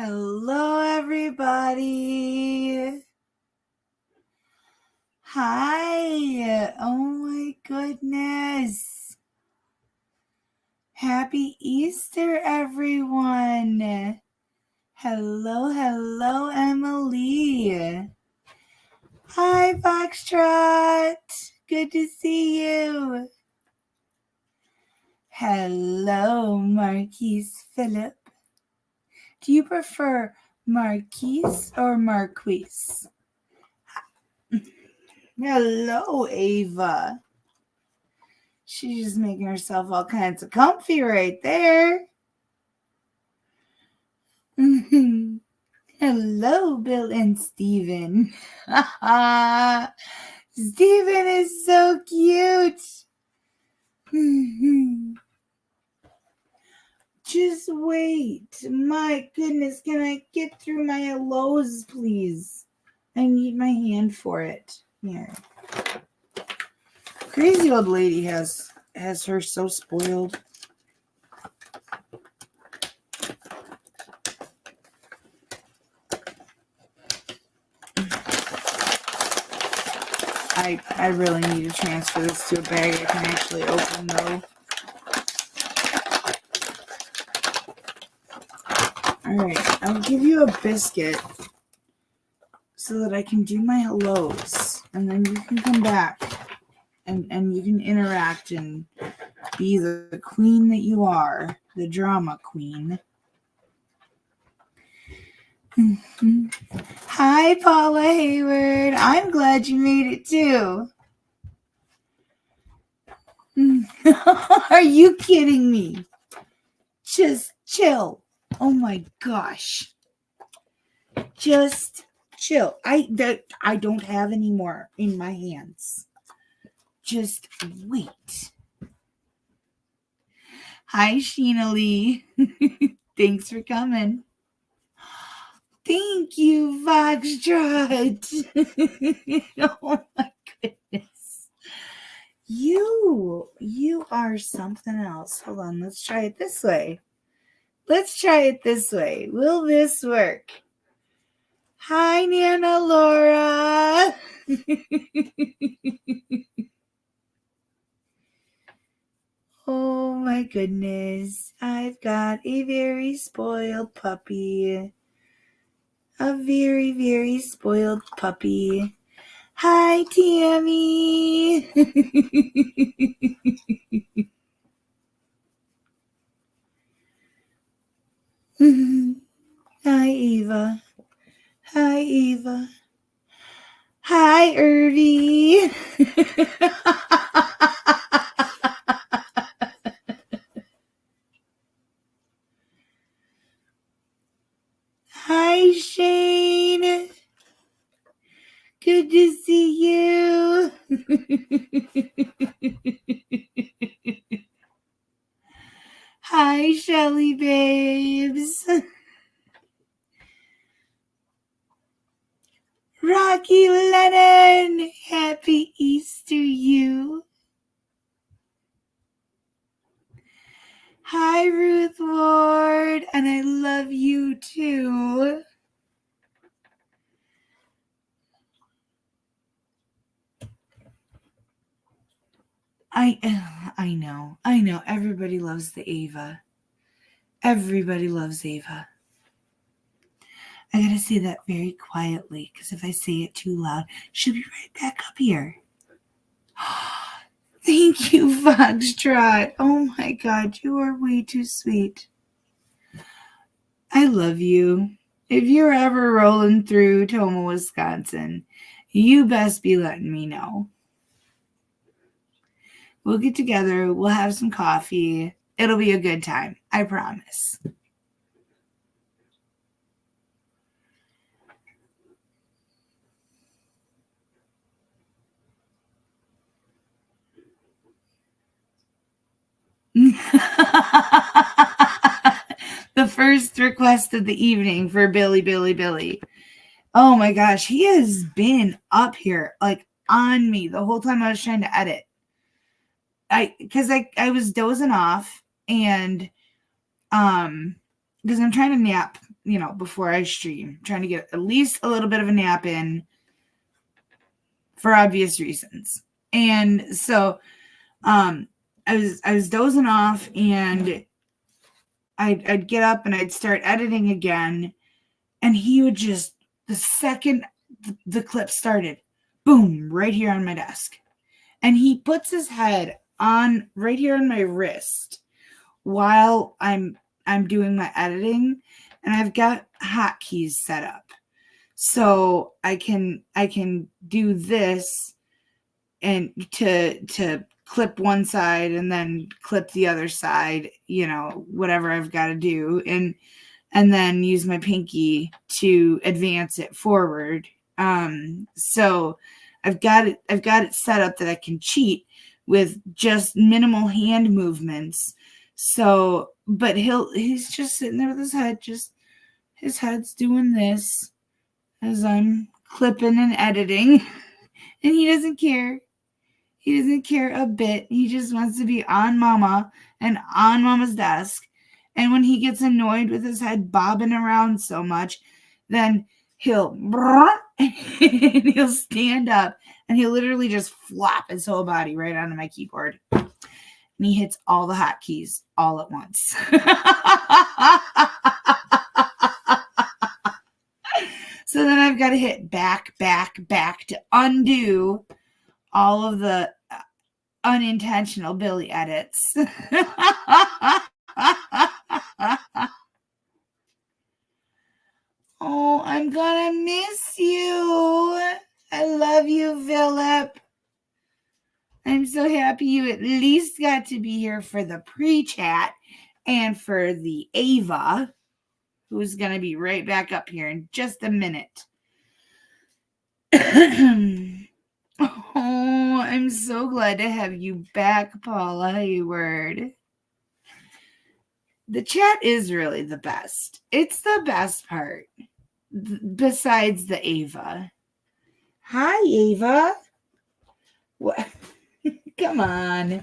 Hello, everybody. Hi. Oh my goodness. Happy Easter, everyone. Hello, Emily. Hi, Foxtrot. Good to see you. Hello, Marquise Phillip. Do you prefer Marquise or Marquise? Hello, Ava. She's just making herself all kinds of comfy right there. Hello, Bill and Steven. Steven is so cute. Just wait. My goodness, can I get through my hellos, please? I need my hand for it. Here. Crazy old lady has her so spoiled. I really need to transfer this to a bag I can actually open, though. Alright, I'll give you a biscuit so that I can do my hellos. And then you can come back and you can interact and be the queen that you are, the drama queen. Hi, Paula Hayward. I'm glad you made it too. Are you kidding me? Just chill. Oh my gosh. Just chill. I don't have any more in my hands. Just wait. Hi, Sheena Lee. Thanks for coming. Thank you, Foxtrot. Oh my goodness. You are something else. Hold on, let's try it this way. Will this work? Hi, Nana Laura. Oh my goodness. I've got a very spoiled puppy. A very, very spoiled puppy. Hi, Tammy. Hi, Eva. Hi, Irvie. Hi, Shane. Good to see you. Hi, Shelly babes. Rocky Lennon, happy Easter, you. Hi, Ruth Ward, and I love you too. I know. Everybody loves the Ava. Everybody loves Ava. I gotta say that very quietly, because if I say it too loud, she'll be right back up here. Thank you, Foxtrot. Oh my God, you are way too sweet. I love you. If you're ever rolling through Toma, Wisconsin, you best be letting me know. We'll get together. We'll have some coffee. It'll be a good time. I promise. The first request of the evening for Billy. Oh my gosh, he has been up here like on me the whole time I was trying to edit. Because I was dozing off and because I'm trying to nap before I stream. I'm trying to get at least a little bit of a nap in for obvious reasons. And so I was dozing off, and I'd get up and I'd start editing again, and he would just, the second the clip started, boom, right here on my desk. And he puts his head on right here on my wrist while I'm doing my editing, and I've got hotkeys set up. So I can do this and to clip one side and then clip the other side, whatever I've got to do, and then use my pinky to advance it forward. So I've got it set up that I can cheat with just minimal hand movements. So, but he's just sitting there with his head's doing this as I'm clipping and editing, and he doesn't care. He doesn't care a bit. He just wants to be on Mama and on Mama's desk. And when he gets annoyed with his head bobbing around so much, then he'll stand up, and he'll literally just flop his whole body right onto my keyboard. And he hits all the hotkeys all at once. So then I've got to hit back to undo all of the unintentional Billy edits. Oh, I'm gonna miss you. I love you, Philip. I'm so happy you at least got to be here for the pre-chat and for the Ava, who's going to be right back up here in just a minute. Oh, I'm so glad to have you back, Paula Hayward. The chat is really the best. It's the best part, besides the Ava. Hi, Ava. What? Come on.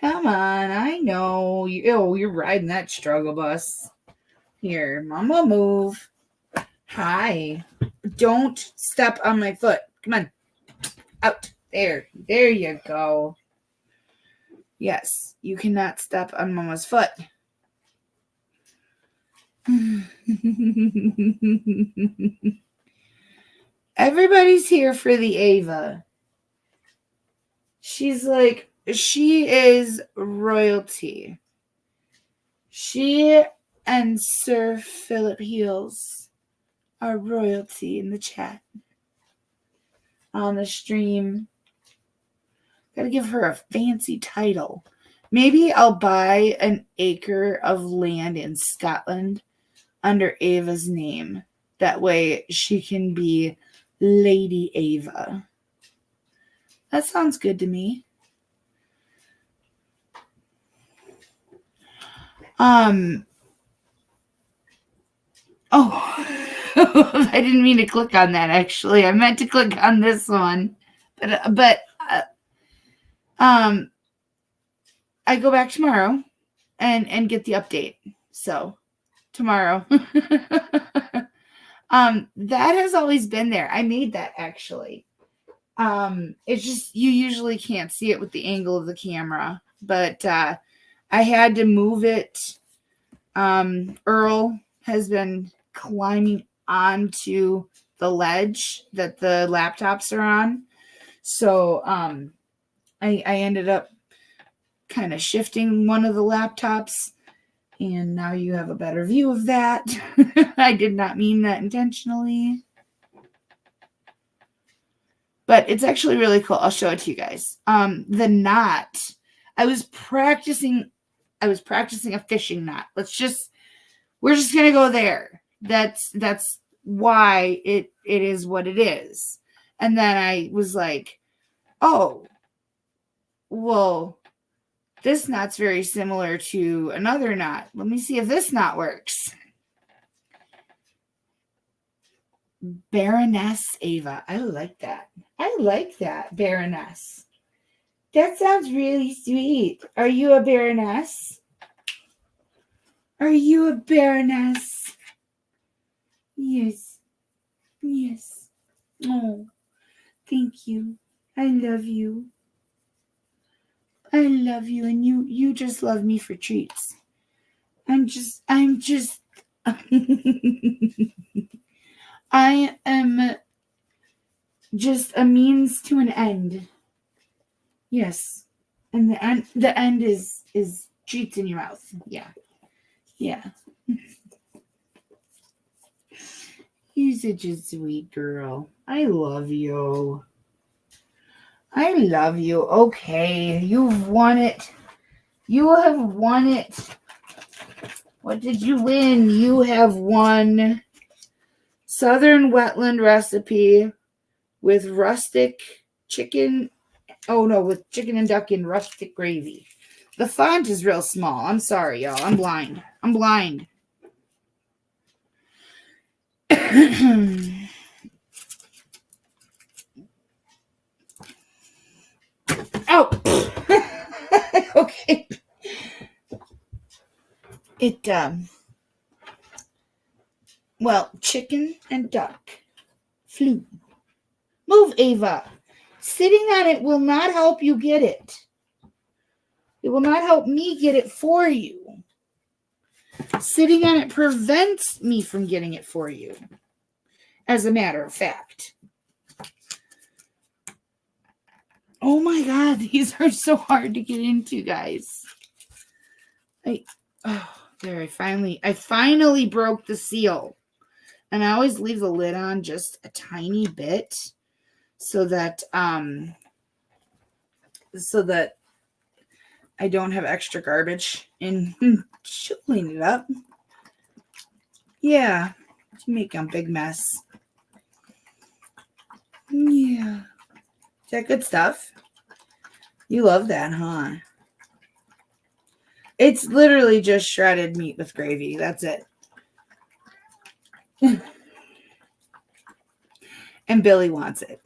Come on. I know. You're riding that struggle bus. Here, Mama, move. Hi. Don't step on my foot. Come on. Out. There you go. Yes, you cannot step on Mama's foot. Everybody's here for the Ava. She is royalty. She and Sir Philip Heels are royalty in the chat. On the stream. Gotta give her a fancy title. Maybe I'll buy an acre of land in Scotland under Ava's name. That way she can be Lady Ava. That sounds good to me. I didn't mean to click on that, actually. I meant to click on this one. But I go back tomorrow and get the update. So tomorrow. That has always been there. I made that, actually. It's just you usually can't see it with the angle of the camera, but I had to move it. Earl has been climbing onto the ledge that the laptops are on, so I ended up kind of shifting one of the laptops, and now you have a better view of that. I did not mean that intentionally. But it's actually really cool. I'll show it to you guys. The knot. I was practicing a fishing knot. We're just gonna go there. That's why it is what it is. And then I was like, oh, well, this knot's very similar to another knot. Let me see if this knot works. Baroness Ava. I like that. Baroness. That sounds really sweet. Are you a baroness? Are you a baroness? Yes. Yes. Oh, thank you. I love you. I love you, and you just love me for treats. I'm just I am just a means to an end. Yes. And the end is treats in your mouth. Yeah. Yeah. You're such a sweet girl. I love you. I love you. Okay, you've won it. You have won it. What did you win? You have won Southern Wetland recipe with rustic chicken. Oh no, with chicken and duck in rustic gravy. The font is real small. I'm sorry, y'all. I'm blind. Oh. Okay. Well, chicken and duck flew. Move, Ava. Sitting on it will not help you get it. It will not help me get it for you. Sitting on it prevents me from getting it for you. As a matter of fact. Oh my God, these are so hard to get into, guys. I finally broke the seal. And I always leave the lid on just a tiny bit so that I don't have extra garbage, and she'll clean it up. Yeah, to make a big mess. Yeah. Is that good stuff? You love that, huh? It's literally just shredded meat with gravy. That's it. And Billy wants it.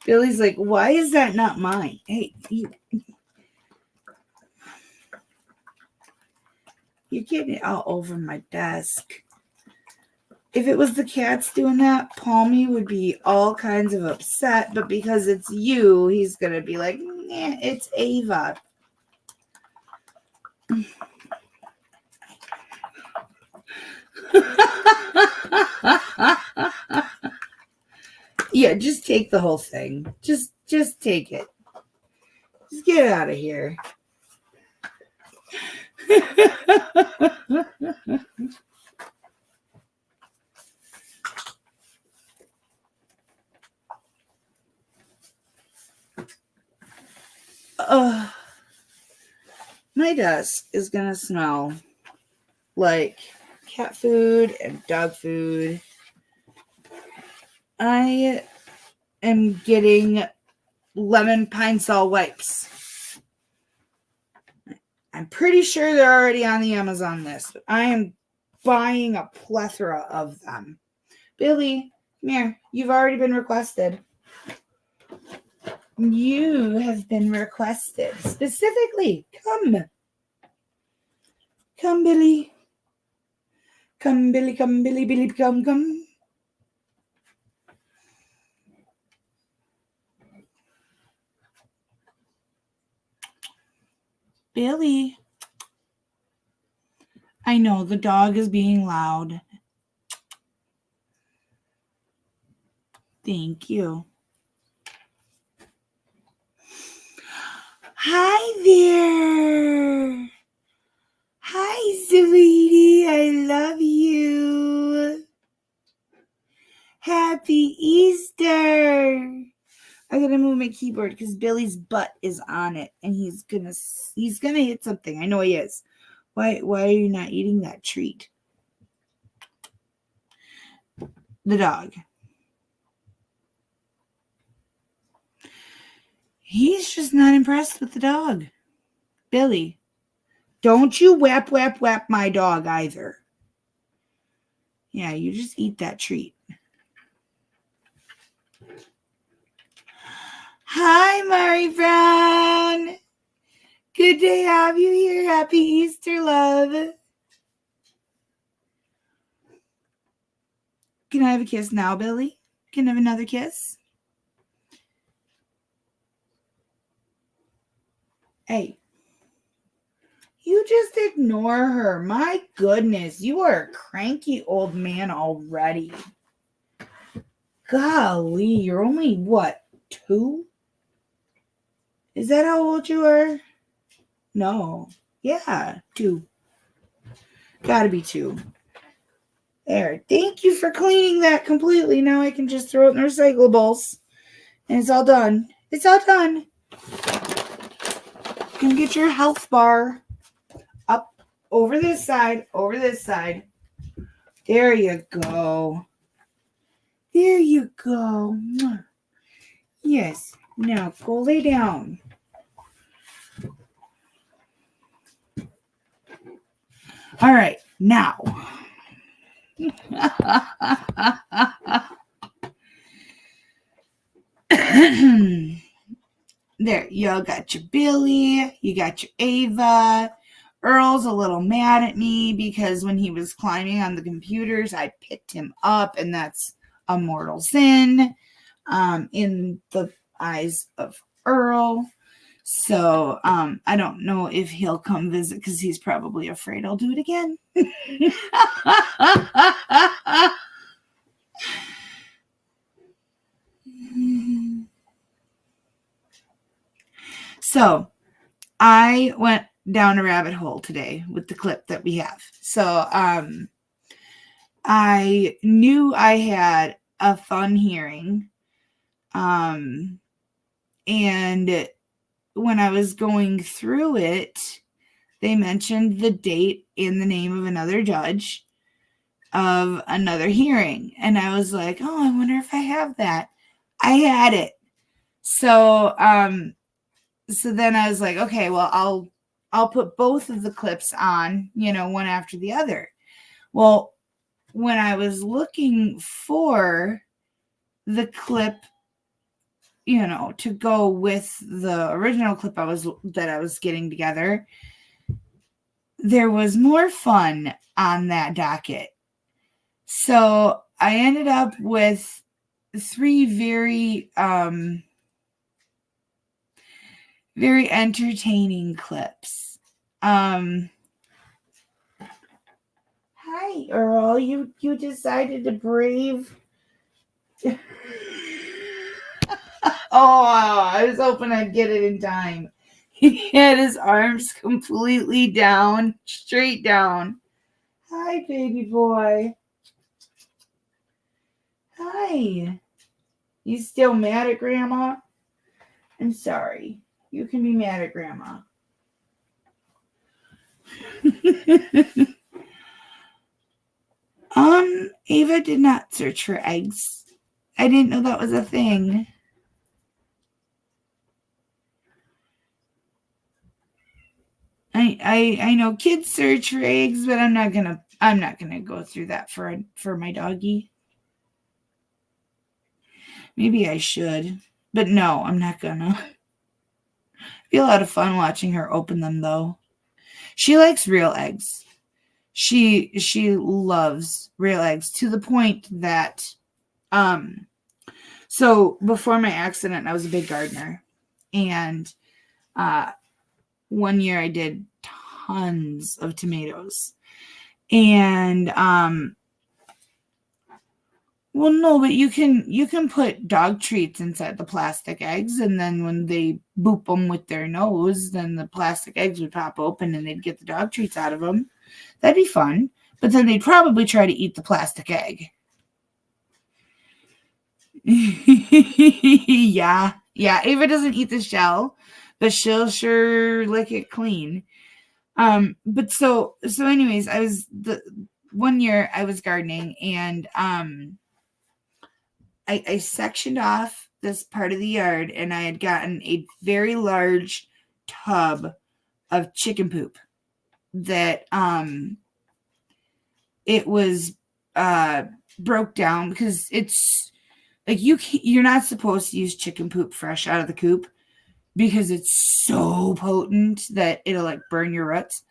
Billy's like, why is that not mine? Hey, you're getting it all over my desk. If it was the cats doing that, Palmy would be all kinds of upset. But because it's you, he's going to be like, nah, it's Ava. Yeah, just take the whole thing. Just take it. Just get out of here. My desk is gonna smell like cat food and dog food. I am getting lemon pine sol wipes. I'm pretty sure they're already on the Amazon list, but I am buying a plethora of them. Billy, come here. You've already been requested. You have been requested. Specifically, come. Come, Billy. Come, Billy, come, Billy, Billy, come. Billy. I know, the dog is being loud. Thank you. Hi there. Hi, sweetie. I love you. Happy Easter. I gotta move my keyboard because Billy's butt is on it, and he's gonna hit something. I know he is. Why are you not eating that treat? The dog. He's just not impressed with the dog. Billy, don't you whap my dog either. Yeah, you just eat that treat. Hi, Mari Brown. Good to have you here. Happy Easter, love. Can I have a kiss now, Billy? Can I have another kiss? Hey. You just ignore her. My goodness, you are a cranky old man already. Golly, you're only, what, 2? Is that how old you are? No. Yeah, 2. Gotta be 2. There. Thank you for cleaning that completely. Now I can just throw it in the recyclables. And it's all done. It's all done. You can get your health bar up over this side, over this side. There you go. There you go. Yes. Now go lay down. All right. Now. There. You got your Billy. You got your Ava. Earl's a little mad at me because when he was climbing on the computers, I picked him up, and that's a mortal sin in the eyes of Earl. So I don't know if he'll come visit because he's probably afraid I'll do it again. So I went down a rabbit hole today with the clip that we have. So I knew I had a fun hearing. And when I was going through it, they mentioned the date and the name of another judge of another hearing. And I was like, oh, I wonder if I have that. I had it. So then I was like, okay, well, I'll put both of the clips on, one after the other. Well, when I was looking for the clip, to go with the original clip that I was getting together, there was more fun on that docket. So I ended up with 3 very, very entertaining clips. Hi, Earl. You decided to brave. Oh, I was hoping I'd get it in time. He had his arms completely down, straight down. Hi, baby boy. Hi. You still mad at Grandma? I'm sorry. You can be mad at Grandma. Ava did not search for eggs. I didn't know that was a thing. I know kids search for eggs, but I'm not gonna go through that for my doggie. Maybe I should, but no, I'm not gonna. Be a lot of fun watching her open them though. She likes real eggs. She loves real eggs to the point that so before my accident I was a big gardener, and one year I did tons of tomatoes, and well, no, but you can put dog treats inside the plastic eggs, and then when they boop them with their nose, then the plastic eggs would pop open and they'd get the dog treats out of them. That'd be fun, but then they'd probably try to eat the plastic egg. Yeah, Ava doesn't eat the shell, but she'll sure lick it clean. But so anyways, one year I was gardening, and I sectioned off this part of the yard, and I had gotten a very large tub of chicken poop that it was broke down because it's like you're not supposed to use chicken poop fresh out of the coop because it's so potent that it'll like burn your roots.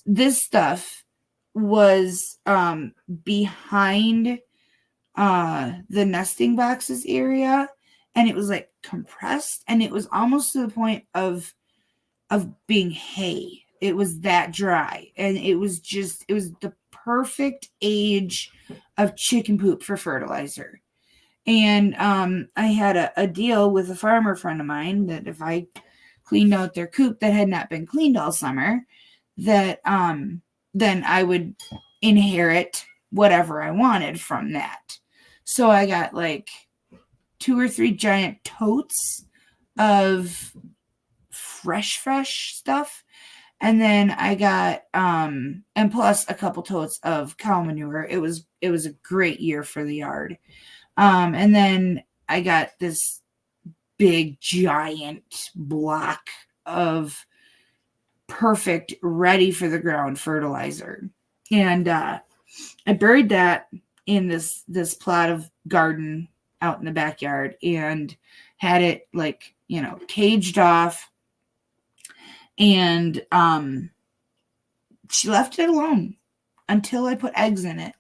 This stuff was behind the nesting boxes area, and it was like compressed, and it was almost to the point of being hay. It was that dry, and it was the perfect age of chicken poop for fertilizer. And I had a deal with a farmer friend of mine that if I cleaned out their coop that had not been cleaned all summer, that then I would inherit whatever I wanted from that. So I got like 2 or 3 giant totes of fresh stuff. And then I got and plus a couple totes of cow manure. It was a great year for the yard. And then I got this big giant block of perfect ready for the ground fertilizer. And I buried that in this plot of garden out in the backyard and had it like, caged off. And she left it alone until I put eggs in it.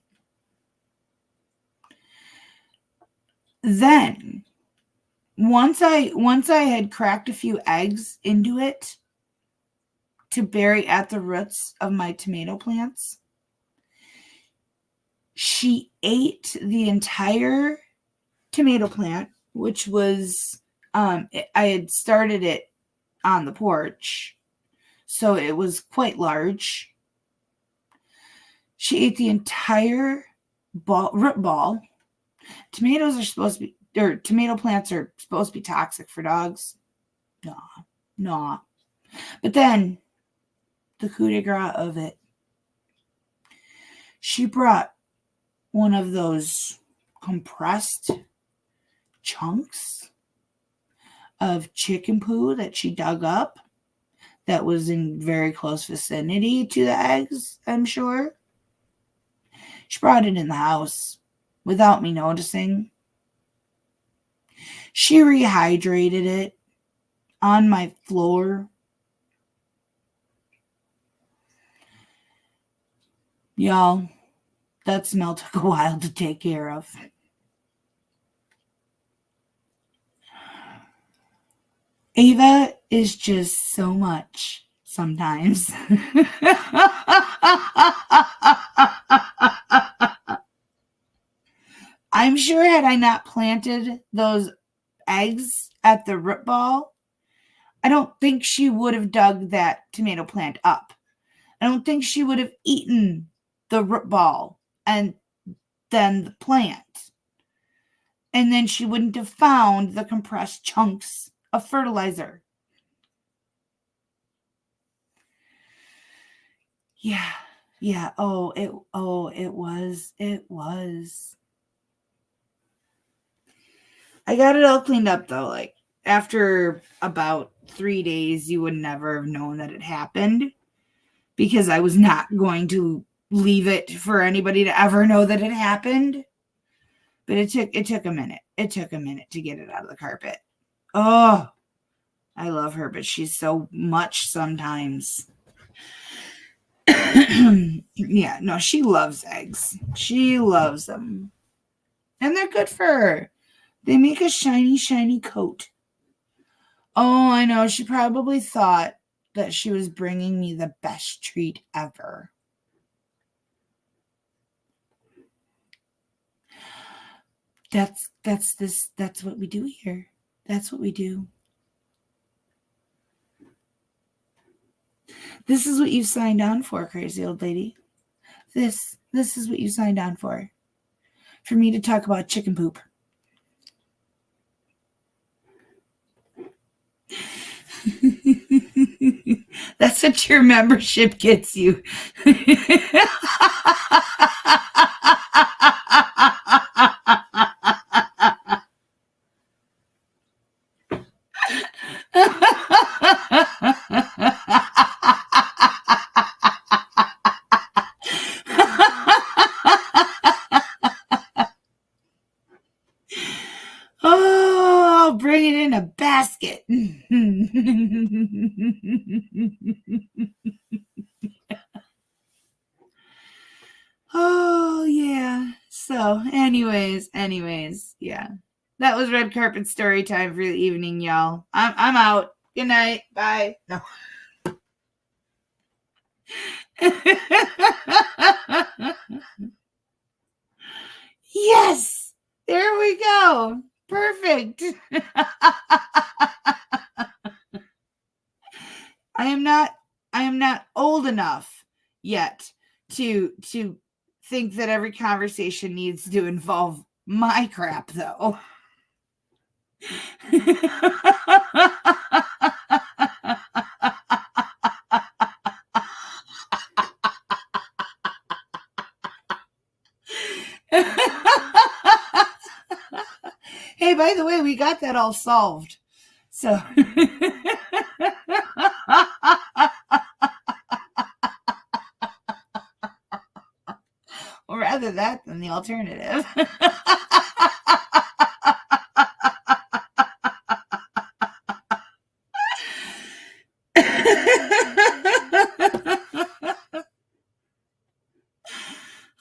Then once I had cracked a few eggs into it to bury at the roots of my tomato plants, she ate the entire tomato plant, which was I had started it on the porch, so it was quite large. She ate the entire root ball. Tomatoes are supposed to be, or tomato plants are supposed to be toxic for dogs. No. But then, the coup de grace of it, she brought one of those compressed chunks of chicken poo that she dug up that was in very close vicinity to the eggs, I'm sure. She brought it in the house without me noticing. She rehydrated it on my floor. Y'all, that smell took a while to take care of. Ava is just so much sometimes. I'm sure had I not planted those eggs at the root ball, I don't think she would have dug that tomato plant up. I don't think she would have eaten the root ball and then the plant. And then she wouldn't have found the compressed chunks of fertilizer. Yeah. It was. I got it all cleaned up though. Like after about 3 days, you would never have known that it happened because I was not going to leave it for anybody to ever know that it happened. But it took a minute. It took a minute to get it out of the carpet. Oh, I love her, but she's so much sometimes. Yeah, no, she loves eggs. She loves them. And they're good for her. They make a shiny, shiny coat. Oh, I know. She probably thought that she was bringing me the best treat ever. That's what we do here. That's what we do. This is what you signed on for, crazy old lady. This is what you signed on for. For me to talk about chicken poop. That's what your membership gets you. Oh, I'll bring it in a basket. Oh, yeah. So, anyways, yeah. That was red carpet story time for the evening, y'all. I'm out. Good night. Bye. No. Yes. There we go. Perfect. I am not old enough yet to think that every conversation needs to involve my crap, though. Hey, by the way, we got that all solved. So or rather that than the alternative.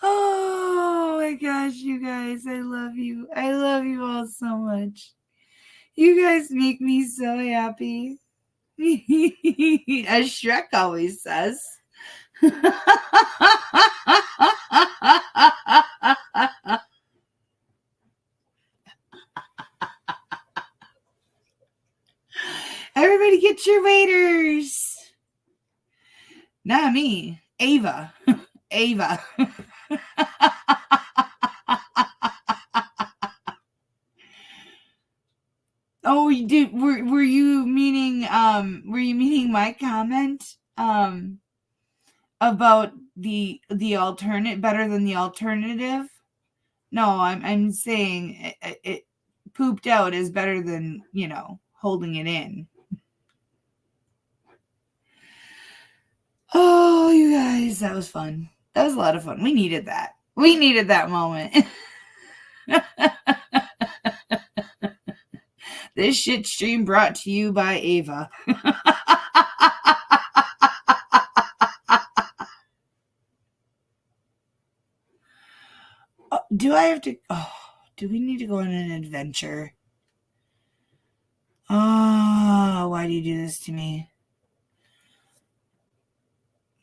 Oh my gosh, you guys, I love you. I love you all so much. You guys make me so happy. As Shrek always says. Everybody get your waiters. Not me. Ava. Ava. Oh, you did. Were you meaning my comment about the alternate better than the alternative? No, I'm saying it pooped out is better than, holding it in. Oh, you guys, that was fun. That was a lot of fun. We needed that. We needed that moment. This shit stream brought to you by Ava. Do I have to? Oh, do we need to go on an adventure? Oh, why do you do this to me?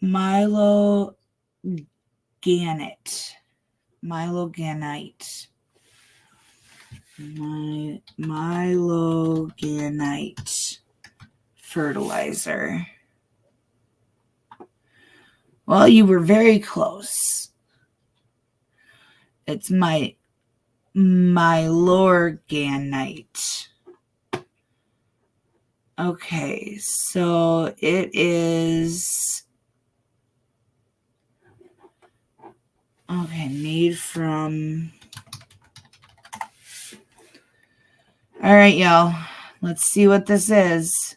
Milo Gannett. Milo Gannite. Milo Gannite fertilizer. Well, you were very close. It's Mylorganite. Okay, so it is made from. All right, y'all. Let's see what this is.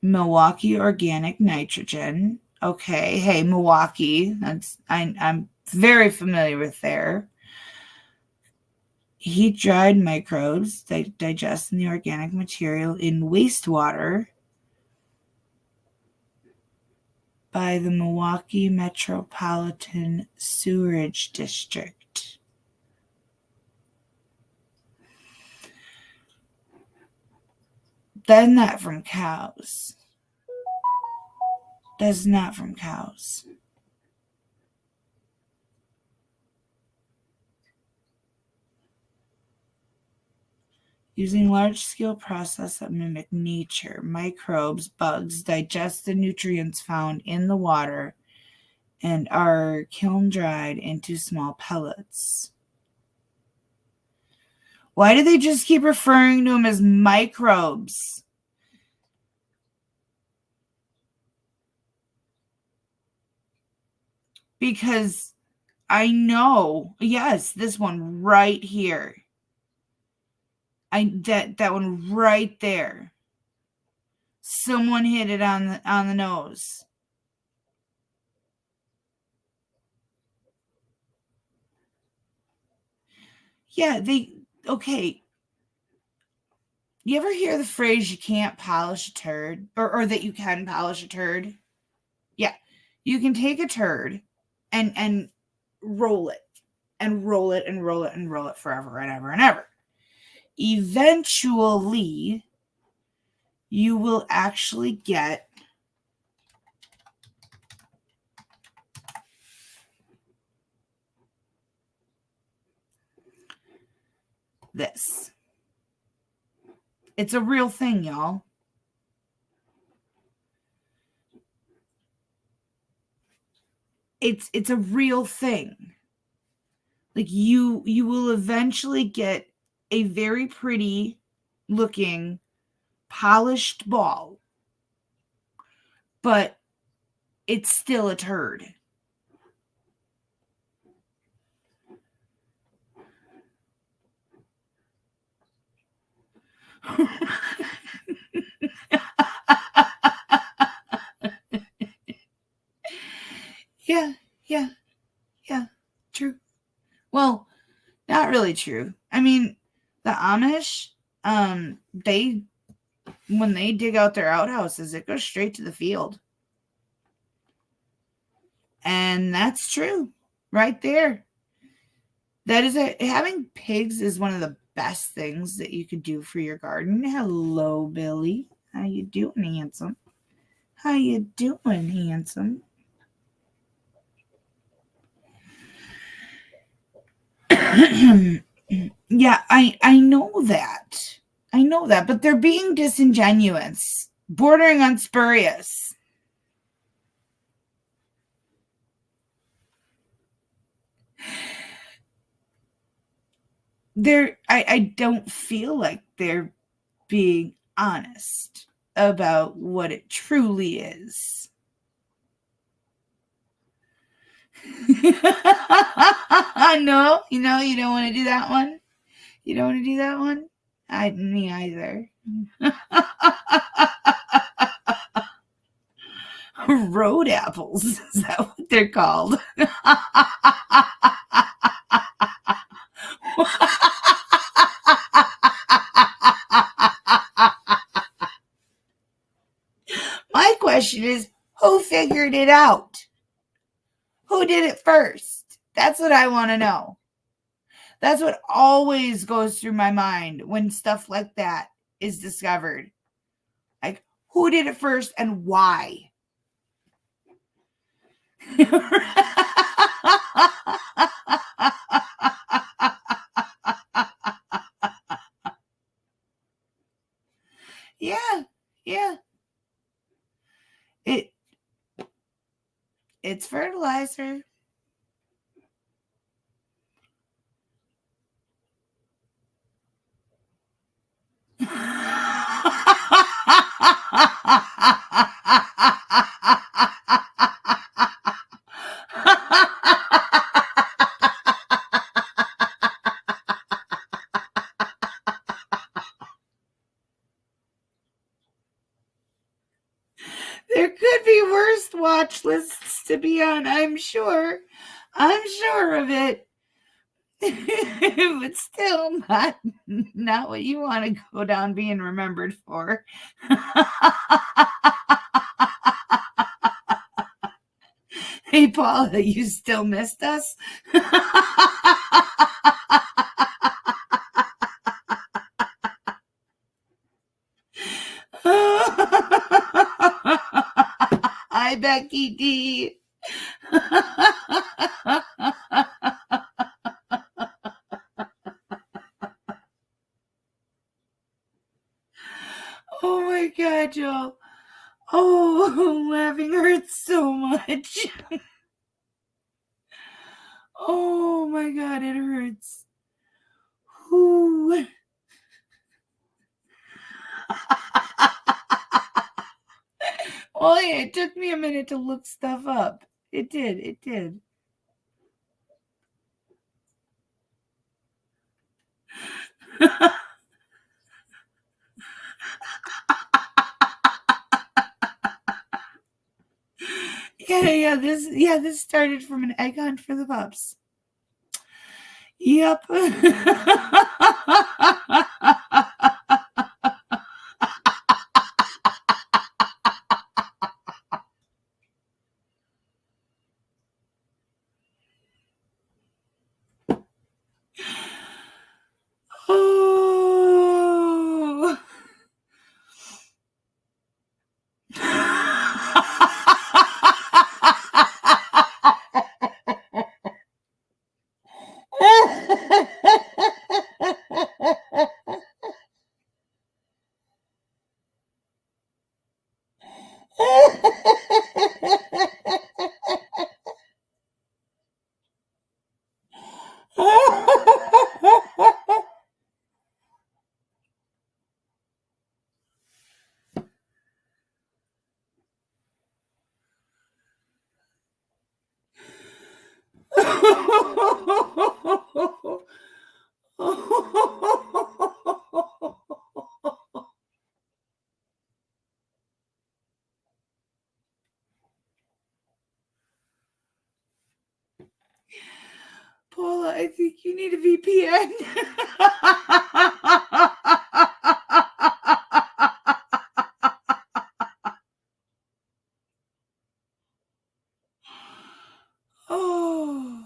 Milwaukee organic nitrogen. Okay, hey, Milwaukee. I'm very familiar with there. Heat-dried microbes that digest in the organic material in wastewater by the Milwaukee Metropolitan Sewerage District. That's not from cows. That's not from cows. Using large-scale processes that mimic nature, microbes, bugs digest the nutrients found in the water and are kiln-dried into small pellets. Why do they just keep referring to them as microbes? Because I know, yes, this one right here. That one right there. Someone hit it on the nose. Yeah, okay. You ever hear the phrase, you can't polish a turd? Or that you can polish a turd? Yeah. You can take a turd and roll it. And roll it and roll it and roll it forever and ever and ever. Eventually, you will actually get this. It's a real thing, y'all. It's a real thing. Like you will eventually get a very pretty looking polished ball, but it's still a turd. Yeah, true. Well, not really true. I mean, the Amish, they, when they dig out their outhouses, it goes straight to the field. And that's true right there. That is having pigs is one of the best things that you could do for your garden. Hello, Billy. How you doing, handsome? How you doing, handsome? Yeah, I know that. I know that, but they're being disingenuous, bordering on spurious. I don't feel like they're being honest about what it truly is. No, you don't want to do that one. You don't want to do that one? Me either. Road apples, is that what they're called? My question is, who figured it out? Who did it first? That's what I want to know. That's what always goes through my mind when stuff like that is discovered. Like, who did it first and why? Yeah. It's fertilizer. There could be worse watch lists to be on, I'm sure. I'm sure of it. But still not what you want to go down being remembered for. Hey, Paula, you still missed us? Hi, Becky D. Oh my God, Joe. Oh, laughing hurts so much. Oh my God, it hurts. Ooh. Well, yeah, it took me a minute to look stuff up. It did. This started from an egg hunt for the pups. Yep. Paula, I think you need a VPN. Oh.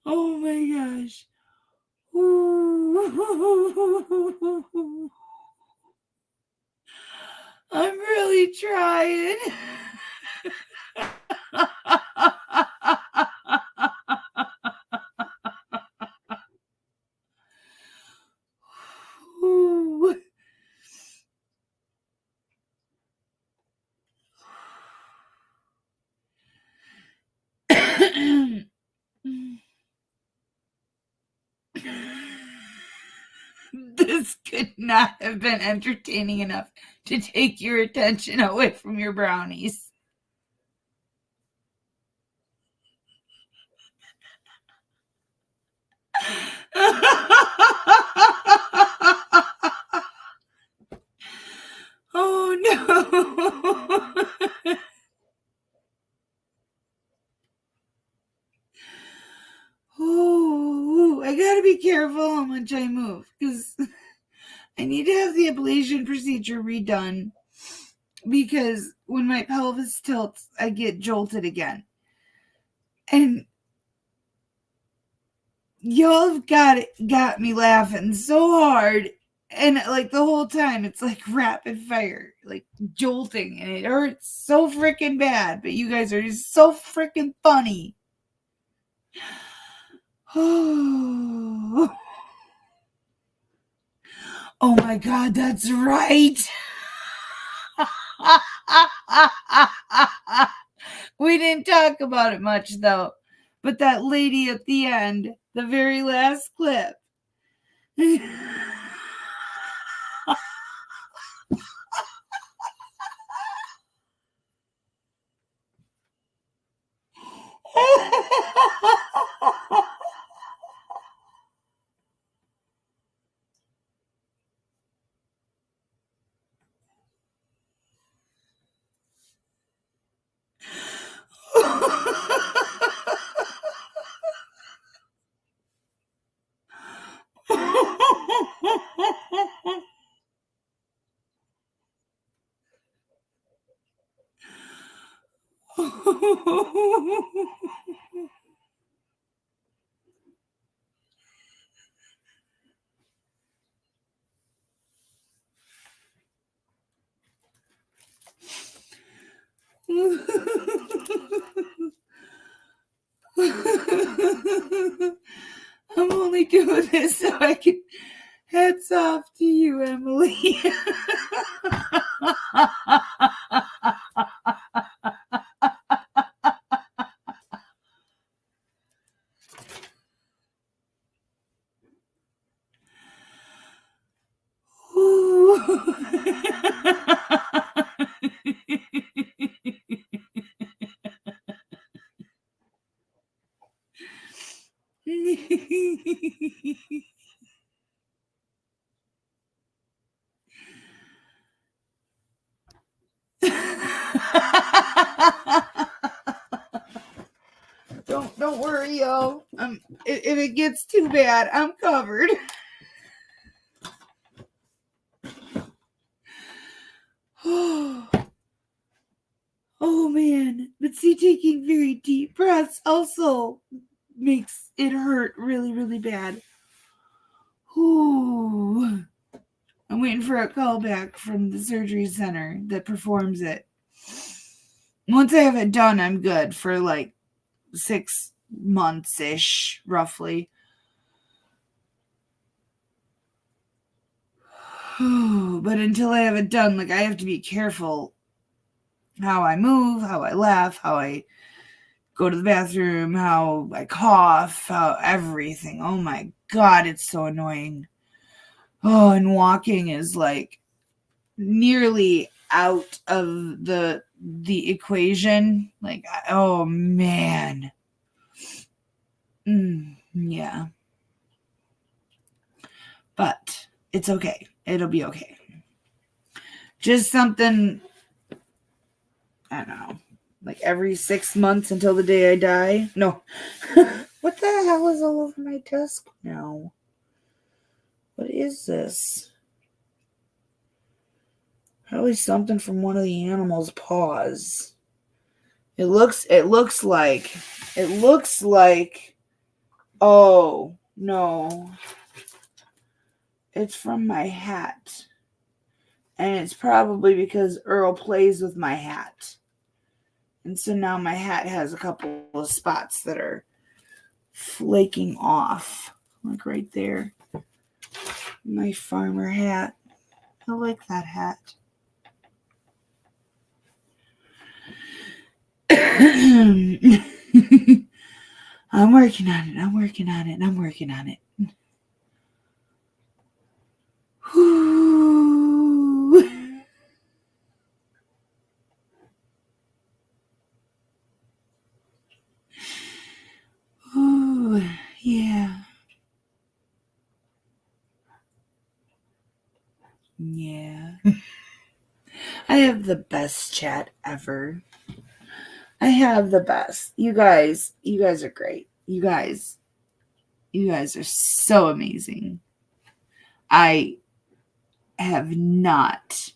Oh my gosh. I'm really trying. This could not have been entertaining enough to take your attention away from your brownies. Oh no. Oh, I gotta be careful how much I move because I need to have the ablation procedure redone because when my pelvis tilts, I get jolted again. And y'all have got me laughing so hard. And like the whole time, it's like rapid fire, like jolting, and it hurts so freaking bad. But you guys are just so freaking funny. Oh my God, that's right. We didn't talk about it much though, but that lady at the end, the very last clip. I'm only doing this so I can hats off to you, Emily. Don't worry, yo. If it gets too bad, I'm covered. Oh man, but see, taking very deep breaths also makes it hurt really, really bad. Ooh. I'm waiting for a call back from the surgery center that performs it. Once I have it done, I'm good for like 6 months-ish, roughly. But until I have it done, like, I have to be careful how I move, how I laugh, how I go to the bathroom, how I cough, how everything. Oh my God, it's so annoying. Oh, and walking is like nearly out of the equation. Like, oh man. Yeah. But it's okay. It'll be okay. Just something, I don't know, like every 6 months until the day I die. No. What the hell is all over my desk now? What is this? Probably something from one of the animals' paws. It looks like, oh, no. It's from my hat. And it's probably because Earl plays with my hat. And so now my hat has a couple of spots that are flaking off. Like right there. My farmer hat. I like that hat. I'm working on it. Ooh, yeah. Yeah. I have the best chat ever. I have the best. You guys are great. You guys are so amazing. I have not.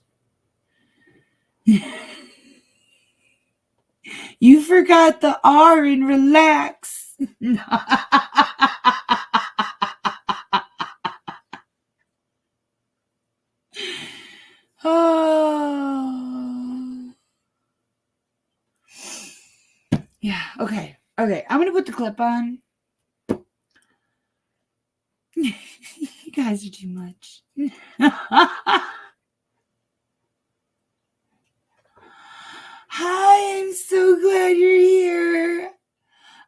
You forgot the R in relax. Oh. Yeah, okay. Okay, I'm going to put the clip on. You guys are too much. Hi, I'm so glad you're here.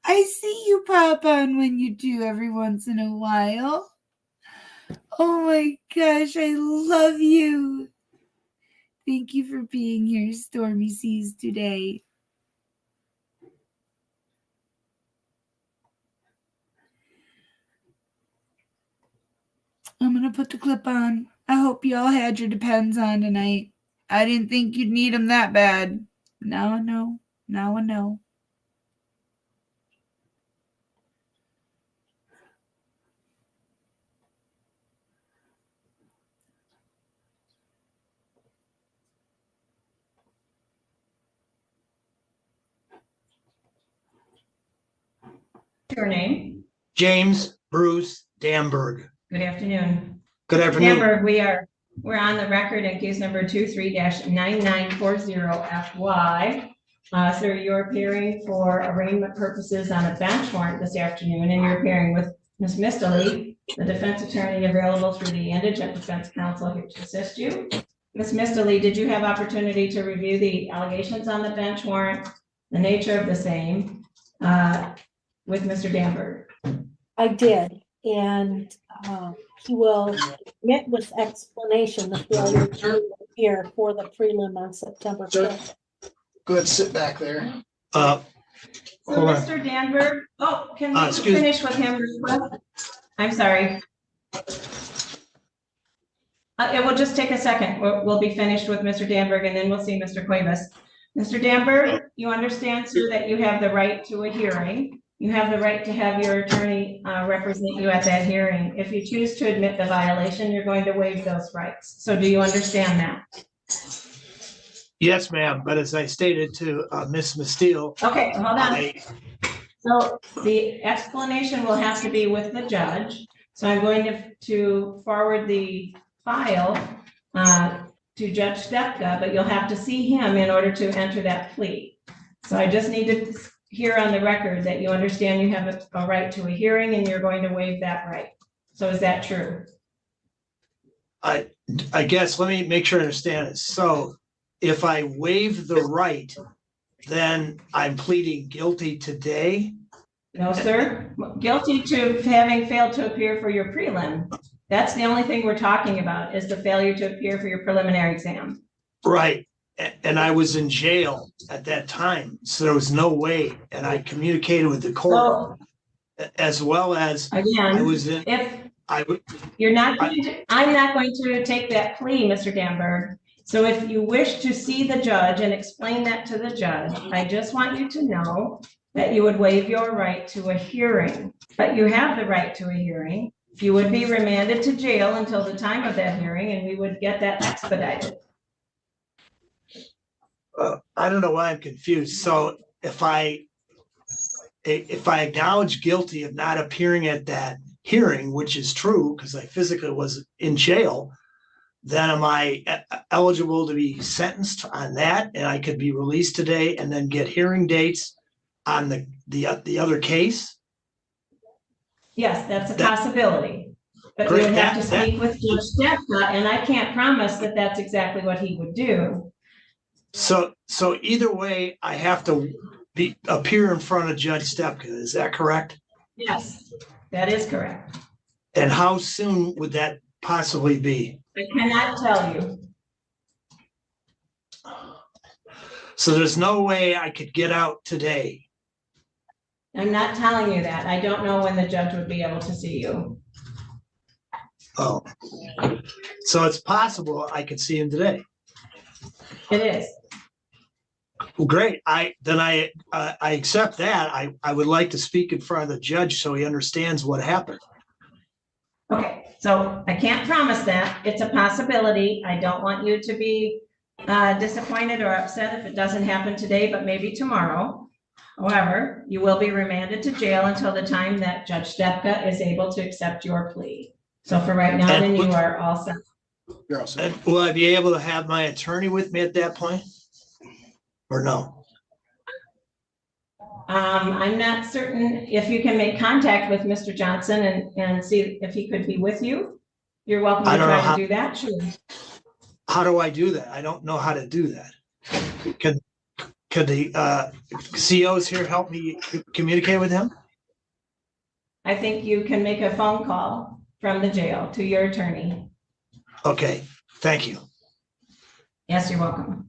I see you pop on when you do every once in a while. Oh my gosh, I love you. Thank you for being here, Stormy Seas, today. I'm going to put the clip on. I hope you all had your Depends on tonight. I didn't think you'd need them that bad. Now I know. Now I know. Your name? James Bruce Damberg. Good afternoon. Good afternoon. Damberg, we're on the record in case number 23-9940FY. Sir, you're appearing for arraignment purposes on a bench warrant this afternoon, and you're appearing with Ms. Mistley, the defense attorney available through the Indigent Defense Council here to assist you. Ms. Mistley, did you have opportunity to review the allegations on the bench warrant, the nature of the same, with Mr. Damberg? I did, and he will admit with explanation the failure to appear for the prelim on September 5th. Go ahead, sit back there. So Mr. Damberg, can we finish with him? I'm sorry. It will just take a second. We'll be finished with Mr. Damberg and then we'll see Mr. Cuevas. Mr. Damberg, you understand, sir, that you have the right to a hearing. You have the right to have your attorney represent you at that hearing. If you choose to admit the violation, you're going to waive those rights. So do you understand that? Yes, ma'am. But as I stated to Ms. Masteel. Okay, hold on. So the explanation will have to be with the judge. So I'm going to forward the file to Judge Stepka, but you'll have to see him in order to enter that plea. So I just need to hear on the record that you understand you have a right to a hearing and you're going to waive that right. So is that true? I guess, let me make sure I understand it. So if I waive the right, then I'm pleading guilty today? No, sir. Guilty to having failed to appear for your prelim. That's the only thing we're talking about is the failure to appear for your preliminary exam. Right. And I was in jail at that time, so there was no way. And I communicated with the court as well as I Again, was in. You're not going to, I'm not going to take that plea, Mr. Danberg. So if you wish to see the judge and explain that to the judge, I just want you to know that you would waive your right to a hearing, but you have the right to a hearing. If you would be remanded to jail until the time of that hearing, and we would get that expedited. I don't know why I'm confused. So if I acknowledge guilty of not appearing at that hearing, which is true because I physically was in jail, then am I eligible to be sentenced on that? And I could be released today and then get hearing dates on the other case? Yes, that's a possibility. But we Great, would have to speak with Judge Stepka, and I can't promise that that's exactly what he would do. So either way, I have to appear in front of Judge Stepka. Is that correct? Yes, that is correct. And how soon would that possibly be? I cannot tell you. So there's no way I could get out today. I'm not telling you that. I don't know when the judge would be able to see you. Oh, so it's possible I could see him today. It is. Well, great. I accept that. I would like to speak in front of the judge so he understands what happened. Okay, so I can't promise that. It's a possibility. I don't want you to be disappointed or upset if it doesn't happen today, but maybe tomorrow. However, you will be remanded to jail until the time that Judge Stepka is able to accept your plea. So for right now, then you are all set. You're all set. And will I be able to have my attorney with me at that point? Or no? I'm not certain if you can make contact with Mr. Johnson and see if he could be with you. You're welcome to try to do that, sure. How do I do that? I don't know how to do that. Could the COs here help me communicate with him? I think you can make a phone call from the jail to your attorney. Okay, thank you. Yes, you're welcome.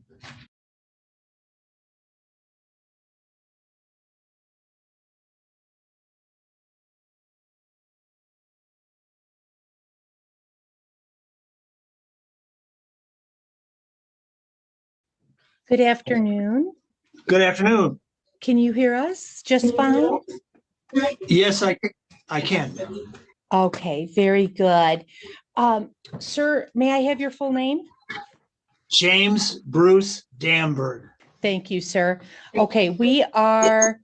Good afternoon. Good afternoon. Can you hear us just fine? Yes, I can. Okay, very good. Sir, may I have your full name? James Bruce Damberg. Thank you, sir. Okay, we are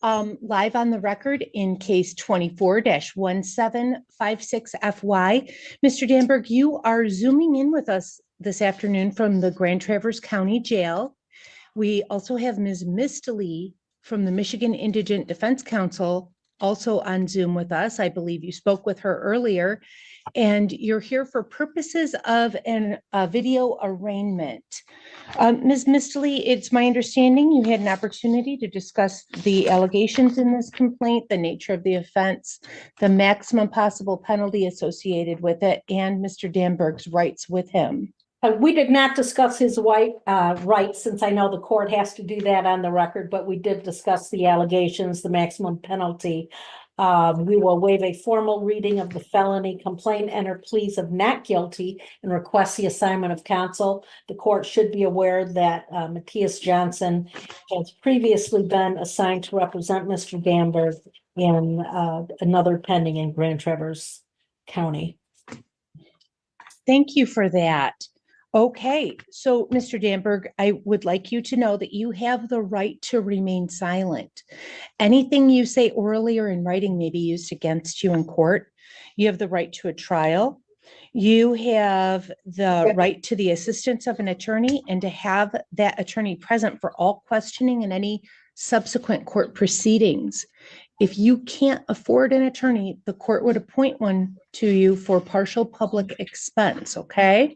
live on the record in case 24-1756FY. Mr. Damberg, you are zooming in with us this afternoon from the Grand Traverse County Jail. We also have Ms. Mistely from the Michigan Indigent Defense Council also on Zoom with us. I believe you spoke with her earlier, and you're here for purposes of a video arraignment. Ms. Mistely, it's my understanding you had an opportunity to discuss the allegations in this complaint, the nature of the offense, the maximum possible penalty associated with it, and Mr. Damberg's rights with him. We did not discuss his rights, since I know the court has to do that on the record, but we did discuss the allegations, the maximum penalty. We will waive a formal reading of the felony complaint, enter pleas of not guilty, and request the assignment of counsel. The court should be aware that Matthias Johnson has previously been assigned to represent Mr. Damberg in another pending in Grand Traverse County. Thank you for that. Okay, so Mr. Damberg, I would like you to know that you have the right to remain silent. Anything you say orally or in writing may be used against you in court. You have the right to a trial. You have the right to the assistance of an attorney and to have that attorney present for all questioning and any subsequent court proceedings. If you can't afford an attorney, the court would appoint one to you for partial public expense, okay?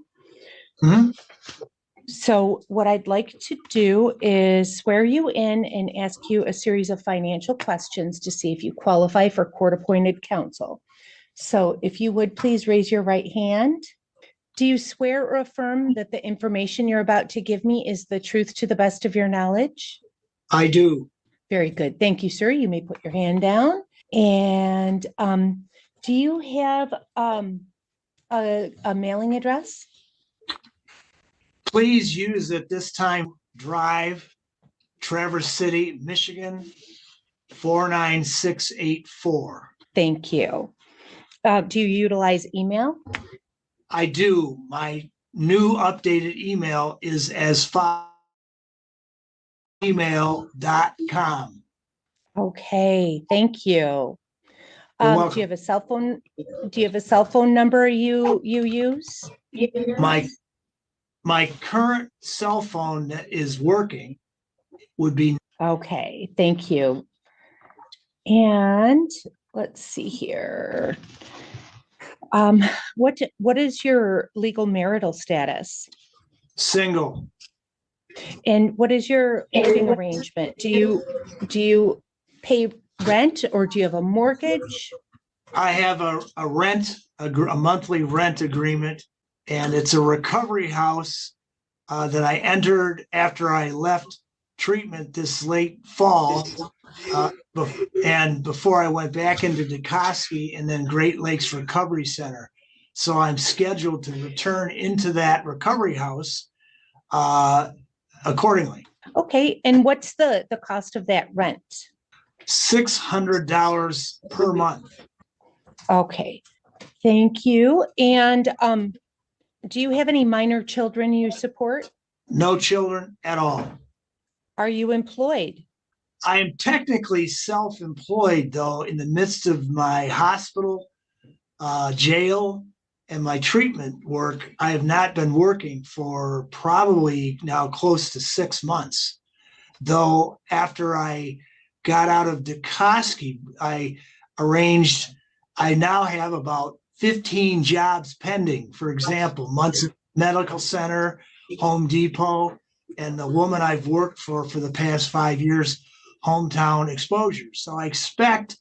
Mhm. So what I'd like to do is swear you in and ask you a series of financial questions to see if you qualify for court-appointed counsel. So if you would please raise your right hand. Do you swear or affirm that the information you're about to give me is the truth to the best of your knowledge? I do. Very good. Thank you, sir. You may put your hand down. And do you have a mailing address? Please use at this time Drive, Traverse City, Michigan, 49684. Thank you. Do you utilize email? I do. My new updated email is as follows: email.com. Okay, thank you. You're Do welcome. you have a cell phone? Do you have a cell phone number you use? My current cell phone that is working would be Okay, thank you. And let's see here. What is your legal marital status? single. And what is your living arrangement? Do you pay rent or do you have a mortgage? I have a monthly rent agreement, and it's a recovery house that I entered after I left treatment this late fall. And before I went back into Dekoski and then Great Lakes Recovery Center. So I'm scheduled to return into that recovery house accordingly. Okay, and what's the cost of that rent? $600 per month. Okay, thank you. And do you have any minor children you support? No children at all. Are you employed? I am technically self-employed, though, in the midst of my hospital, jail, and my treatment work. I have not been working for probably now close to 6 months. Though after I got out of Dekoski, I now have about 15 jobs pending. For example, Munson Medical Center, Home Depot, and the woman I've worked for the past 5 years, Hometown Exposure. So I expect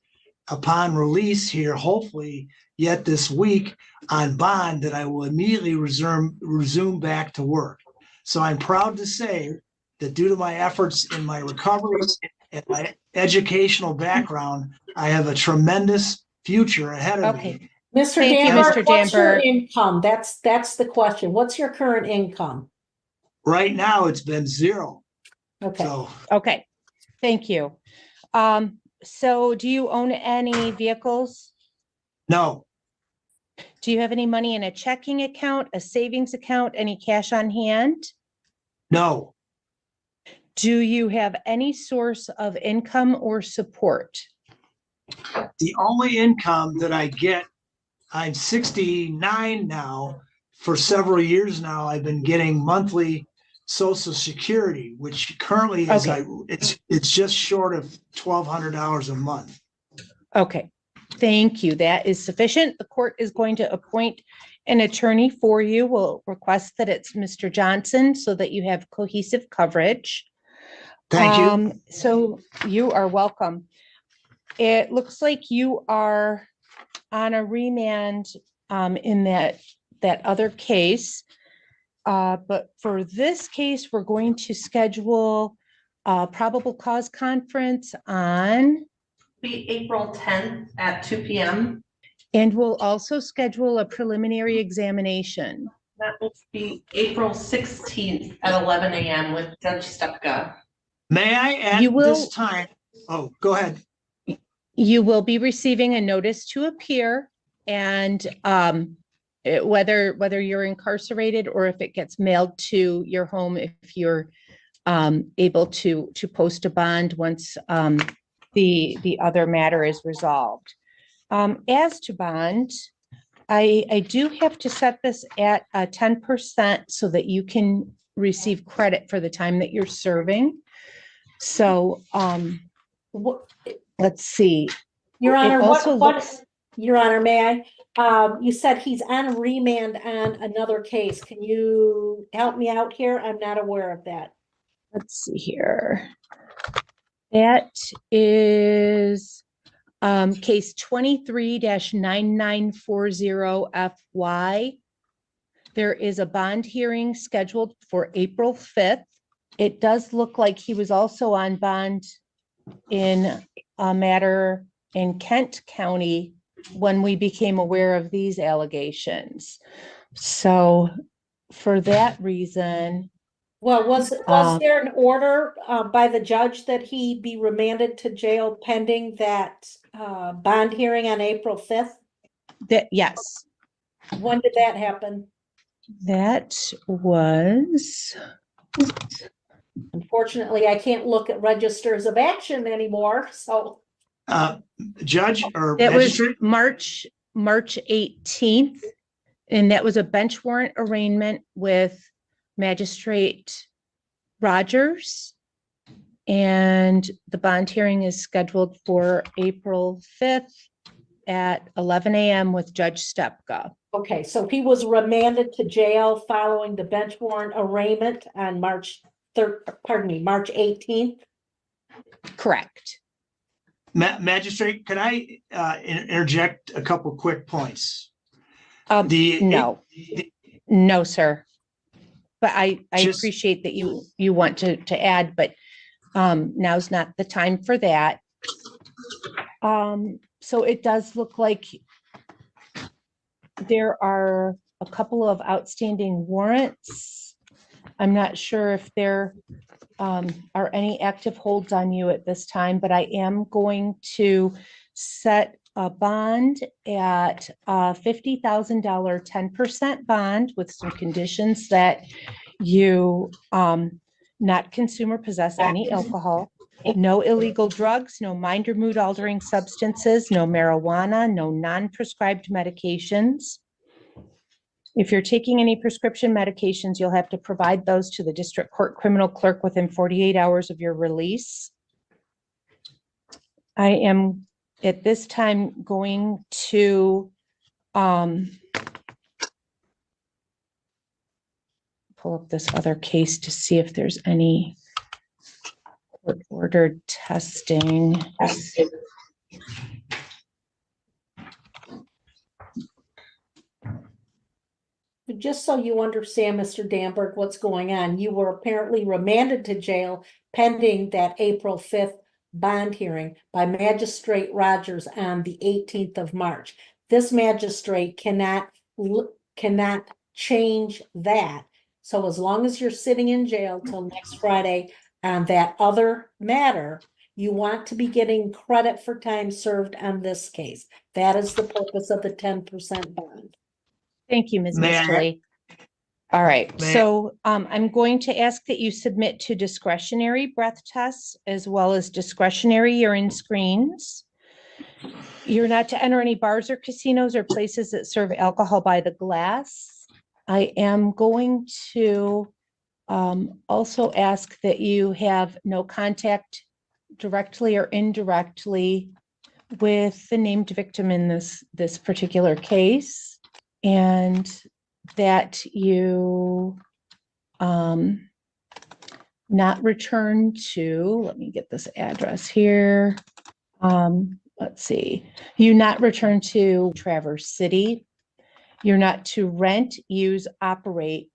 upon release here, hopefully yet this week on bond, that I will immediately resume back to work. So I'm proud to say that due to my efforts in my recovery and my educational background, I have a tremendous future ahead of Okay. me. Mr. Thank you, Danberg, Mr. what's your Danberg. income? That's the question. What's your current income? Right now, it's been zero. Okay. So Okay, thank you. So do you own any vehicles? no, Do you have any money in a checking account, a savings account, any cash on hand? no, Do you have any source of income or support? the only income that I get, I'm 69 now. For several years now, I've been getting monthly Social Security, which currently is Okay. it's just short of $1,200 a month. Okay, thank you. That is sufficient. The court is going to appoint an attorney for you. We'll request that it's Mr. Johnson so that you have cohesive coverage. Thank you. So you are welcome. It looks like you are on a remand in that other case. But for this case, we're going to schedule a probable cause conference on, Be April 10th at 2 p.m. and we'll also schedule a preliminary examination. That will be April 16th at 11 a.m. with Judge Stepka. May I at You will- this time? Oh, go ahead. You will be receiving a notice to appear, and whether you're incarcerated or if it gets mailed to your home, if you're able to post a bond once the other matter is resolved. As to bond, I do have to set this at 10% so that you can receive credit for the time that you're serving. So, What, let's see. Your It Honor, also what, looks- Your Honor, may I? You said he's on remand on another case. Can you help me out here? I'm not aware of that. Let's see here. That is case 23-9940 FY. There is a bond hearing scheduled for April 5th. It does look like he was also on bond in a matter in Kent County when we became aware of these allegations. So for that reason, Well, was there an order by the judge that he be remanded to jail pending that bond hearing on April 5th? yes, When did that happen? that was, Unfortunately, I can't look at registers of action anymore, so. Judge or that was magistrate? March 18th. And that was a bench warrant arraignment with Magistrate Rogers. And the bond hearing is scheduled for April 5th at 11 a.m. with Judge Stepka. Okay, so he was remanded to jail following the bench warrant arraignment on March 18th. Correct. Magistrate, can I interject a couple quick points? No, sir. But I Just- appreciate that you want to add, but now's not the time for that. So it does look like there are a couple of outstanding warrants. I'm not sure if there are any active holds on you at this time, but I am going to set a bond at $50,000, 10% bond with some conditions that you not consume or possess any alcohol, no illegal drugs, no mind or mood altering substances, no marijuana, no non-prescribed medications. If you're taking any prescription medications, you'll have to provide those to the district court criminal clerk within 48 hours of your release. I am at this time going to pull up this other case to see if there's any court-ordered testing. Just so you understand, Mr. Damberg, what's going on, you were apparently remanded to jail pending that April 5th bond hearing by Magistrate Rogers on the 18th of March. This magistrate cannot change that. So as long as you're sitting in jail till next Friday on that other matter, you want to be getting credit for time served on this case. That is the purpose of the 10% bond. Thank you, Ms. May I- Mistley. All right, May I- so I'm going to ask that you submit to discretionary breath tests as well as discretionary urine screens. You're not to enter any bars or casinos or places that serve alcohol by the glass. I am going to also ask that you have no contact directly or indirectly with the named victim in this particular case. And that you not return to, let me get this address here. Let's see, you not return to Traverse City. You're not to rent, use, operate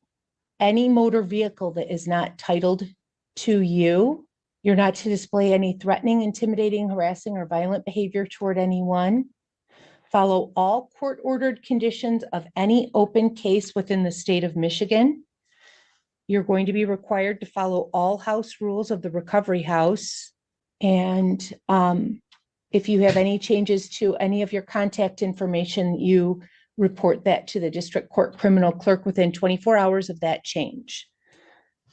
any motor vehicle that is not titled to you. You're not to display any threatening, intimidating, harassing, or violent behavior toward anyone. Follow all court-ordered conditions of any open case within the state of Michigan. You're going to be required to follow all house rules of the recovery house. And if you have any changes to any of your contact information, you report that to the district court criminal clerk within 24 hours of that change.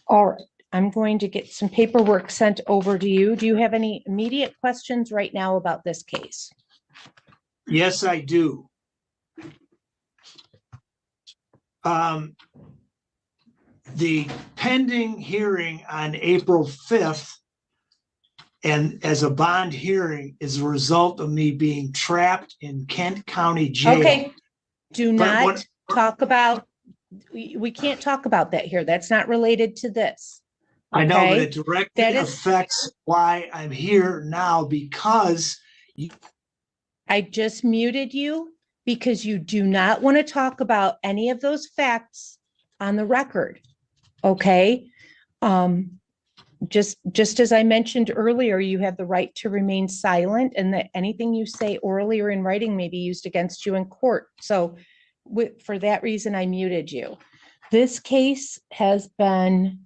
All right, I'm going to get some paperwork sent over to you. Do you have any immediate questions right now about this case? Yes, I do. the pending hearing on April 5th and as a bond hearing is a result of me being trapped in Kent County Jail. Okay, do But not what- talk about, we can't talk about that here. That's not related to this. I know, but Okay? it directly That is- affects why I'm here now because I just muted you because you do not want to talk about any of those facts on the record. Okay? Just as I mentioned earlier, you have the right to remain silent and that anything you say orally or in writing may be used against you in court. So for that reason, I muted you. This case has been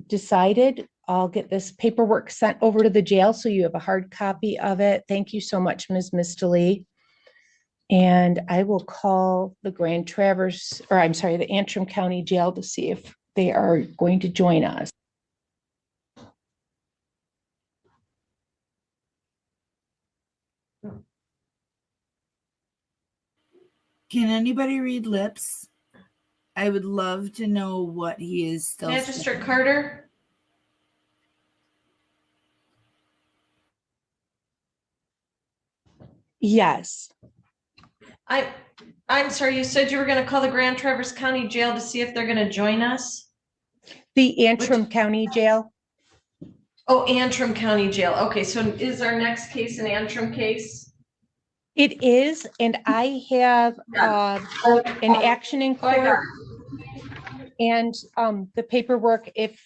decided. I'll get this paperwork sent over to the jail so you have a hard copy of it. Thank you so much, Ms. Mistley. And I will call the Grand Traverse, or I'm sorry, the Antrim County Jail to see if they are going to join us. Can anybody read lips? I would love to know what he is still saying. Magistrate Carter? Yes, I'm sorry, you said you were gonna call the Grand Traverse County Jail to see if they're gonna join us? the Antrim County Jail. Oh, Antrim County Jail. Okay, so is our next case an Antrim case? It is, and I have an action in Oh, I got court and the paperwork if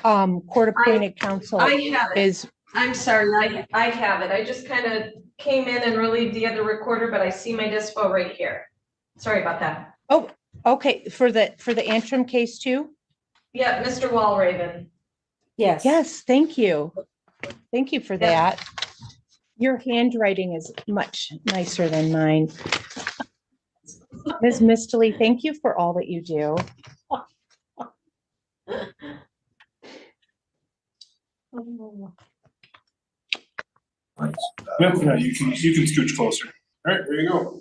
court-appointed counsel I have it. is, I'm sorry, I have it. I just kind of came in and relieved the other recorder, but I see my dispo right here. Sorry about that. oh, okay, for the Antrim case too? Yeah, Mr. Walraven. Yes. Yes, thank you. Thank you for that. Your handwriting is much nicer than mine. Ms. Mistley, thank you for all that you do. Yeah, you can scooch closer. All right, there you go.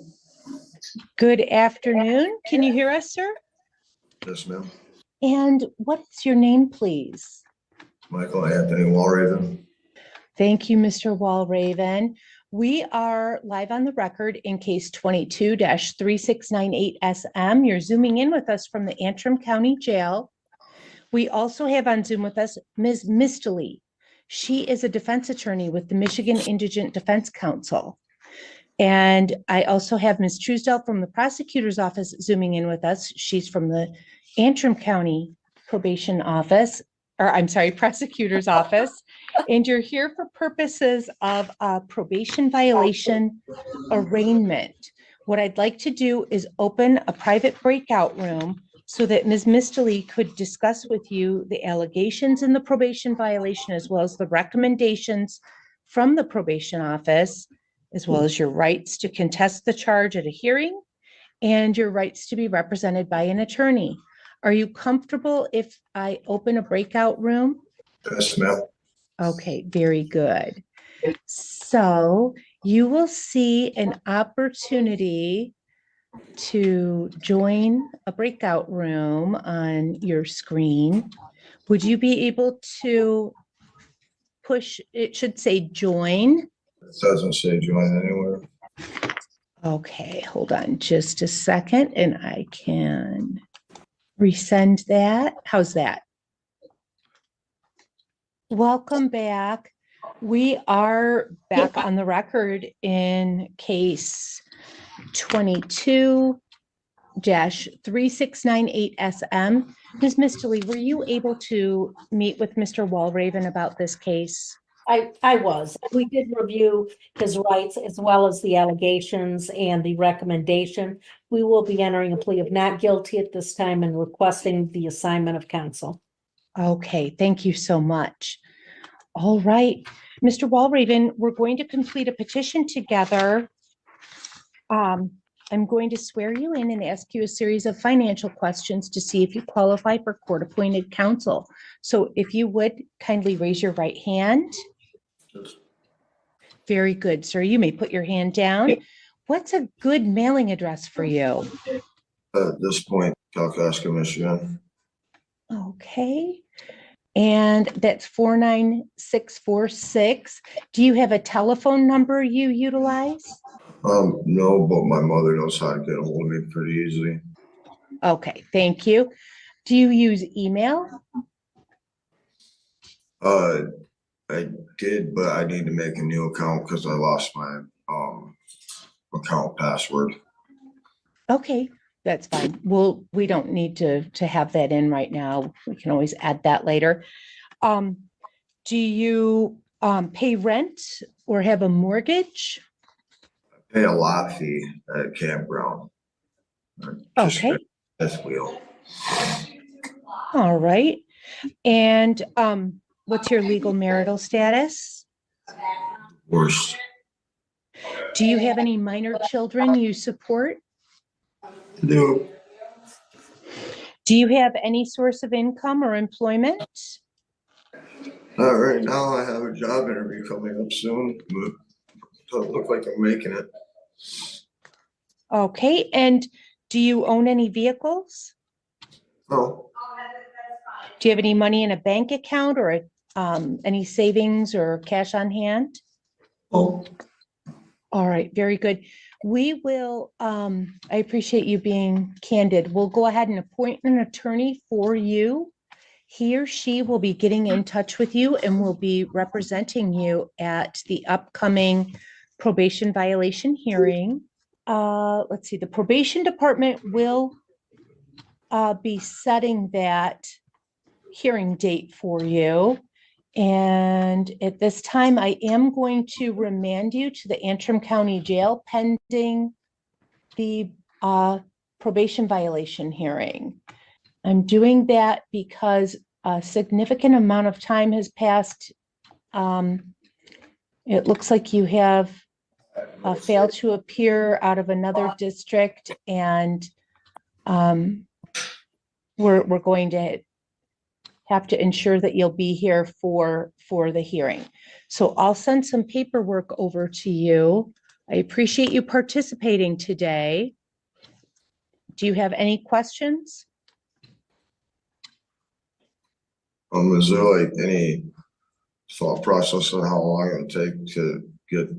Good afternoon. Can you hear us, sir? Yes, ma'am. And what is your name, please? Michael Anthony Walraven. Thank you, Mr. Walraven. We are live on the record in case 22-3698 SM. You're zooming in with us from the Antrim County Jail. We also have on Zoom with us Ms. Mistley. She is a defense attorney with the Michigan Indigent Defense Council. And I also have Ms. Truesdell from the prosecutor's office zooming in with us. She's from the Antrim County Probation Office, or I'm sorry, prosecutor's office. And you're here for purposes of a probation violation arraignment. What I'd like to do is open a private breakout room so that Ms. Mistley could discuss with you the allegations in the probation violation, as well as the recommendations from the probation office, as well as your rights to contest the charge at a hearing and your rights to be represented by an attorney. Are you comfortable if I open a breakout room? Yes, ma'am. Okay, very good. So you will see an opportunity to join a breakout room on your screen. Would you be able to push, it should say join. It doesn't say join anywhere. Okay, hold on just a second and I can resend that. How's that? Welcome back. We are back on the record in case 22-3698 SM. Ms. Mistley, were you able to meet with Mr. Walraven about this case? I was. We did review his rights as well as the allegations and the recommendation. We will be entering a plea of not guilty at this time and requesting the assignment of counsel. Okay, thank you so much. All right, Mr. Walraven, we're going to complete a petition together. I'm going to swear you in and ask you a series of financial questions to see if you qualify for court-appointed counsel. So if you would kindly raise your right hand. Very good, sir. You may put your hand down. what's a good mailing address for you? At this point, Kalkaska, Michigan. Okay. And that's 49646. Do you have a telephone number you utilize? No, but my mother knows how to get a hold of me pretty easily. Okay, thank you. Do you use email? I did, but I need to make a new account because I lost my account password. Okay, that's fine. We don't need to have that in right now. We can always add that later. Do you pay rent or have a mortgage? Pay a lot fee at campground. Just Okay, fifth wheel. all right. And what's your legal marital status? Worst. Do you have any minor children you support? No. Do you have any source of income or employment? Not right now. I have a job interview coming up soon, but doesn't look like I'm making it. Okay, and do you own any vehicles? No. Do you have any money in a bank account or any savings or cash on hand? Oh. All right, very good. We will, I appreciate you being candid. We'll go ahead and appoint an attorney for you. He or she will be getting in touch with you and will be representing you at the upcoming probation violation hearing. Let's see, the probation department will be setting that hearing date for you. And at this time, I am going to remand you to the Antrim County Jail pending the probation violation hearing. I'm doing that because a significant amount of time has passed. It looks like you have failed to appear out of another district, and we're going to have to ensure that you'll be here for the hearing. So I'll send some paperwork over to you. I appreciate you participating today. Do you have any questions? Is there like any thought process on how long it would take to get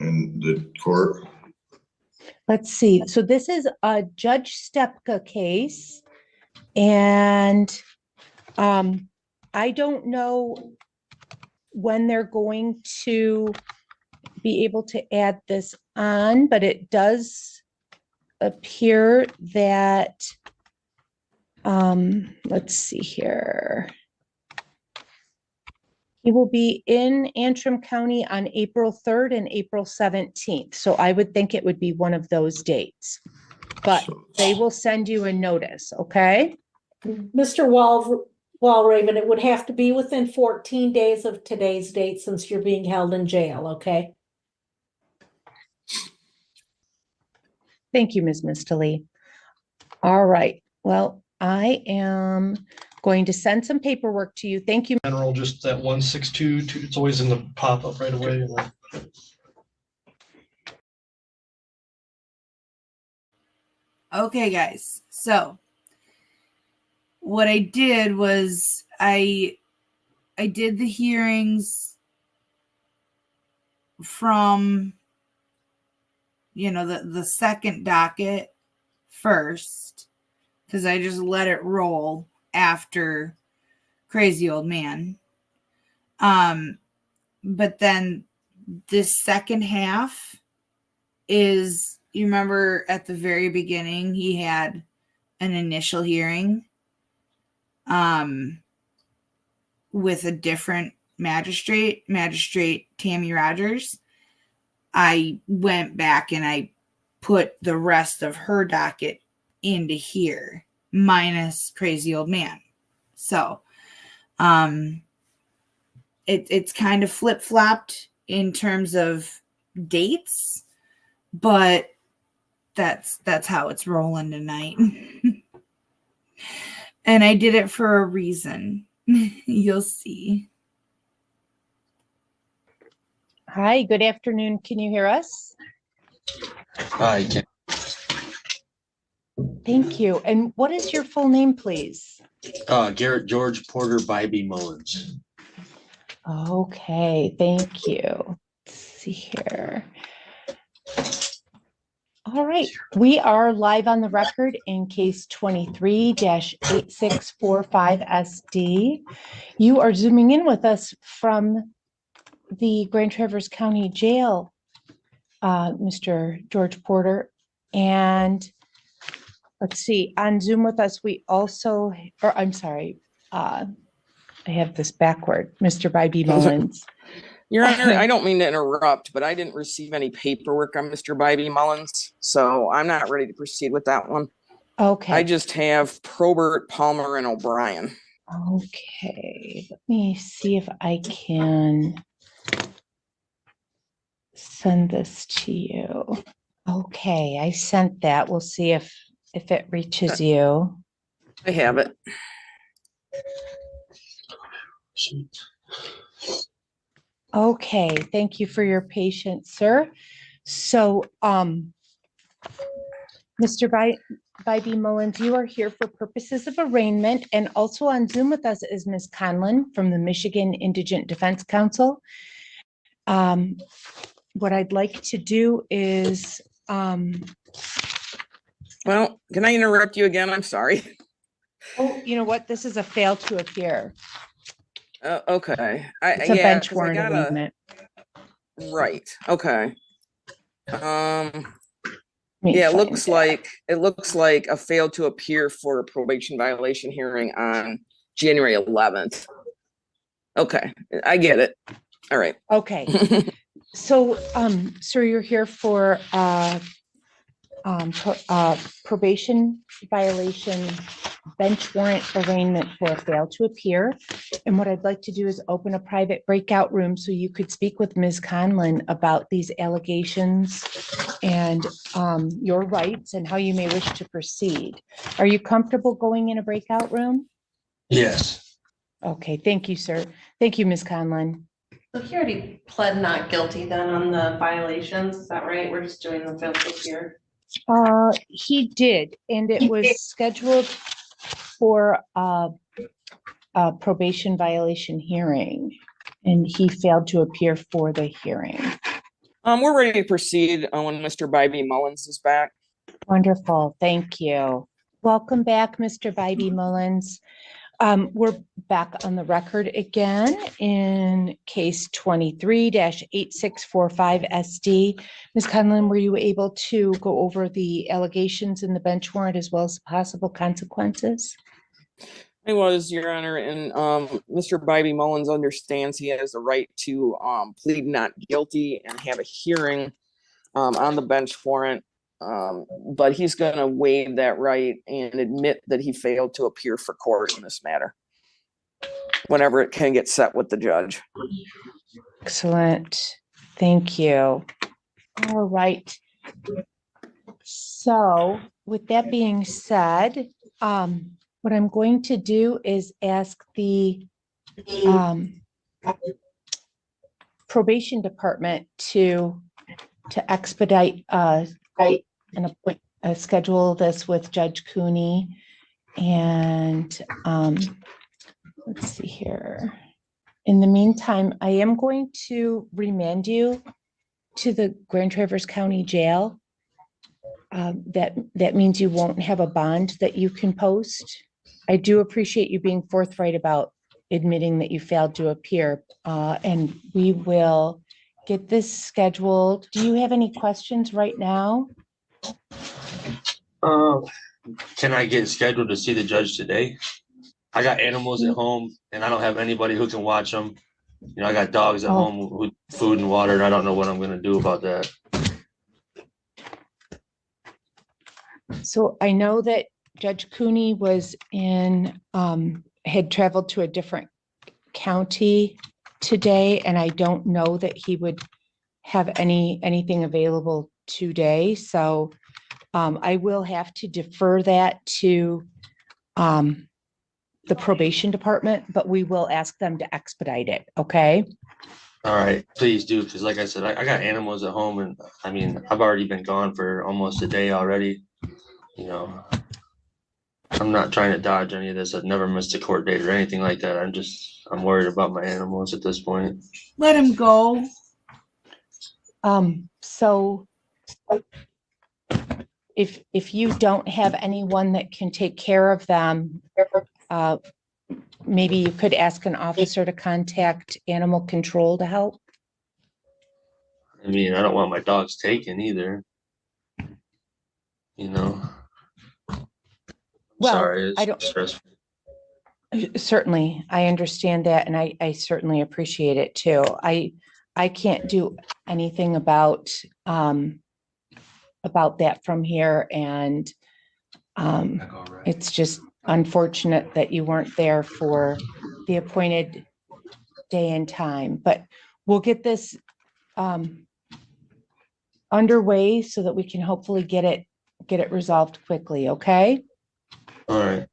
in the court? Let's see. So this is a Judge Stepka case, and I don't know when they're going to be able to add this on, but it does appear that, let's see here. He will be in Antrim County on April 3rd and April 17th. So I would think it would be one of those dates, but they will send you a notice, okay? Mr. Walraven, it would have to be within 14 days of today's date since you're being held in jail, okay? Thank you, Ms. Mistally. All right, well, I am going to send some paperwork to you. Thank you. General, just that 162, it's always in the pop-up right away. Okay, guys. So what I did was I did the hearings from, you know, the second docket first, because I just let it roll after Crazy Old Man. But then this second half is, you remember at the very beginning, he had an initial hearing with a different magistrate Tammy Rogers. I went back and I put the rest of her docket into here, minus Crazy Old Man. So it's kind of flip-flopped in terms of dates, but that's how it's rolling tonight. And I did it for a reason. You'll see. Hi, good afternoon. Can you hear us? I can. Thank you. And what is your full name, please? Garrett George Porter Bybee Mullins. Okay, thank you. Let's see here. All right, we are live on the record in case 23-8645 SD. You are zooming in with us from the Grand Traverse County Jail, Mr. George Porter. And let's see, on Zoom with us, we also, or I'm sorry, I have this backward, Mr. Bybee Mullins. Your Honor, I don't mean to interrupt, but I didn't receive any paperwork on Mr. Bybee Mullins, so I'm not ready to proceed with that one. Okay. I just have Probert, Palmer, and O'Brien. Okay, let me see if I can send this to you. Okay, I sent that. We'll see if it reaches you. I have it. Okay, thank you for your patience, sir. So, Mr. Bybee Mullins, you are here for purposes of arraignment, and also on Zoom with us is Ms. Conlon from the Michigan Indigent Defense Council. What I'd like to do is, Well, can I interrupt you again? I'm sorry. oh, you know what? This is a fail to appear. Okay. It's a yeah, bench 'cause I warrant gotta- arraignment. Right. Okay. Let me Yeah, it find looks like a fail to appear for a probation violation hearing on January 11th. Okay, I get it. All right. Okay. So, sir, you're here for probation violation bench warrant arraignment for a fail to appear. And what I'd like to do is open a private breakout room so you could speak with Ms. Conlon about these allegations and your rights and how you may wish to proceed. Are you comfortable going in a breakout room? Yes. Okay, thank you, sir. Thank you, Ms. Conlon. So he already pled not guilty then on the violations, is that right? We're just doing the fail to appear. He did, and it was scheduled for a probation violation hearing, and he failed to appear for the hearing. We're ready to proceed when Mr. Bybee Mullins is back. Wonderful, thank you. Welcome back, Mr. Bybee Mullins. We're back on the record again in case 23-8645 SD. Ms. Conlon, were you able to go over the allegations in the bench warrant as well as possible consequences? I was, Your Honor, and Mr. Bybee Mullins understands he has the right to plead not guilty and have a hearing on the bench warrant. But he's going to waive that right and admit that he failed to appear for court in this matter whenever it can get set with the judge. Excellent. Thank you. All right. So with that being said, what I'm going to do is ask the probation department to expedite schedule this with Judge Cooney. And let's see here. In the meantime, I am going to remand you to the Grand Traverse County Jail. That means you won't have a bond that you can post. I do appreciate you being forthright about admitting that you failed to appear, and we will get this scheduled. Do you have any questions right now? Can I get scheduled to see the judge today? I got animals at home and I don't have anybody who can watch them. You know, I got dogs at home with food and water, and I don't know what I'm going to do about that. So I know that Judge Cooney was had traveled to a different county today, and I don't know that he would have anything available today. So I will have to defer that to the probation department, but we will ask them to expedite it. Okay. All right, please do, because like I said, I got animals at home, and I mean, I've already been gone for almost a day already. You know, I'm not trying to dodge any of this. I've never missed a court date or anything like that. I'm worried about my animals at this point. Let him go. So if you don't have anyone that can take care of them, maybe you could ask an officer to contact animal control to help. I mean, I don't want my dogs taken either. You know. Well, Sorry, I it's don't- stressful. Certainly, I understand that, and I certainly appreciate it too. I can't do anything about that from here, and it's just unfortunate that you weren't there for the appointed day and time, but we'll get this underway so that we can hopefully get it resolved quickly, okay? All right.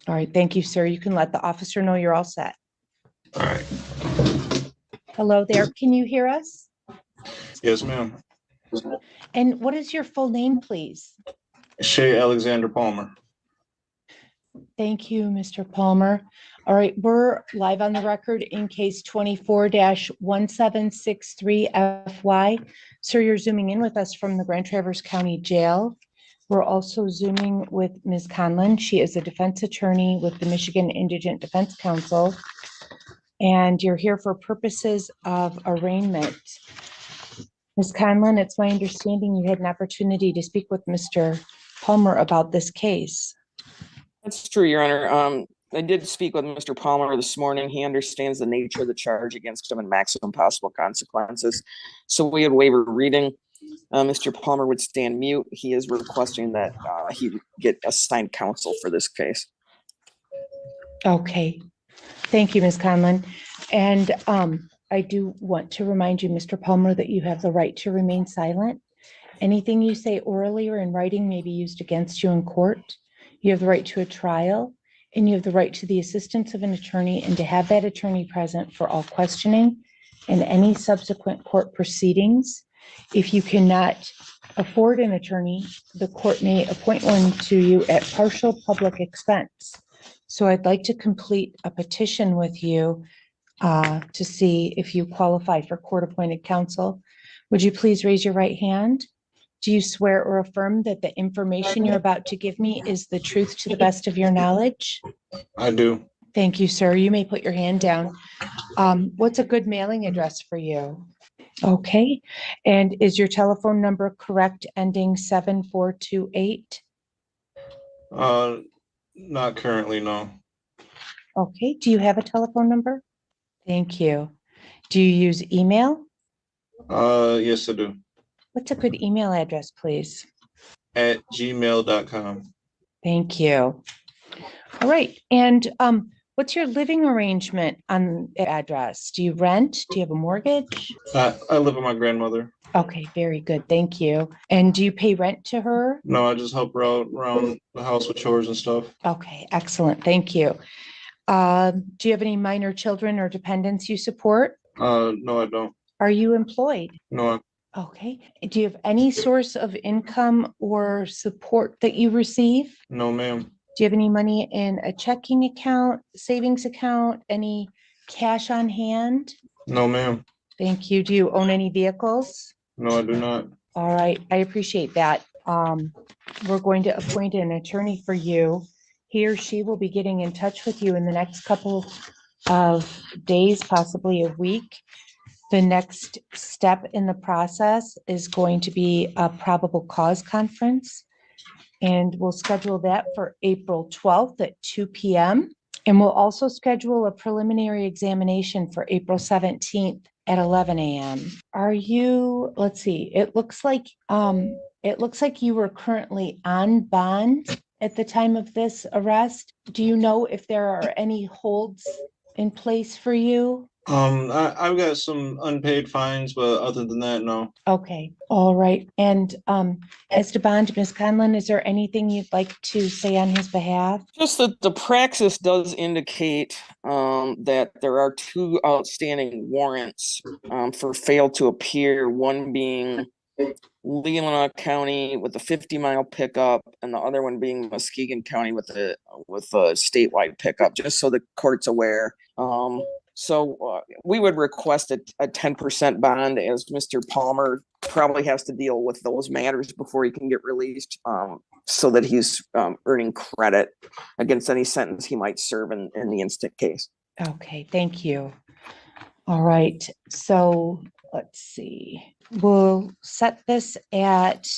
All right, thank you, sir. You can let the officer know you're all set. All right. Hello there, can you hear us? Yes, ma'am. And what is your full name, please? Shay Alexander Palmer. Thank you, Mr. Palmer. All right, we're live on the record in case 24-1763 FY. Sir, you're zooming in with us from the Grand Traverse County Jail. We're also zooming with Ms. Conlon. She is a defense attorney with the Michigan Indigent Defense Council. And you're here for purposes of arraignment. Ms. Conlon, it's my understanding you had an opportunity to speak with Mr. Palmer about this case. That's true, Your Honor. I did speak with Mr. Palmer this morning. He understands the nature of the charge against him and maximum possible consequences. So we had waiver reading. Mr. Palmer would stand mute. He is requesting that he get assigned counsel for this case. Okay, thank you, Ms. Conlon. And I do want to remind you, Mr. Palmer, that you have the right to remain silent. Anything you say orally or in writing may be used against you in court. You have the right to a trial, and you have the right to the assistance of an attorney and to have that attorney present for all questioning and any subsequent court proceedings. If you cannot afford an attorney, the court may appoint one to you at partial public expense. So I'd like to complete a petition with you to see if you qualify for court-appointed counsel. Would you please raise your right hand? Do you swear or affirm that the information you're about to give me is the truth to the best of your knowledge? I do. Thank you, sir. You may put your hand down. What's a good mailing address for you? Okay. And is your telephone number correct, ending 7428? Not currently, no. Okay. Do you have a telephone number? Thank you. Do you use email? Yes, I do. What's a good email address, please? At gmail.com. Thank you. All right. And what's your living arrangement on the address? Do you rent? Do you have a mortgage? I live with my grandmother. Okay, very good. Thank you. And do you pay rent to her? No, I just help her out around the house with chores and stuff. Okay, excellent. Thank you. Do you have any minor children or dependents you support? No, I don't. Are you employed? No, Okay. Do you have any source of income or support that you receive? no, ma'am. Do you have any money in a checking account, savings account, any cash on hand? No, ma'am. Thank you. Do you own any vehicles? No, I do not. All right, I appreciate that. We're going to appoint an attorney for you. He or she will be getting in touch with you in the next couple of days, possibly a week. The next step in the process is going to be a probable cause conference. And we'll schedule that for April 12th at 2 p.m. And we'll also schedule a preliminary examination for April 17th at 11 a.m. Are you, let's see, it looks like you were currently on bond at the time of this arrest. Do you know if there are any holds in place for you? I've got some unpaid fines, but other than that, no. Okay, all right. And as to bond, Ms. Conlon, is there anything you'd like to say on his behalf? Just that the praxis does indicate that there are two outstanding warrants for fail to appear, one being Leelanau County with a 50-mile pickup, and the other one being Muskegon County with a statewide pickup, just so the court's aware. So we would request a 10% bond, as Mr. Palmer probably has to deal with those matters before he can get released, so that he's earning credit against any sentence he might serve in the instant case. Okay, thank you. All right, so let's see. We'll set this at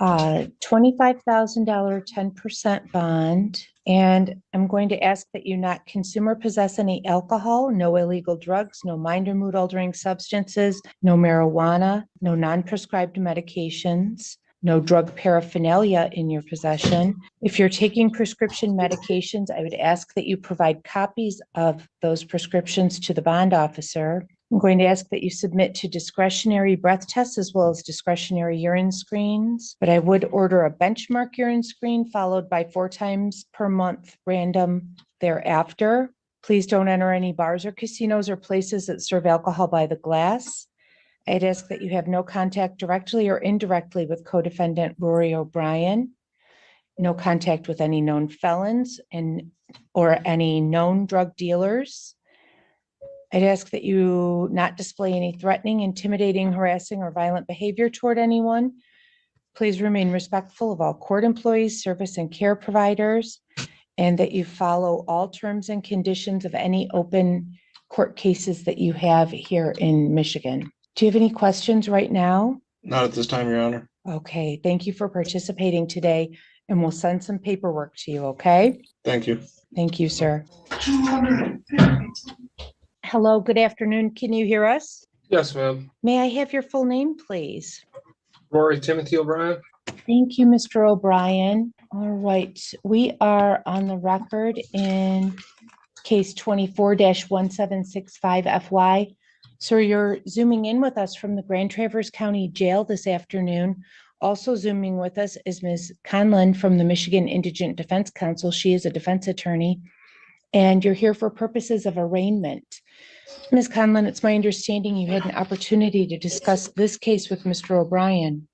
$25,000 10% bond. And I'm going to ask that you not consume or possess any alcohol, no illegal drugs, no mind or mood altering substances, no marijuana, no non-prescribed medications, no drug paraphernalia in your possession. If you're taking prescription medications, I would ask that you provide copies of those prescriptions to the bond officer. I'm going to ask that you submit to discretionary breath tests as well as discretionary urine screens, but I would order a benchmark urine screen followed by 4 times per month random thereafter. Please don't enter any bars or casinos or places that serve alcohol by the glass. I'd ask that you have no contact directly or indirectly with co-defendant Rory O'Brien, no contact with any known felons or any known drug dealers. I'd ask that you not display any threatening, intimidating, harassing, or violent behavior toward anyone. Please remain respectful of all court employees, service and care providers, and that you follow all terms and conditions of any open court cases that you have here in Michigan. Do you have any questions right now? Not at this time, Your Honor. Okay, thank you for participating today, and we'll send some paperwork to you, okay? Thank you. Thank you, sir. Hello, good afternoon. Can you hear us? Yes, ma'am. May I have your full name, please? Rory Timothy O'Brien. Thank you, Mr. O'Brien. All right, we are on the record in case 24-1765 FY. Sir, you're zooming in with us from the Grand Traverse County Jail this afternoon. Also zooming with us is Ms. Conlon from the Michigan Indigent Defense Council. She is a defense attorney, and you're here for purposes of arraignment. Ms. Conlon, it's my understanding you had an opportunity to discuss this case with Mr. O'Brien.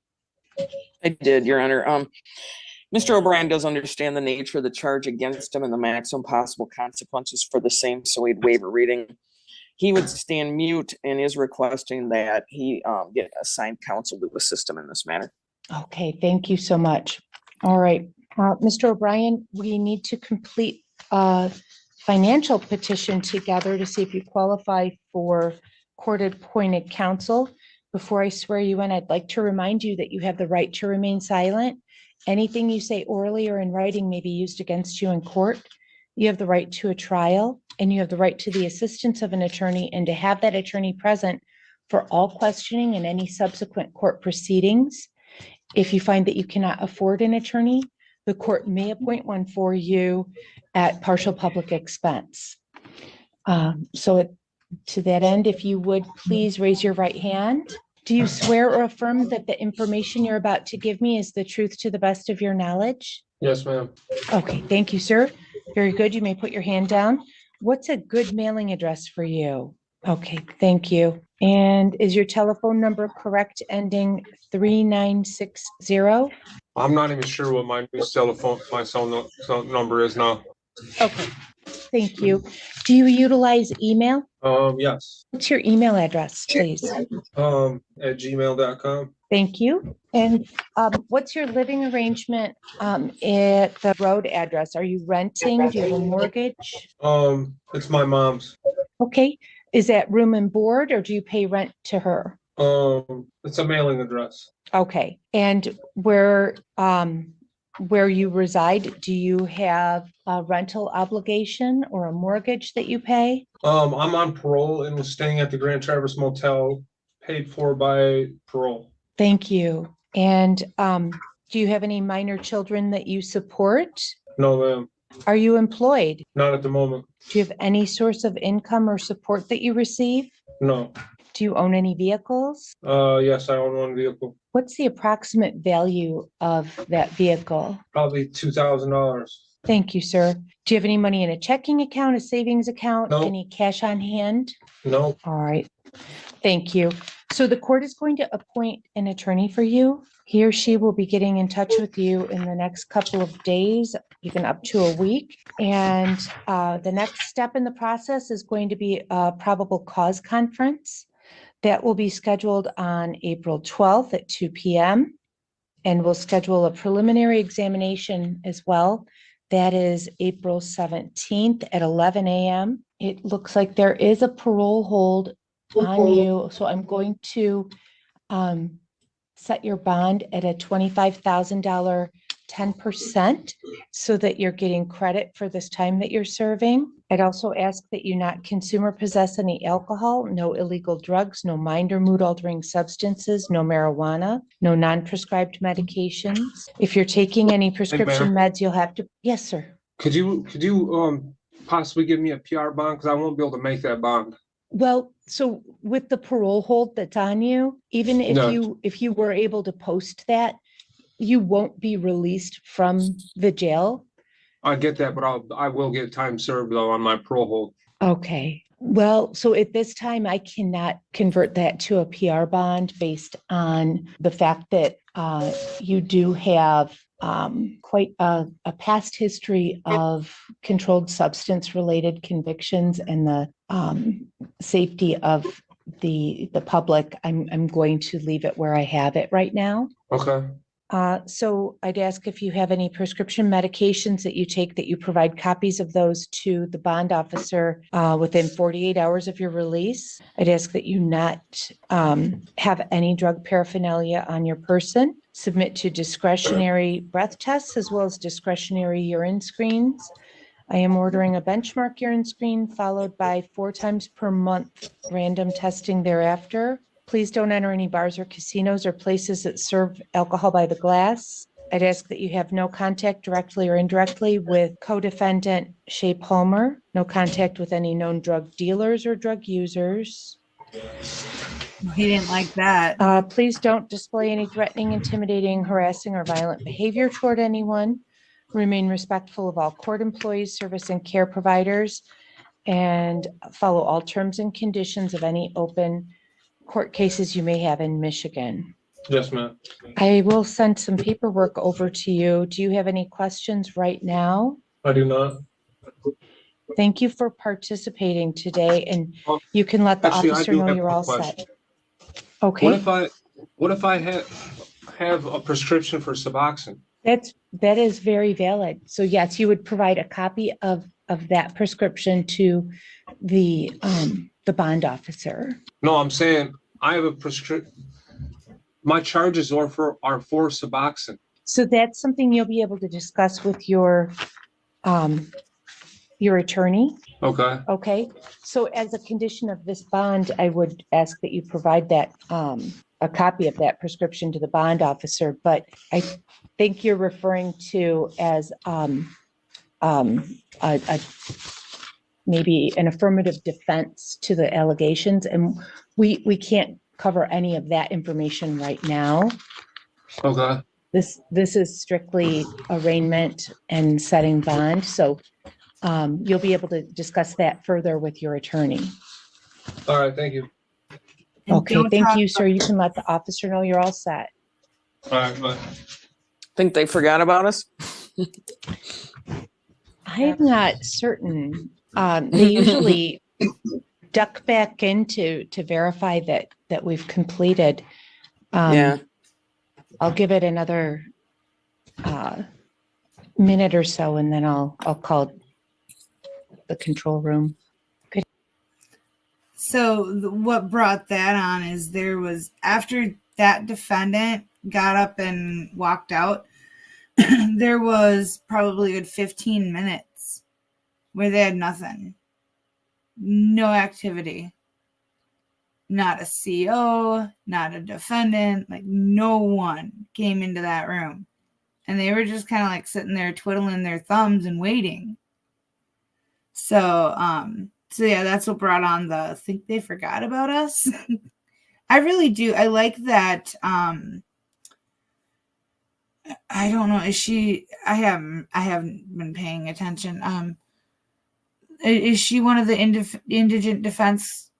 I did, Your Honor. Mr. O'Brien does understand the nature of the charge against him and the maximum possible consequences for the same, so he'd waive a reading. He would stand mute and is requesting that he get assigned counsel to assist him in this matter. Okay, thank you so much. All right, Mr. O'Brien, we need to complete a financial petition together to see if you qualify for court-appointed counsel. Before I swear you in, I'd like to remind you that you have the right to remain silent. Anything you say orally or in writing may be used against you in court. You have the right to a trial, and you have the right to the assistance of an attorney and to have that attorney present for all questioning and any subsequent court proceedings. If you find that you cannot afford an attorney, the court may appoint one for you at partial public expense. To that end, if you would please raise your right hand. Do you swear or affirm that the information you're about to give me is the truth to the best of your knowledge? Yes, ma'am. Okay, thank you, sir. Very good. You may put your hand down. What's a good mailing address for you? Okay, thank you. And is your telephone number correct, ending 3960? I'm not even sure what my new cell number is now. Okay, thank you. Do you utilize email? Yes. What's your email address, please? At gmail.com. Thank you. And what's your living arrangement at the road address? Are you renting? Do you have a mortgage? It's my mom's. Okay. Is that room and board, or do you pay rent to her? It's a mailing address. Okay. And where you reside, do you have a rental obligation or a mortgage that you pay? I'm on parole and was staying at the Grand Traverse Motel, paid for by parole. Thank you. And do you have any minor children that you support? No, ma'am. Are you employed? Not at the moment. Do you have any source of income or support that you receive? No. Do you own any vehicles? Yes, I own one vehicle, What's the approximate value of that vehicle? probably $2,000. Thank you, sir. Do you have any money in a checking account, a savings account, No. any cash on hand? No, All right. Thank you. So the court is going to appoint an attorney for you. He or she will be getting in touch with you in the next couple of days, even up to a week. And the next step in the process is going to be a probable cause conference. That will be scheduled on April 12th at 2 p.m. And we'll schedule a preliminary examination as well. That is April 17th at 11 a.m. It looks like there is a parole hold on you. So I'm going to set your bond at a $25,000 10% so that you're getting credit for this time that you're serving. I'd also ask that you not consume or possess any alcohol, no illegal drugs, no mind or mood altering substances, no marijuana, no non-prescribed medications. If you're taking any prescription meds, you'll have to, yes, sir. could you possibly give me a PR bond? Because I won't be able to make that bond. Well, so with the parole hold that's on you, even if you were able to post that, you won't be released from the jail. I get that, but I will get time served though on my parole hold. Okay. Well, so at this time, I cannot convert that to a PR bond based on the fact that you do have quite a past history of controlled substance related convictions and the safety of the public. I'm going to leave it where I have it right now. Okay. So I'd ask if you have any prescription medications that you take, that you provide copies of those to the bond officer within 48 hours of your release. I'd ask that you not have any drug paraphernalia on your person. Submit to discretionary breath tests as well as discretionary urine screens. I am ordering a benchmark urine screen followed by 4 times per month random testing thereafter. Please don't enter any bars or casinos or places that serve alcohol by the glass. I'd ask that you have no contact directly or indirectly with co-defendant Shea Palmer, no contact with any known drug dealers or drug users. He didn't like that. Please don't display any threatening, intimidating, harassing, or violent behavior toward anyone. Remain respectful of all court employees, service and care providers, and follow all terms and conditions of any open court cases you may have in Michigan. Yes, ma'am. I will send some paperwork over to you. Do you have any questions right now? I do not. Thank you for participating today, and you can let the Actually, I officer do know have you're a all question. set. Okay, What if I have a prescription for Suboxone? that is very valid. So yes, you would provide a copy of that prescription to the bond officer. No, I'm saying I have a prescription. My charges are for Suboxone. So that's something you'll be able to discuss with your attorney. Okay. Okay, so as a condition of this bond, I would ask that you provide that, a copy of that prescription to the bond officer, but I think you're referring to as, maybe an affirmative defense to the allegations, and we can't cover any of that information right now. Okay. This is strictly arraignment and setting bond, so you'll be able to discuss that further with your attorney. All right. Thank you. And Okay, don't thank talk you, sir. You can let the officer know you're all set. All right. Bye. Think they forgot about us? I'm not certain. They usually duck back in to verify that we've completed. Yeah. I'll give it another minute or so, and then I'll call the control room. So what brought that on is there was, after that defendant got up and walked out, there was probably a good 15 minutes where they had nothing. No activity. Not a CO, not a defendant, like no one came into that room. and they were just kind of like sitting there twiddling their thumbs and waiting. So yeah, that's what brought on the think they forgot about us. I really do. I like that. I don't know. Is she? I haven't been paying attention. Is she one of the indigent defense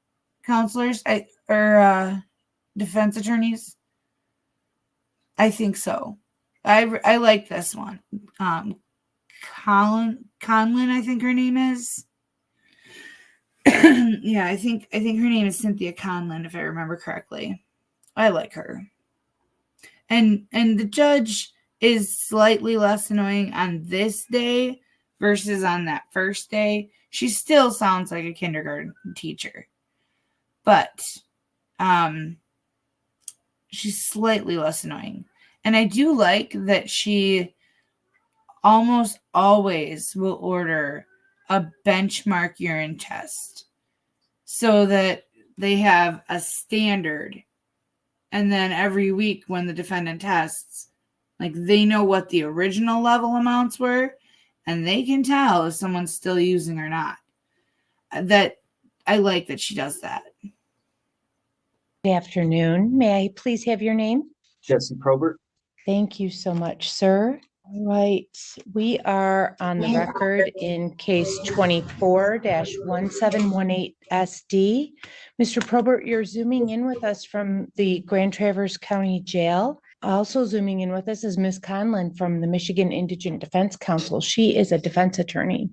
counselors or defense attorneys? I think so. I like this one. Conlin, I think her name is. Yeah, I think her name is Cynthia Conlin, if I remember correctly. I like her. And the judge is slightly less annoying on this day versus on that first day. She still sounds like a kindergarten teacher, but she's slightly less annoying. And I do like that she almost always will order a benchmark urine test so that they have a standard. And then every week when the defendant tests, like they know what the original level amounts were, and they can tell if someone's still using or not. That I like that she does that. Good afternoon. May I please have your name? Jesse Probert. Thank you so much, sir. All right, we are on the record in case 24-1718 SD. Mr. Probert, you're zooming in with us from the Grand Traverse County Jail. Also zooming in with us is Ms. Conlin from the Michigan Indigent Defense Council. She is a defense attorney.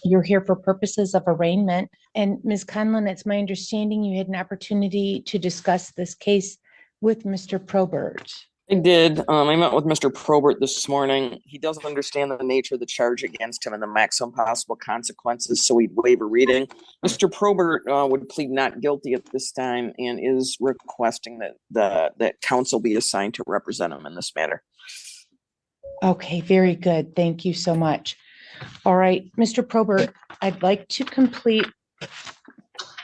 You're here for purposes of arraignment. And Ms. Conlin, it's my understanding you had an opportunity to discuss this case with Mr. Probert. I did. I met with Mr. Probert this morning. He doesn't understand the nature of the charge against him and the maximum possible consequences, so he'd waive a reading. Mr. Probert would plead not guilty at this time and is requesting that counsel be assigned to represent him in this matter. Okay, very good. Thank you so much. All right, Mr. Probert, I'd like to complete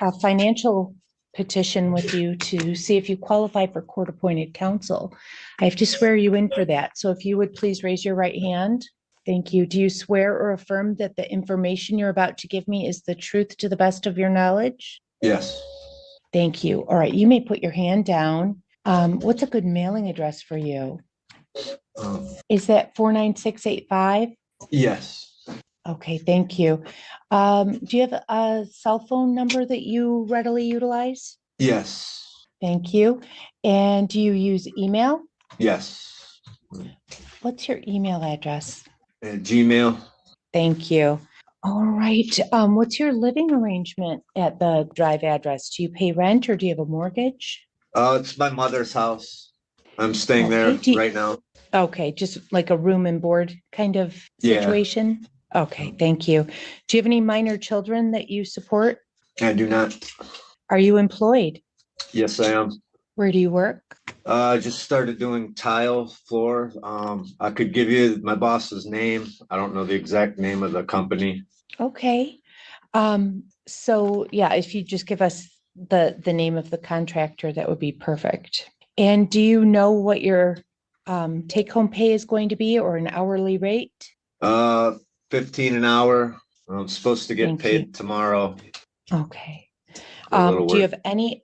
a financial petition with you to see if you qualify for court-appointed counsel. I have to swear you in for that. So if you would please raise your right hand. Thank you. Do you swear or affirm that the information you're about to give me is the truth to the best of your knowledge? Yes. Thank you. All right, you may put your hand down. What's a good mailing address for you? Is that 49685? Yes. Okay, thank you. Do you have a cell phone number that you readily utilize? Yes. Thank you. And do you use email? Yes. What's your email address? Gmail. Thank you. All right. What's your living arrangement at the drive address? Do you pay rent or do you have a mortgage? It's my mother's house. I'm staying Okay, there right now. Okay, just like a room and board kind of Yeah. situation? Okay, thank you. Do you have any minor children that you support? I do not. Are you employed? Yes, I am. Where do you work? I just started doing tile floor. I could give you my boss's name. I don't know the exact name of the company. Okay. So yeah, if you just give us the name of the contractor, that would be perfect. And do you know what your take-home pay is going to be or an hourly rate? 15 an hour. I'm supposed to get Thank paid you. tomorrow. Okay. for a little Do you work. have any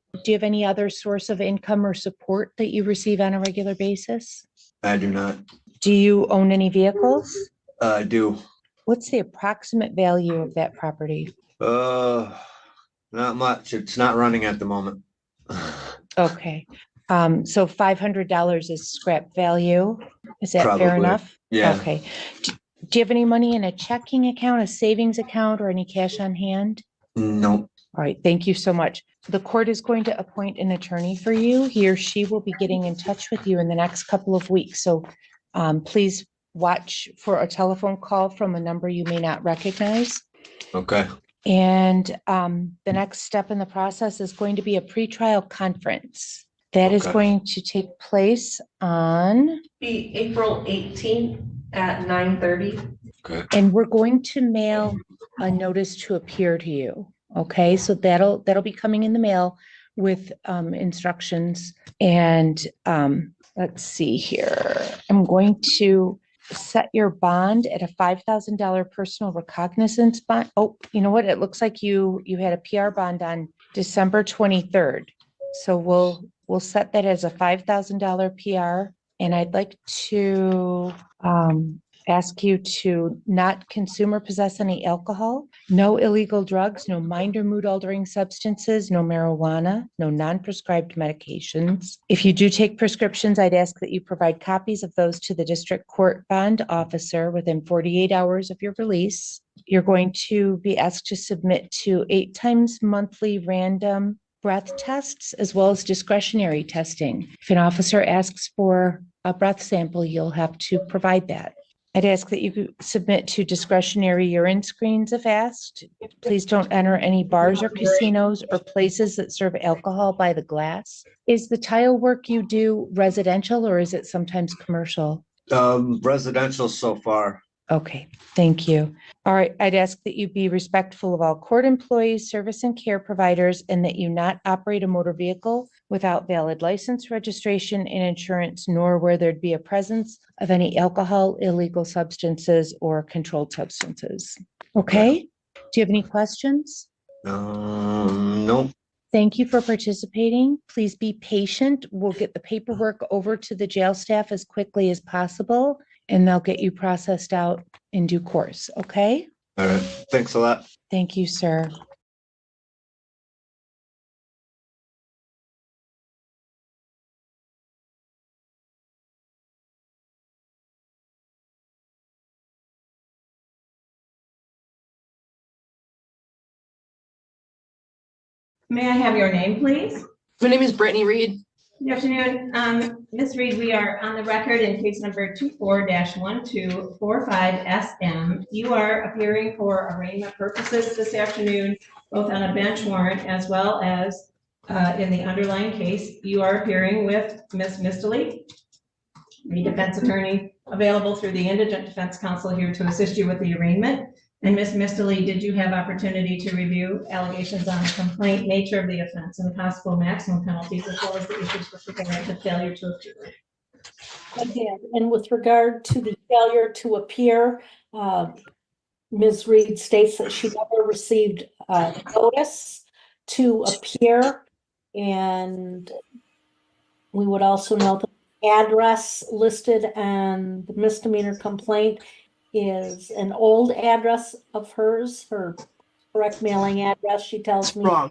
other source of income or support that you receive on a regular basis? I do not. Do you own any vehicles? I do. What's the approximate value of that property? Not much. It's not running at the moment. Okay. So $500 is scrap value. Is that fair Probably. enough? Yeah. Okay. Do you have any money in a checking account, a savings account, or any cash on hand? No. All right, thank you so much. The court is going to appoint an attorney for you. He or she will be getting in touch with you in the next couple of weeks. So please watch for a telephone call from a number you may not recognize. Okay. And the next step in the process is going to be a pretrial conference. That is Okay. going to take place on, Be April 18th at 9:30. Okay. and we're going to mail a notice to appear to you. Okay, so that'll be coming in the mail with instructions. And let's see here. I'm going to set your bond at a $5,000 personal recognizance bond. Oh, you know what? It looks like you had a PR bond on December 23rd. So we'll set that as a $5,000 PR. And I'd like to ask you to not consume or possess any alcohol, no illegal drugs, no mind or mood altering substances, no marijuana, no non-prescribed medications. If you do take prescriptions, I'd ask that you provide copies of those to the district court bond officer within 48 hours of your release. You're going to be asked to submit to 8 times monthly random breath tests as well as discretionary testing. If an officer asks for a breath sample, you'll have to provide that. I'd ask that you submit to discretionary urine screens if asked. Please don't enter any bars or casinos or places that serve alcohol by the glass. Is the tile work you do residential or is it sometimes commercial? Residential so far. Okay, thank you. All right, I'd ask that you be respectful of all court employees, service and care providers, and that you not operate a motor vehicle without valid license, registration, and insurance, nor where there'd be a presence of any alcohol, illegal substances, or controlled substances. Okay, do you have any questions? Nope. Thank you for participating. Please be patient. We'll get the paperwork over to the jail staff as quickly as possible, and they'll get you processed out in due course, okay? All right. Thanks a lot. Thank you, sir. May I have your name, please? My name is Brittany Reed. Good afternoon. Ms. Reed, we are on the record in case number 24-1245 SM. You are appearing for arraignment purposes this afternoon, both on a bench warrant as well as in the underlying case. You are appearing with Ms. Mistely, the defense attorney available through the Indigent Defense Council here to assist you with the arraignment. And Ms. Mistely, did you have opportunity to review allegations on the complaint, nature of the offense, and possible maximum penalties, as well as the issues with regard to failure to appear? I did. And with regard to the failure to appear, Ms. Reed states that she never received notice to appear. And we would also note the address listed on the misdemeanor complaint is an old address of hers, her correct mailing address, she tells me. Wrong.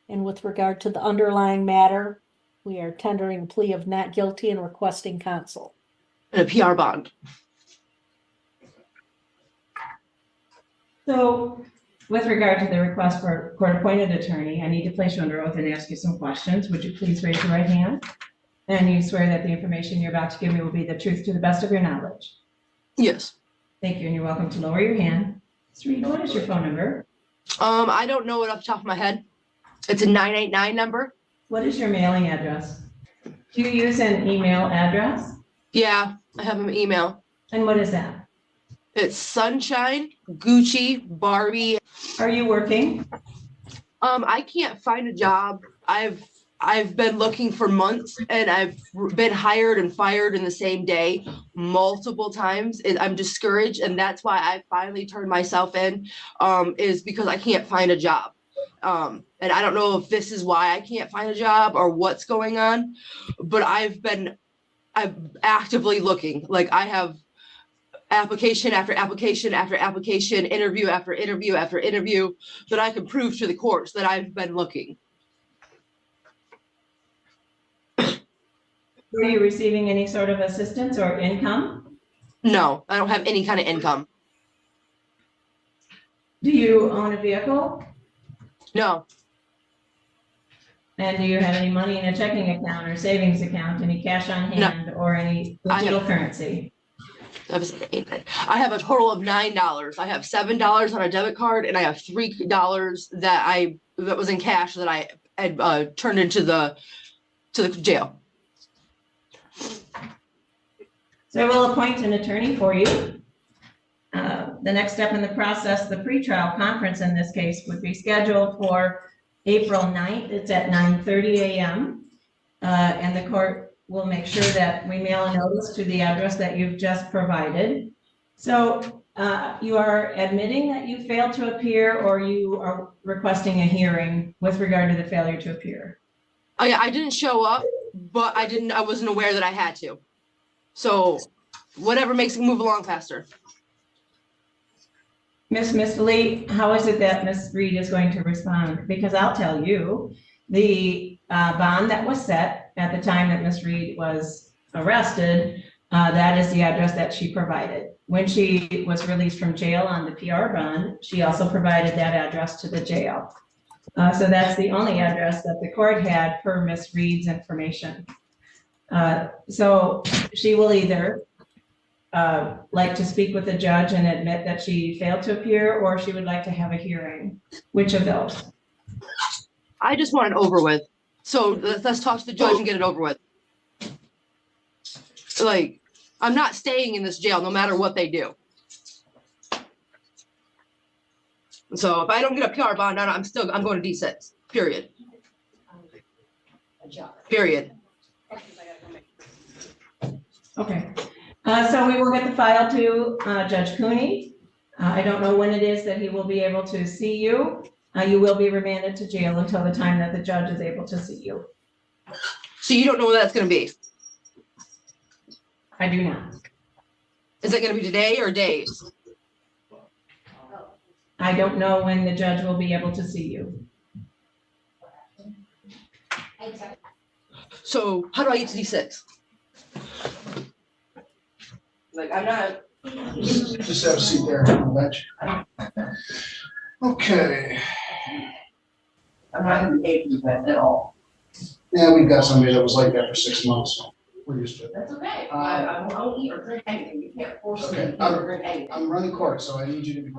And with regard to the underlying matter, we are tendering a plea of not guilty and requesting counsel. And a PR bond. So with regard to the request for court-appointed attorney, I need to place you under oath and ask you some questions. Would you please raise your right hand? And you swear that the information you're about to give me will be the truth to the best of your knowledge? Yes. Thank you, and you're welcome to lower your hand. Serena, what is your phone number? I don't know it off the top of my head. It's a 989 number. What is your mailing address? Do you use an email address? Yeah, I have an email. And what is that? It's Sunshine, Gucci, Barbie. Are you working? I can't find a job. I've been looking for months and I've been hired and fired in the same day multiple times. And I'm discouraged, and that's why I finally turned myself in, is because I can't find a job. And I don't know if this is why I can't find a job or what's going on, but I'm actively looking. Like, I have application after application after application, interview after interview after interview, that I can prove to the courts that I've been looking. Are you receiving any sort of assistance or income? No, I don't have any kind of income. Do you own a vehicle? No. And do you have any money in a checking account or savings account, any cash on hand, or any digital currency? I have a total of $9. I have $7 on a debit card, and I have $3 that was in cash that I had turned into the jail. So I will appoint an attorney for you. The next step in the process, the pretrial conference in this case, would be scheduled for April 9th. It's at 9:30 a.m. And the court we'll make sure that we mail a notice to the address that you've just provided. So you are admitting that you failed to appear, or you are requesting a hearing with regard to the failure to appear? I didn't show up, but I wasn't aware that I had to. So whatever makes it move along faster. Miss Lee, how is it that Miss Reed is going to respond? Because I'll tell you, the bond that was set at the time that Miss Reed was arrested, that is the address that she provided. When she was released from jail on the PR bond, she also provided that address to the jail. So that's the only address that the court had per Miss Reed's information. So she will either like to speak with the judge and admit that she failed to appear, or she would like to have a hearing. Which of those? I just want it over with. So let's talk to the judge and get it over with. Like, I'm not staying in this jail no matter what they do. So if I don't get a PR bond, I'm going to D6, period. Period. Okay. So we will get the file to Judge Cooney. I don't know when it is that he will be able to see you. You will be remanded to jail until the time that the judge is able to see you. So you don't know when that's going to be? I do not. Is it going to be today or days? I don't know when the judge will be able to see you. So how do I get to D6? Like, I'm not. Just have a seat there on the bench. Okay. I'm not gonna be able to do that at all. Yeah, we've got somebody that was like that for 6 months. We're used to it. That's okay. I won't eat or drink anything. You can't force me to Okay, eat or drink anything. I'm running court, so I need you to be.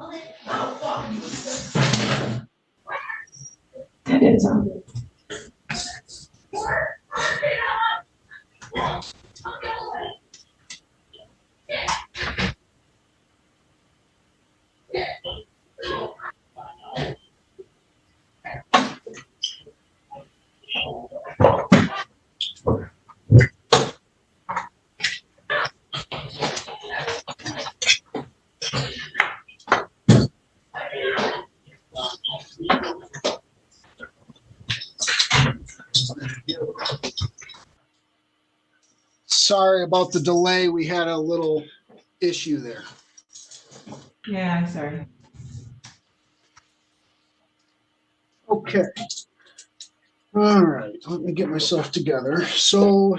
That didn't sound good. Sorry about the delay. We had a little issue there. Yeah, I'm sorry. Okay. All right, let me get myself together. So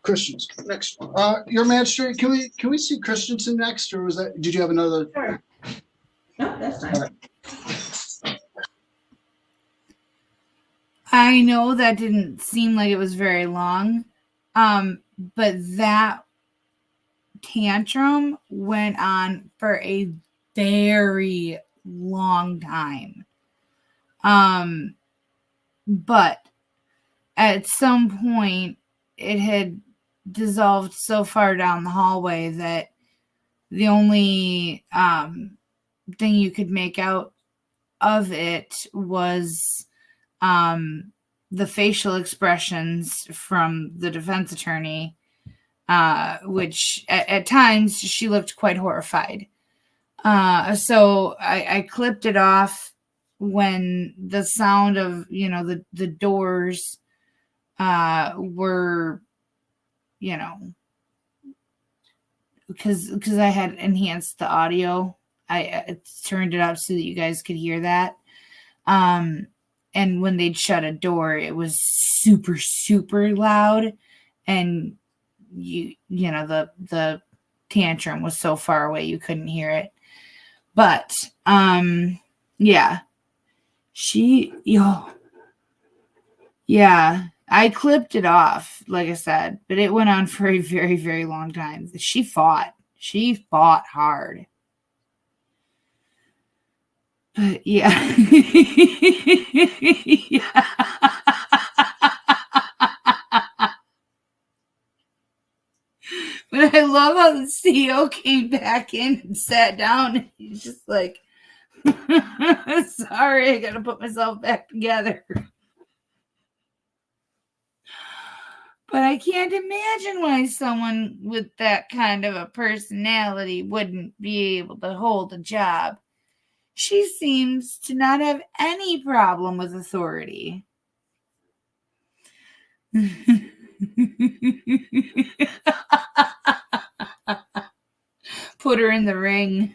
Christians, next one. Your magistrate, can we see Christensen next, or was that, did you have another? Sure. No, that's fine. Right. I know that didn't seem like it was very long, but that tantrum went on for a very long time. But at some point it had dissolved so far down the hallway that the only thing you could make out of it was the facial expressions from the defense attorney, which at times she looked quite horrified. So I clipped it off when the sound of, the doors were, because I had enhanced the audio. I turned it up so that you guys could hear that. And when they'd shut a door, it was super, super loud. And the tantrum was so far away you couldn't hear it. But yeah. Yeah, I clipped it off, like I said, but it went on for a very, very long time. She fought hard. But yeah. Yeah. But I love how the CEO came back in and sat down, and he's just like, sorry, I gotta put myself back together. But I can't imagine why someone with that kind of a personality wouldn't be able to hold a job. She seems to not have any problem with authority. Put her in the ring.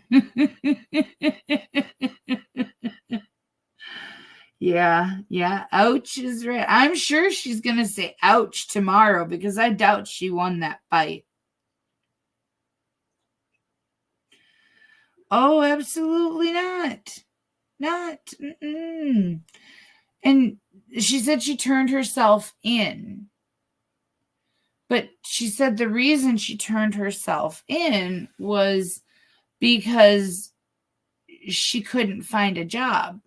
Yeah. Ouch is right. I'm sure she's going to say ouch tomorrow because I doubt she won that fight. Oh, absolutely not. Not. Mm-mm. And she said she turned herself in. But she said the reason she turned herself in was because she couldn't find a job.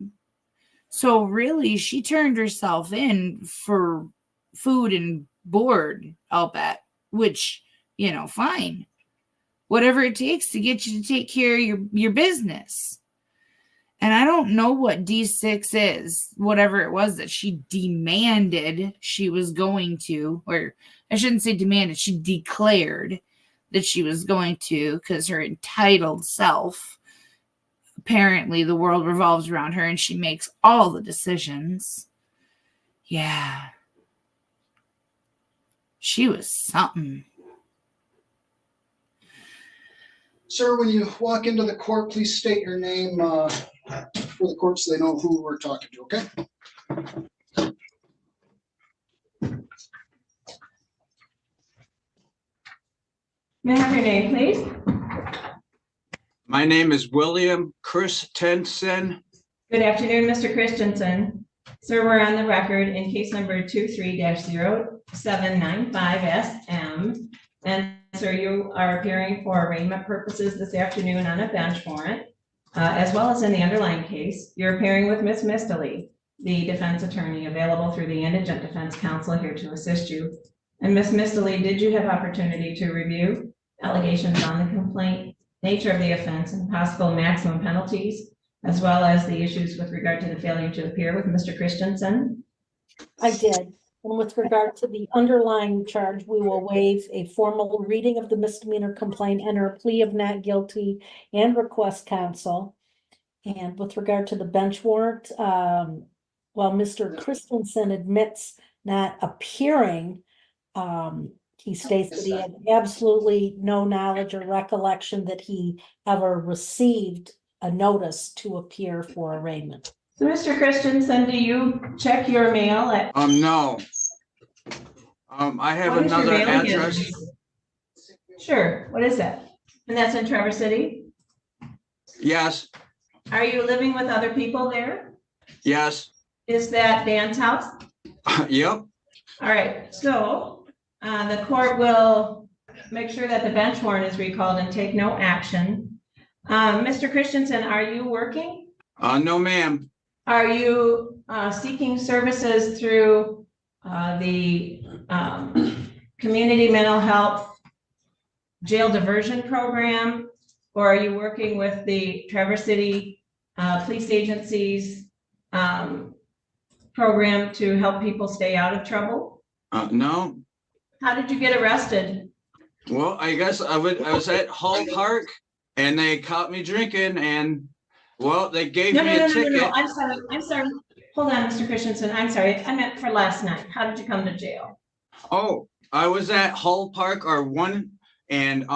So really, she turned herself in for food and board, I'll bet, which, fine. Whatever it takes to get you to take care of your business. And I don't know what D6 is, whatever it was that she demanded she was going to, or I shouldn't say demanded, she declared that she was going to, because her entitled self, apparently the world revolves around her and she makes all the decisions. Yeah. She was something. Sir, when you walk into the court, please state your name for the court so they know who we're talking to, okay? May I have your name, please? My name is William Christensen. Good afternoon, Mr. Christensen. Sir, we're on the record in case number 23-0795SM. And sir, you are appearing for arraignment purposes this afternoon on a bench warrant, as well as in the underlying case. You're appearing with Ms. Mistley, the defense attorney available through the Indigent Defense Counsel here to assist you. And Ms. Mistley, did you have opportunity to review allegations on the complaint, nature of the offense, and possible maximum penalties, as well as the issues with regard to the failure to appear with Mr. Christensen? I did. And with regard to the underlying charge, we will waive a formal reading of the misdemeanor complaint, enter a plea of not guilty, and request counsel. And with regard to the bench warrant, while Mr. Christensen admits not appearing, he states that he had absolutely no knowledge or recollection that he ever received a notice to appear for arraignment. So, Mr. Christensen, do you check your mail at? No. I have What is your another mailing address. address? Sure. What is that? And that's in Traverse City? Yes, Are you living with other people there? yes, Is that Dan's house? yep. All right, so the court will make sure that the bench warrant is recalled and take no action. Mr. Christensen, are you working? No, ma'am. Are you seeking services through the community mental health jail diversion program? Or are you working with the Traverse City Police Agency's program to help people stay out of trouble? No. How did you get arrested? Well, I guess I was at Hall Park and they caught me drinking and, well, they gave me a ticket. No, I'm sorry. Hold on, Mr. Christensen, I'm sorry. I meant for last night. How did you come to jail? Oh, I was at Hall Park and,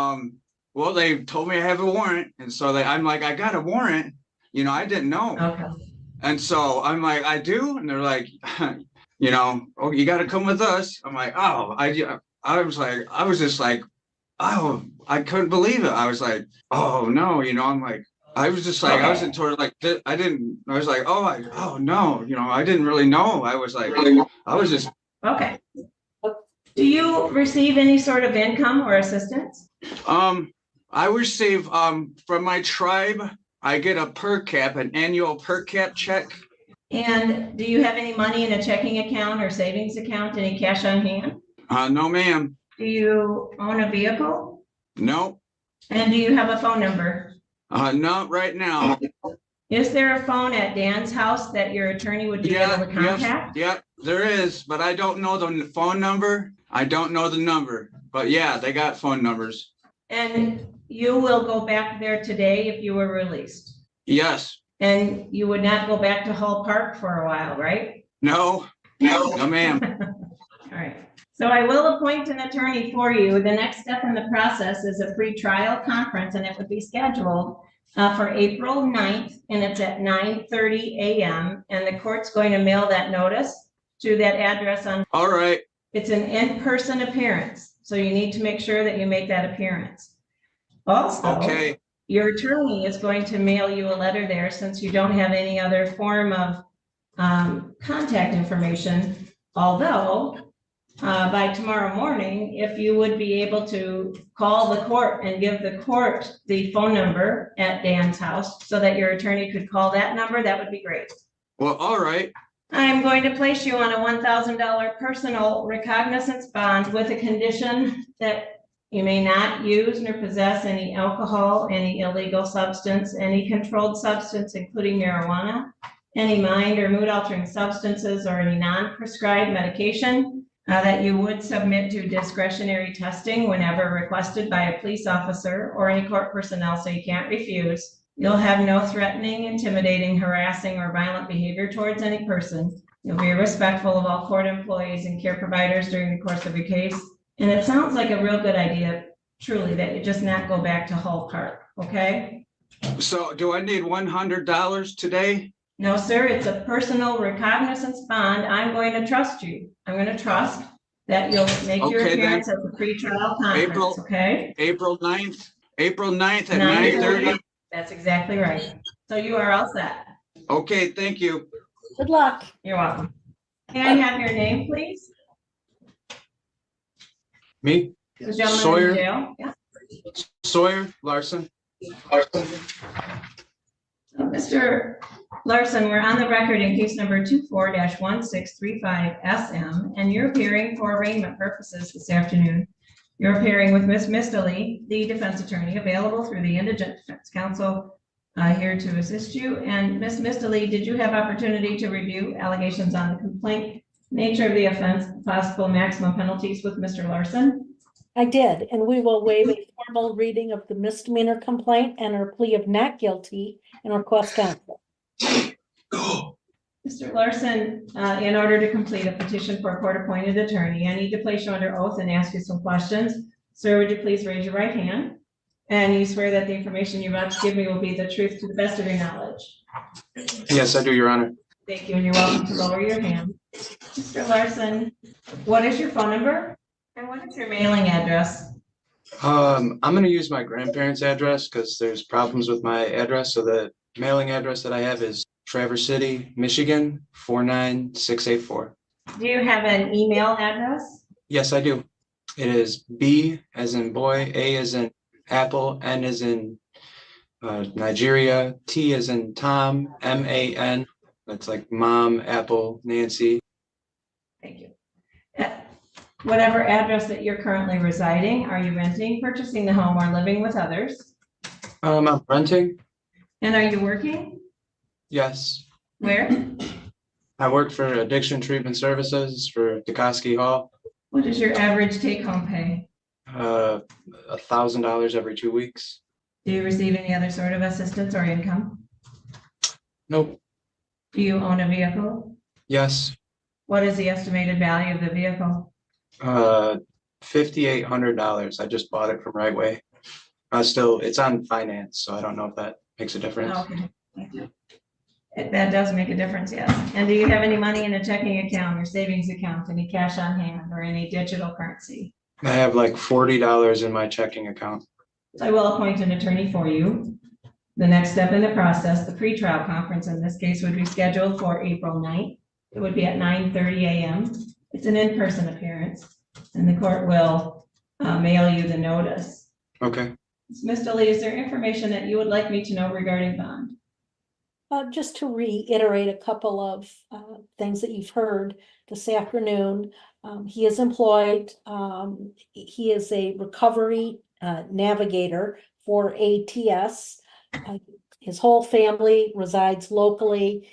well, they told me I have a warrant. And so I'm like, I got a warrant. I didn't know. Okay. And so I'm like, I do. And they're like, oh, you got to come with us. I'm like, oh, I was just like, oh, I couldn't believe it. I was like, oh no, I'm like, I was just like, Okay. I wasn't sort of like, I was like, oh no, I didn't really know. I was just. Okay. Do you receive any sort of income or assistance? I receive, from my tribe, I get an annual per cap check. And do you have any money in a checking account or savings account, any cash on hand? No, ma'am. Do you own a vehicle? No. And do you have a phone number? Not right now. Is there a phone at Dan's house that your attorney would be able to contact? Yeah, There is, but I don't know the phone number. I don't know the number, but yeah, they got phone numbers. And you will go back there today if you were released. Yes. And you would not go back to Hall Park for a while, right? No, no, ma'am. All right. So I will appoint an attorney for you. The next step in the process is a pre-trial conference, and it would be scheduled for April 9th, and it's at 9:30 a.m. And the court's going to mail that notice to that address on. All right. It's an in-person appearance, so you need to make sure that you make that appearance. Also, Okay. your attorney is going to mail you a letter there since you don't have any other form of contact information. Although by tomorrow morning, if you would be able to call the court and give the court the phone number at Dan's house so that your attorney could call that number, that would be great. Well, all right. I'm going to place you on a $1,000 personal recognizance bond with a condition that you may not use nor possess any alcohol, any illegal substance, any controlled substance, including marijuana, any mind or mood altering substances, or any non-prescribed medication, that you would submit to discretionary testing whenever requested by a police officer or any court personnel, so you can't refuse. You'll have no threatening, intimidating, harassing, or violent behavior towards any person. You'll be respectful of all court employees and care providers during the course of your case. And it sounds like a real good idea, truly, that you just not go back to Hall Park, okay? So do I need $100 today? No, sir, it's a personal recognizance bond. I'm going to trust you. I'm going to trust that you'll make your Okay, appearance then. at the pre-trial conference, okay? April 9th at 9:30. 9:30. That's exactly right. So you are all set. Okay, thank you. Good luck. You're welcome. Can I have your name, please? Me, The gentleman Sawyer. in jail. Yeah. Sawyer Larson. Mr. Larson, we're on the record in case number 24-1635 SM, and you're appearing for arraignment purposes this afternoon. You're appearing with Ms. Mistally, the defense attorney, available through the Indigent Defense Counsel, here to assist you. And Ms. Mistally, did you have opportunity to review allegations on the complaint, nature of the offense, possible maximum penalties with Mr. Larson? I did, and we will waive a formal reading of the misdemeanor complaint and her plea of not guilty and request counsel. Mr. Larson, in order to complete a petition for a court-appointed attorney, I need to place you under oath and ask you some questions. Sir, would you please raise your right hand? And you swear that the information you're about to give me will be the truth to the best of your knowledge? Yes, I do, Your Honor. Thank you, and you're welcome to lower your hand. Mr. Larson, what is your phone number? And what is your mailing address? I'm gonna use my grandparents' address because there's problems with my address. So the mailing address that I have is Traverse City, Michigan, 49684. Do you have an email address? Yes, I do. It is B as in boy, A as in apple, N as in Nigeria, T as in Tom, MAN. That's like mom, apple, Nancy. Thank you. Whatever address that you're currently residing, are you renting, purchasing the home, or living with others? I'm renting. And are you working? Yes. Where? I work for Addiction Treatment Services for Dukoski Hall. What is your average take-home pay? $1,000 every 2 weeks. Do you receive any other sort of assistance or income? Nope. Do you own a vehicle? Yes. What is the estimated value of the vehicle? $5,800. I just bought it from Right Way. It's on finance, so I don't know if that makes a difference. Okay. That does make a difference, yes. And do you have any money in a checking account or savings account, any cash on hand, or any digital currency? I have like $40 in my checking account. So I will appoint an attorney for you. The next step in the process, the pretrial conference in this case, would be scheduled for April 9th. It would be at 9:30 a.m. It's an in-person appearance, and the court will mail you the notice. Okay. Ms. Lee, is there information that you would like me to know regarding bond? Just to reiterate a couple of things that you've heard this afternoon. He is employed. He is a recovery navigator for ATS. His whole family resides locally.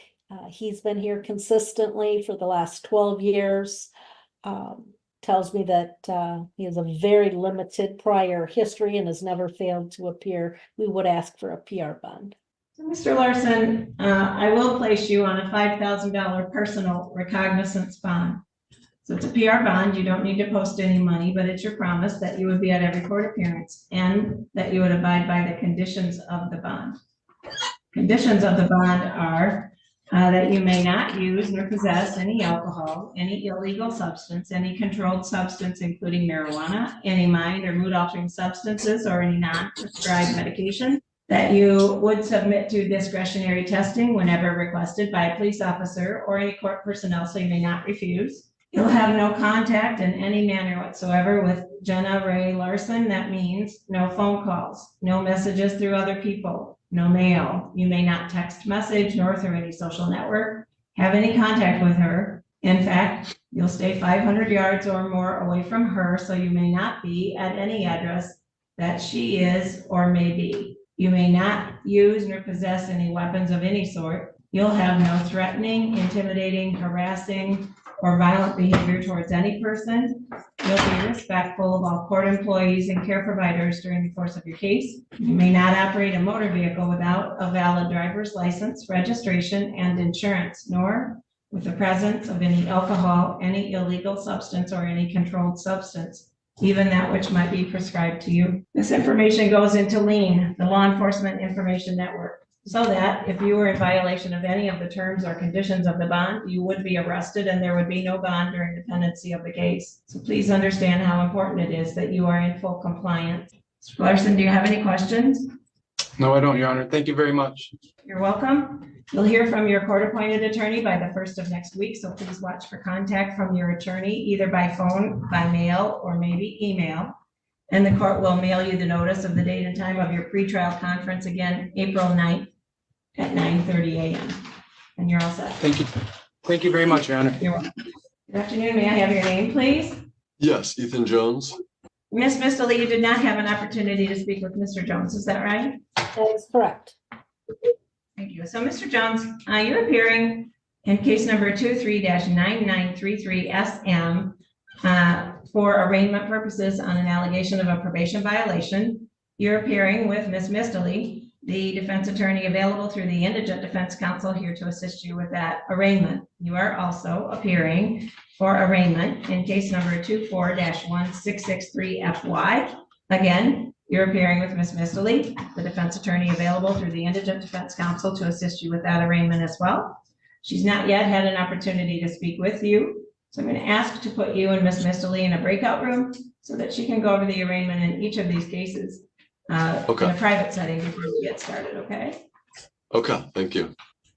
He's been here consistently for the last 12 years. Tells me that he has a very limited prior history and has never failed to appear. We would ask for a PR bond. So, Mr. Larson, I will place you on a $5,000 personal recognizance bond. So it's a PR bond. You don't need to post any money, but it's your promise that you would be at every court appearance and that you would abide by the conditions of the bond. Conditions of the bond are that you may not use nor possess any alcohol, any illegal substance, any controlled substance, including marijuana, any mind or mood altering substances, or any non-prescribed medication, that you would submit to discretionary testing whenever requested by a police officer or any court personnel, so you may not refuse. You'll have no contact in any manner whatsoever with Jenna Ray Larson. That means no phone calls, no messages through other people, no mail. You may not text message nor through any social network have any contact with her. In fact, you'll stay 500 yards or more away from her, so you may not be at any address that she is or may be. You may not use nor possess any weapons of any sort. You'll have no threatening, intimidating, harassing, or violent behavior towards any person. You'll be respectful of all court employees and care providers during the course of your case. You may not operate a motor vehicle without a valid driver's license, registration, and insurance, nor with the presence of any alcohol, any illegal substance, or any controlled substance, even that which might be prescribed to you. This information goes into LEAN, the Law Enforcement Information Network, so that if you were in violation of any of the terms or conditions of the bond, you would be arrested and there would be no bond during the pendency of the case. So please understand how important it is that you are in full compliance. Mr. Larson, do you have any questions? No, I don't, Your Honor. Thank you very much. You're welcome. You'll hear from your court-appointed attorney by the 1st of next week, so please watch for contact from your attorney, either by phone, by mail, or maybe email. And the court will mail you the notice of the date and time of your pretrial conference, again, April 9th at 9:30 a.m. And you're all set. Thank you. Thank you very much, Your Honor. You're welcome. Good afternoon. May I have your name, please? Yes, Ethan Jones. Ms. Mistley, you did not have an opportunity to speak with Mr. Jones. Is that right? That is correct. Thank you. So, Mr. Jones, you're appearing in case number 23-9933 SM for arraignment purposes on an allegation of a probation violation. You're appearing with Ms. Mistley, the defense attorney available through the Indigent Defense Council, here to assist you with that arraignment. You are also appearing for arraignment in case number 24-1663 FY. Again, you're appearing with Ms. Mistley, the defense attorney available through the Indigent Defense Council, to assist you with that arraignment as well. She's not yet had an opportunity to speak with you, so I'm going to ask to put you and Ms. Mistley in a breakout room so that she can go over the arraignment in each of these cases in a private setting before we get started, okay? Okay, thank you.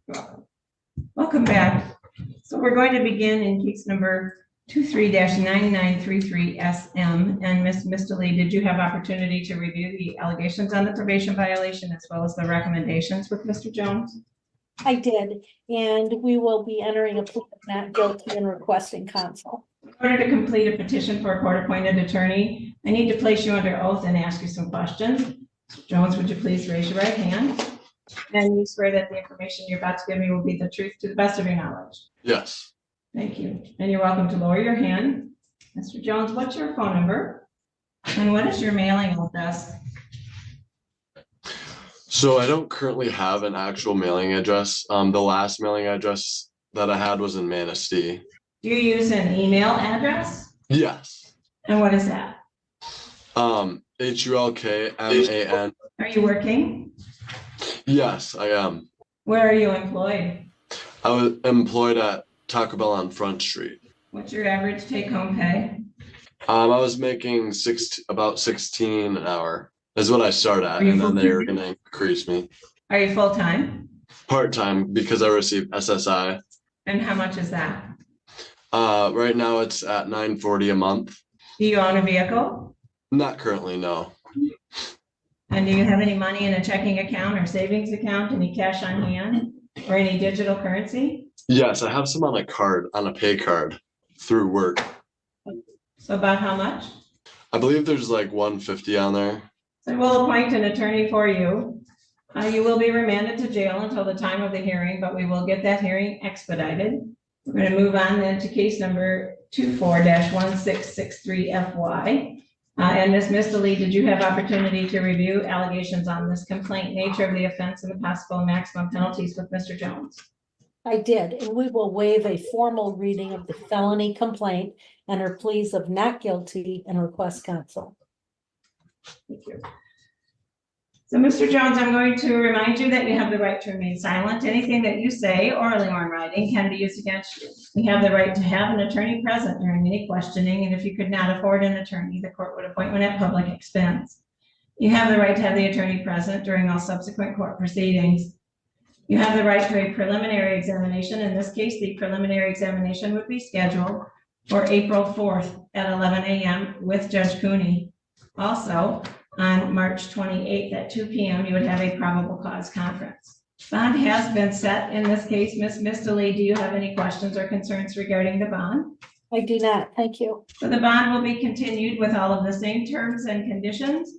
You're welcome. Welcome back. So we're going to begin in case number 23-9933 SM. And Ms. Mistley, did you have opportunity to review the allegations on the probation violation as well as the recommendations with Mr. Jones? I did, and we will be entering a plea of not guilty and requesting counsel. In order to complete a petition for a court-appointed attorney, I need to place you under oath and ask you some questions. Mr. Jones, would you please raise your right hand? And you swear that the information you're about to give me will be the truth to the best of your knowledge? Yes. Thank you. And you're welcome to lower your hand. Mr. Jones, what's your phone number? And what is your mailing address? So I don't currently have an actual mailing address. The last mailing address that I had was in Manistee. Do you use an email address? Yes. And what is that? HULKMAN. Are you working? Yes, I am. Where are you employed? I was employed at Taco Bell on Front Street. What's your average take-home pay? I was making about 16 an hour is what I started at, and then they were going to increase me. Are you full-time? Part-time because I received SSI. And how much is that? Right now it's at $940 a month. Do you own a vehicle? Not currently, no. And do you have any money in a checking account or savings account, any cash on hand, or any digital currency? Yes, I have some on a pay card through work. So about how much? I believe there's like $150 on there. So we'll appoint an attorney for you You will be remanded to jail until the time of the hearing, but we will get that hearing expedited. We're going to move on then to case number 24-1663FY. And Ms. Mr. Lee, did you have opportunity to review allegations on this complaint, nature of the offense, and the possible maximum penalties with Mr. Jones? I did, and we will waive a formal reading of the felony complaint and her pleas of not guilty and request counsel. Thank you. So, Mr. Jones, I'm going to remind you that you have the right to remain silent. Anything that you say, orally or in writing, can be used against you. You have the right to have an attorney present during any questioning, and if you could not afford an attorney, the court would appoint one at public expense. You have the right to have the attorney present during all subsequent court proceedings. You have the right to a preliminary examination. In this case, the preliminary examination would be scheduled for April 4th at 11 a.m. with Judge Cooney. Also, on March 28th at 2 p.m., you would have a probable cause conference. Bond has been set in this case. Ms. Mr. Lee, do you have any questions or concerns regarding the bond? I do not. Thank you. So the bond will be continued with all of the same terms and conditions.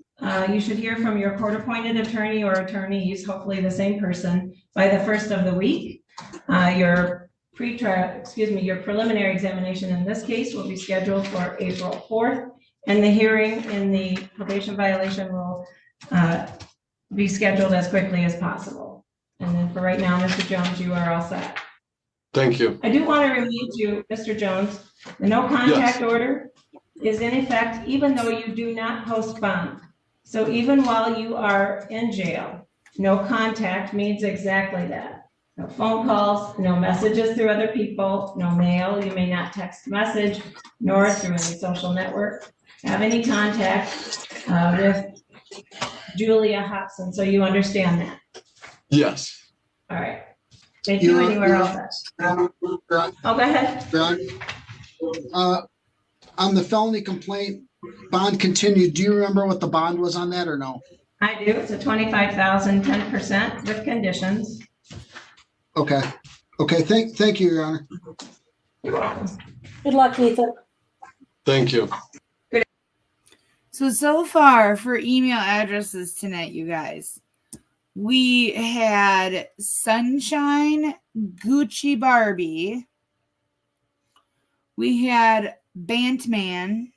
You should hear from your court-appointed attorney or attorneys, hopefully the same person, by the first of the week. Your preliminary examination in this case will be scheduled for April 4th. And the hearing in the probation violation will be scheduled as quickly as possible. And then for right now, Mr. Jones, you are all set. Thank you. I do want to remind you, Mr. Jones, the no contact order is in effect even though you do not post bond. So even while you are in jail, no contact means exactly that. No phone calls, no messages through other people, no mail. You may not text message, nor through any social network have any contact with Julia Hobson, so you understand that. Yes. All right. Thank you. Anywhere else? Oh, go ahead. On the felony complaint, bond continued. Do you remember what the bond was on that or no? I do. It's a $25,000, 10% with conditions. Okay. Okay. Thank you, Your Honor. You're welcome. Good luck, Ethan. Thank you. So far for email addresses tonight, you guys, we had Sunshine Gucci Barbie. We had Bantman.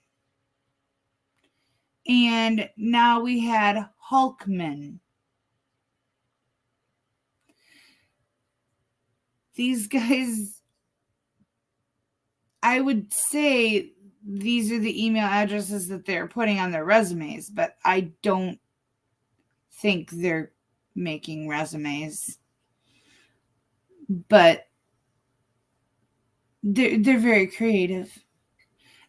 And now we had Hulkman. These guys, I would say these are the email addresses that they're putting on their resumes, but I don't think they're making resumes. But they're very creative.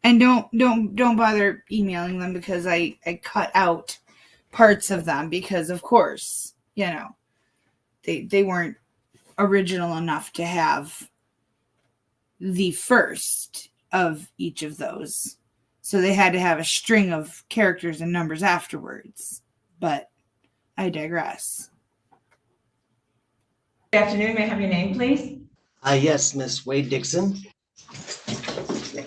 And don't bother emailing them because I cut out parts of them because of course, you know, they weren't original enough to have the first of each of those. So they had to have a string of characters and numbers afterwards. But I digress. Good afternoon. May I have your name, please? Yes, Miss Wade Dixon.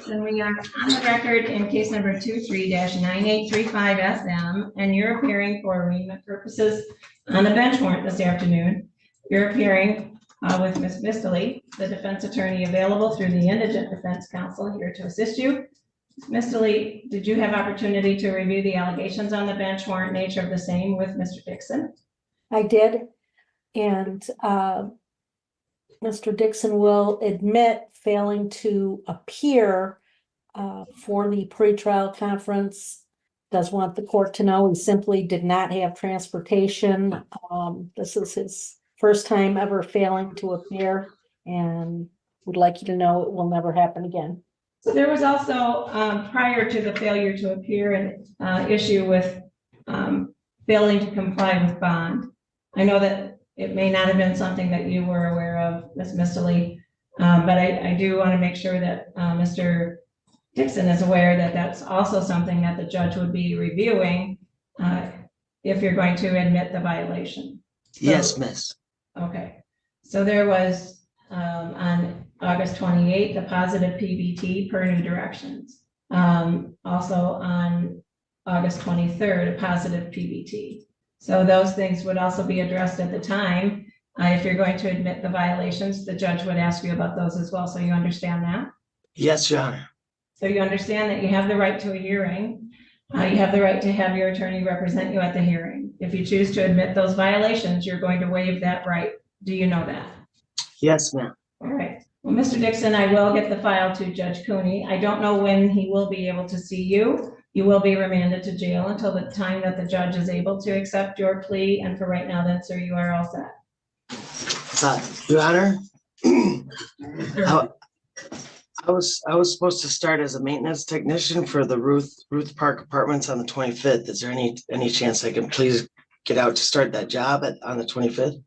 And we are on the record in case number 23-9835 SM, and you're appearing for arraignment purposes on a bench warrant this afternoon. You're appearing with Ms. Mistley, the defense attorney available through the Indigent Defense Council here to assist you. Ms. Mistley, did you have opportunity to review the allegations on the bench warrant nature of the same with Mr. Dixon? I did. And Mr. Dixon will admit failing to appear for the pretrial conference. Does want the court to know he simply did not have transportation. This is his first time ever failing to appear and would like you to know it will never happen again. So there was also, prior to the failure to appear, an issue with failing to comply with bond. I know that it may not have been something that you were aware of, Ms. Mistley, but I do want to make sure that Mr. Dixon is aware that that's also something that the judge would be reviewing if you're going to admit the violation. So, yes, miss. Okay. So there was on August 28th, a positive PBT per new directions. Also on August 23rd, a positive PBT. So those things would also be addressed at the time. If you're going to admit the violations, the judge would ask you about those as well. So you understand that? Yes, Your Honor. So you understand that you have the right to a hearing. You have the right to have your attorney represent you at the hearing. If you choose to admit those violations, you're going to waive that right. Do you know that? Yes, ma'am. All right. Well, Mr. Dixon, I will get the file to Judge Cooney. I don't know when he will be able to see you. You will be remanded to jail until the time that the judge is able to accept your plea. And for right now, then, sir, you are all set. Your Honor, I was supposed to start as a maintenance technician for the Ruth Park Apartments on the 25th. Is there any chance I can please get out to start that job on the 25th?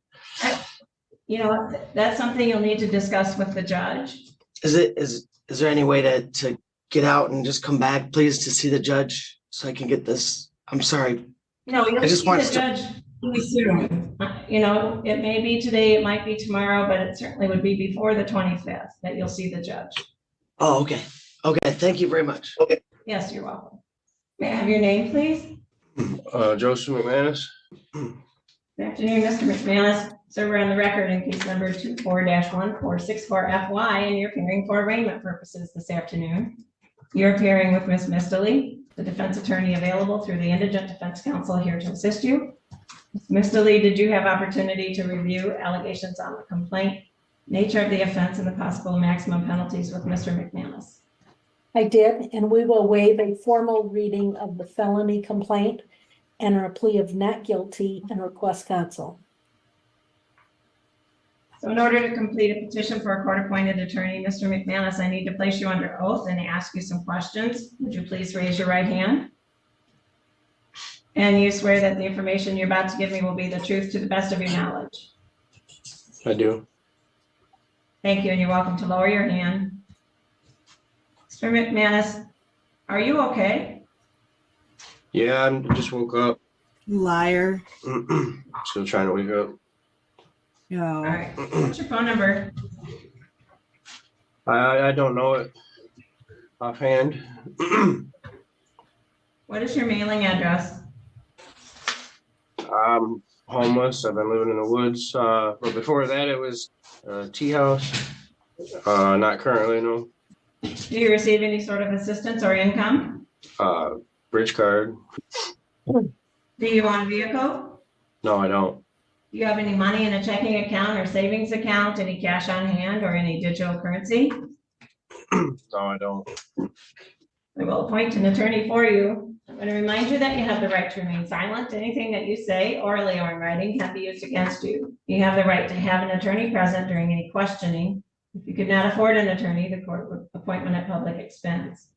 You know, that's something you'll need to discuss with the judge. Is there any way to get out and just come back, please, to see the judge so I can get this? I'm sorry. No, you'll I just see want the to- judge really soon. You know, it may be today, it might be tomorrow, but it certainly would be before the 25th that you'll see the judge. Oh, okay. Okay, thank you very much. Okay. Yes, you're welcome. May I have your name, please? Joseph McManus. Good afternoon, Mr. McManus. So we're on the record in case number 24-1464FY, and you're appearing for arraignment purposes this afternoon. You're appearing with Ms. Mistley, the defense attorney available through the Indigent Defense Council here to assist you. Ms. Mistley, did you have opportunity to review allegations on the complaint, nature of the offense, and the possible maximum penalties with Mr. McManus? I did, and we will waive a formal reading of the felony complaint, enter a plea of not guilty, and request counsel. So in order to complete a petition for a court-appointed attorney, Mr. McManus, I need to place you under oath and ask you some questions. Would you please raise your right hand? And you swear that the information you're about to give me will be the truth to the best of your knowledge? I do. Thank you, and you're welcome to lower your hand. Mr. McManus, are you okay? Yeah, I just woke up. Liar. Still trying to wake up. No. All right, what's your phone number? I don't know it offhand. What is your mailing address? I'm homeless. I've been living in the woods. But before that, it was a tea house. Not currently, no. Do you receive any sort of assistance or income? Bridge card. Do you own a vehicle? No, I don't. Do you have any money in a checking account or savings account, any cash on hand, or any digital currency? No, I don't. I will appoint an attorney for you. I'm going to remind you that you have the right to remain silent. Anything that you say orally or in writing can be used against you. You have the right to have an attorney present during any questioning. If you could not afford an attorney, the court would appoint one at public expense.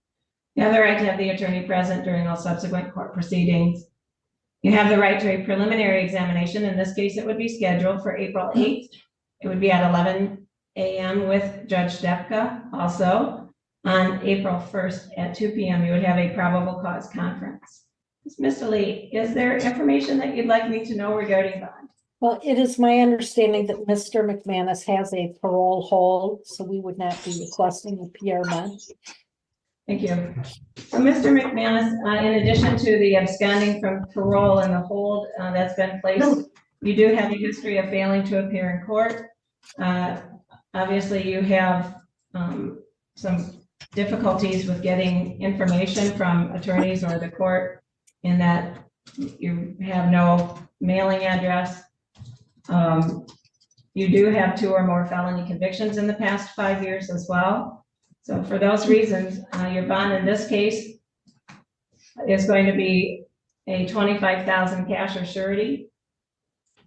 You have the right to have the attorney present during all subsequent court proceedings. You have the right to a preliminary examination. In this case, it would be scheduled for April 8th. It would be at 11 a.m. with Judge Stepka. Also, on April 1st at 2 p.m., you would have a probable cause conference. Ms. Mistley, is there information that you'd like me to know regarding bond? Well, it is my understanding that Mr. McManus has a parole hold, so we would not be requesting a PR bond. Thank you. So, Mr. McManus, in addition to the absconding from parole and the hold that's been placed, you do have a history of failing to appear in court. Obviously, you have some difficulties with getting information from attorneys or the court in that you have no mailing address. You do have 2 or more felony convictions in the past 5 years as well. So for those reasons, your bond in this case is going to be a $25,000 cash or surety.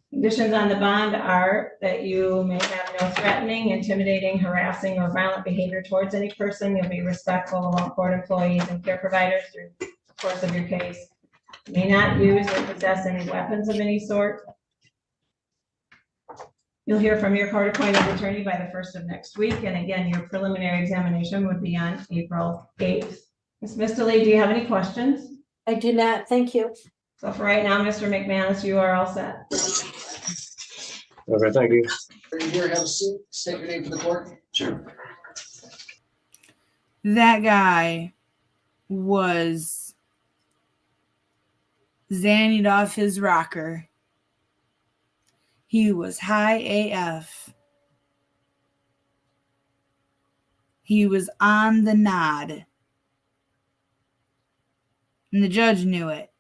Conditions on the bond are that you may have no threatening, intimidating, harassing, or violent behavior towards any person. You'll be respectful of all court employees and care providers through the course of your case. You may not use or possess any weapons of any sort. You'll hear from your court-appointed attorney by the 1st of next week. And again, your preliminary examination would be on April 8th. Ms. Mistley, do you have any questions? I do not. Thank you. So for right now, Mr. McManus, you are all set. Okay, thank you. Are you here? Have a seat. State your name for the court. Sure. That guy was zannied off his rocker. He was high AF. He was on the nod. And the judge knew it.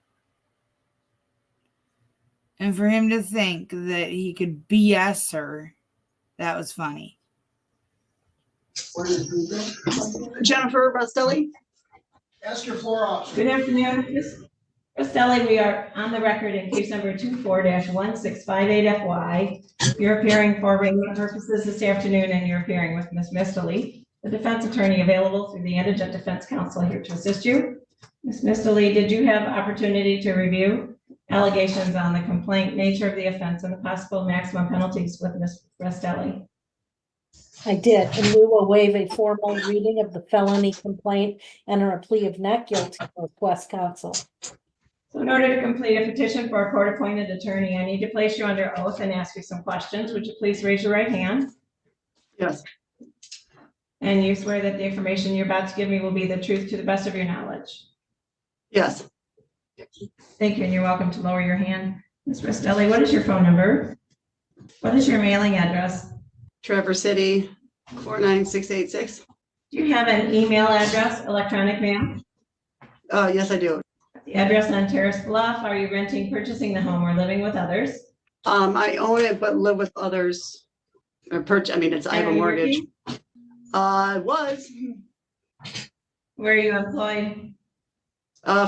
And for him to think that he could BS her, that was funny. Jennifer Rostelli. Ask your floor officer. Good afternoon, Ms. Rostelli. We are on the record in case number 24-1658FY. You're appearing for arraignment purposes this afternoon, and you're appearing with Ms. Misteli, the defense attorney available through the indigent defense counsel here to assist you. Ms. Misteli, did you have opportunity to review allegations on the complaint, nature of the offense, and the possible maximum penalties with Ms. Rostelli? I did, and we will waive a formal reading of the felony complaint, enter a plea of not guilty, or request counsel. So in order to complete a petition for a court-appointed attorney, I need to place you under oath and ask you some questions. Would you please raise your right hand? Yes. And you swear that the information you're about to give me will be the truth to the best of your knowledge? Yes. Thank you, and you're welcome to lower your hand. Ms. Rostelli, what is your phone number? What is your mailing address? Traverse City, 49686. Do you have an email address, electronic mail? Yes, I do. The address on Terrace Bluff. Are you renting, purchasing the home, or living with others? I own it, but live with others. Or I have a mortgage. I was. Where are you employed?